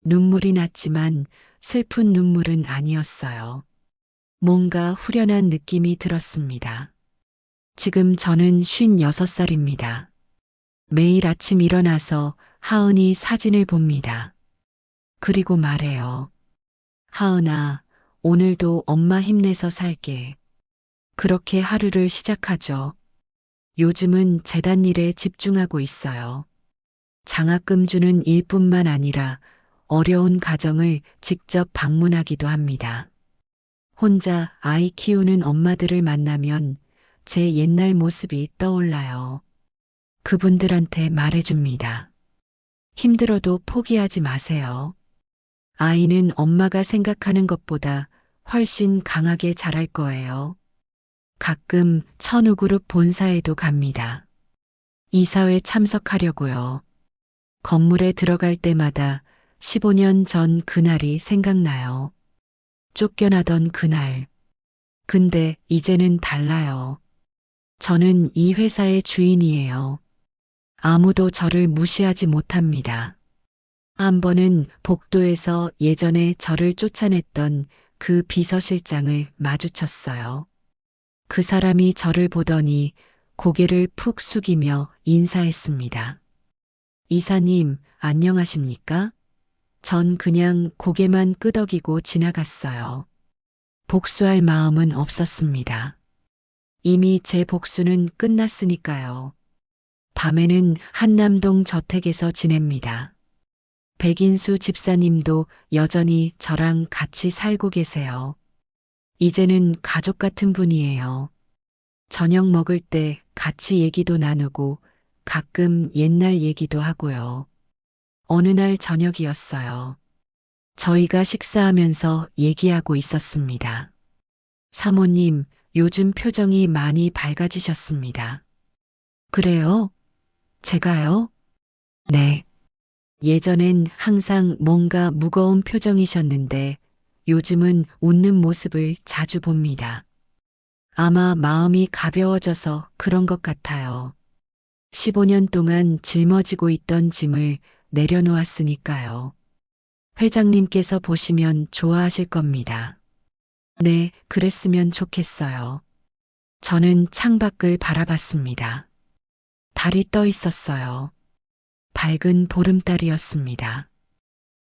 A: 눈물이 났지만 슬픈 눈물은 아니었어요. 뭔가 후련한 느낌이 들었습니다. 지금 저는 56살입니다. 매일 아침 일어나서 하은이 사진을 봅니다. 그리고 말해요. 하은아, 오늘도 엄마 힘내서 살게. 그렇게 하루를 시작하죠. 요즘은 재단 일에 집중하고 있어요. 장학금 주는 일뿐만 아니라 어려운 가정을 직접 방문하기도 합니다. 혼자 아이 키우는 엄마들을 만나면 제 옛날 모습이 떠올라요. 그분들한테 말해줍니다. 힘들어도 포기하지 마세요. 아이는 엄마가 생각하는 것보다 훨씬 강하게 자랄 거예요. 가끔 천우그룹 본사에도 갑니다. 이사회 참석하려고요. 건물에 들어갈 때마다 15년 전 그날이 생각나요. 쫓겨나던 그날. 근데 이제는 달라요. 저는 이 회사의 주인이에요. 아무도 저를 무시하지 못합니다. 한 번은 복도에서 예전에 저를 쫓아냈던 그 비서실장을 마주쳤어요. 그 사람이 저를 보더니 고개를 푹 숙이며 인사했습니다. 이사님, 안녕하십니까? 전 그냥 고개만 끄덕이고 지나갔어요. 복수할 마음은 없었습니다. 이미 제 복수는 끝났으니까요. 밤에는 한남동 저택에서 지냅니다. 백인수 집사님도 여전히 저랑 같이 살고 계세요. 이제는 가족 같은 분이에요. 저녁 먹을 때 같이 얘기도 나누고 가끔 옛날 얘기도 하고요. 어느 날 저녁이었어요. 저희가 식사하면서 얘기하고 있었습니다. 사모님, 요즘 표정이 많이 밝아지셨습니다. 그래요? 제가요? 네. 예전엔 항상 뭔가 무거운 표정이셨는데 요즘은 웃는 모습을 자주 봅니다. 아마 마음이 가벼워져서 그런 것 같아요. 15년 동안 짊어지고 있던 짐을 내려놓았으니까요. 회장님께서 보시면 좋아하실 겁니다. 네, 그랬으면 좋겠어요. 저는 창밖을 바라봤습니다. 달이 떠 있었어요. 밝은 보름달이었습니다.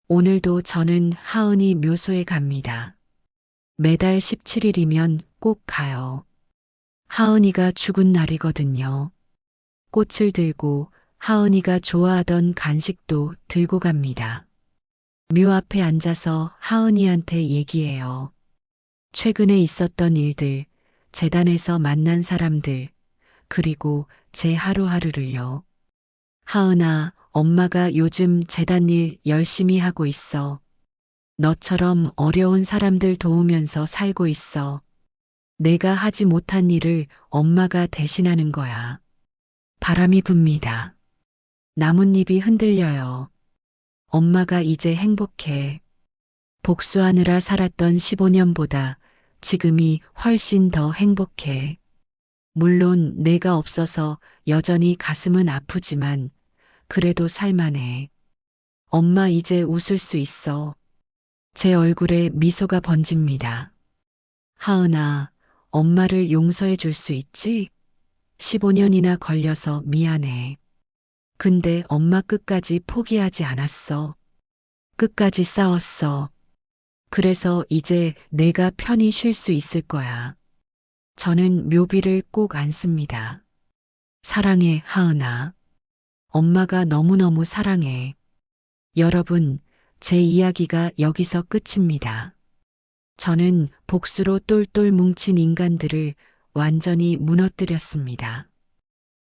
A: 오늘도 저는 하은이 묘소에 갑니다. 매달 17일이면 꼭 가요. 하은이가 죽은 날이거든요. 꽃을 들고 하은이가 좋아하던 간식도 들고 갑니다. 묘 앞에 앉아서 하은이한테 얘기해요. 최근에 있었던 일들, 재단에서 만난 사람들, 그리고 제 하루하루를요. 하은아, 엄마가 요즘 재단 일 열심히 하고 있어. 너처럼 어려운 사람들 도우면서 살고 있어. 내가 하지 못한 일을 엄마가 대신하는 거야. 바람이 붑니다. 나뭇잎이 흔들려요. 엄마가 이제 행복해. 복수하느라 살았던 15년보다 지금이 훨씬 더 행복해. 물론 내가 없어서 여전히 가슴은 아프지만 그래도 살만해. 엄마 이제 웃을 수 있어. 제 얼굴에 미소가 번집니다. 하은아, 엄마를 용서해 줄 수 있지? 15년이나 걸려서 미안해. 근데 엄마 끝까지 포기하지 않았어. 끝까지 싸웠어. 그래서 이제 내가 편히 쉴 수 있을 거야. 저는 묘비를 꼭 안습니다. 사랑해, 하은아. 엄마가 너무너무 사랑해. 여러분, 제 이야기가 여기서 끝입니다. 저는 복수로 똘똘 뭉친 인간들을 완전히 무너뜨렸습니다.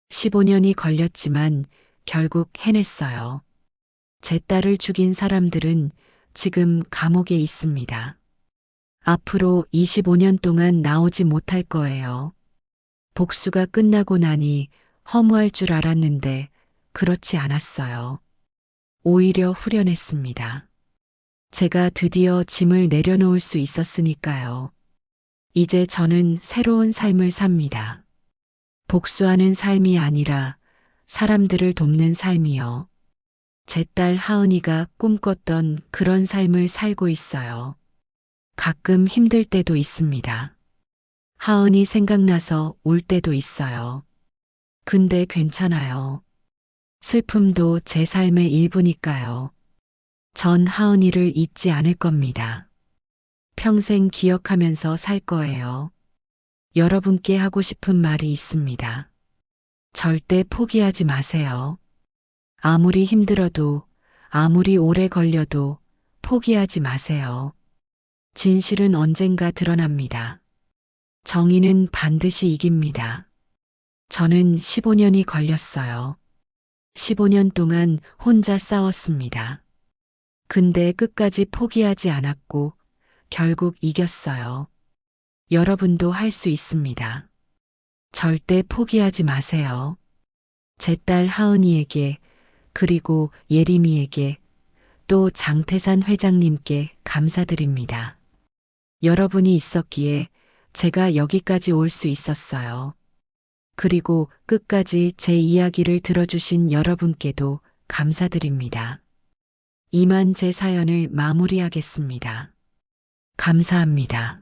A: 15년이 걸렸지만 결국 해냈어요. 제 딸을 죽인 사람들은 지금 감옥에 있습니다. 앞으로 25년 동안 나오지 못할 거예요. 복수가 끝나고 나니 허무할 줄 알았는데 그렇지 않았어요. 오히려 후련했습니다. 제가 드디어 짐을 내려놓을 수 있었으니까요. 이제 저는 새로운 삶을 삽니다. 복수하는 삶이 아니라 사람들을 돕는 삶이요. 제 딸 하은이가 꿈꿨던 그런 삶을 살고 있어요. 가끔 힘들 때도 있습니다. 하은이 생각나서 울 때도 있어요. 근데 괜찮아요. 슬픔도 제 삶의 일부니까요. 전 하은이를 잊지 않을 겁니다. 평생 기억하면서 살 거예요. 여러분께 하고 싶은 말이 있습니다. 절대 포기하지 마세요. 아무리 힘들어도, 아무리 오래 걸려도 포기하지 마세요. 진실은 언젠가 드러납니다. 정의는 반드시 이깁니다. 저는 15년이 걸렸어요. 15년 동안 혼자 싸웠습니다. 근데 끝까지 포기하지 않았고 결국 이겼어요. 여러분도 할 수 있습니다. 절대 포기하지 마세요. 제 딸 하은이에게 그리고 예림이에게 또 장태산 회장님께 감사드립니다. 여러분이 있었기에 제가 여기까지 올 수 있었어요. 그리고 끝까지 제 이야기를 들어주신 여러분께도 감사드립니다. 이만 제 사연을 마무리하겠습니다. 감사합니다.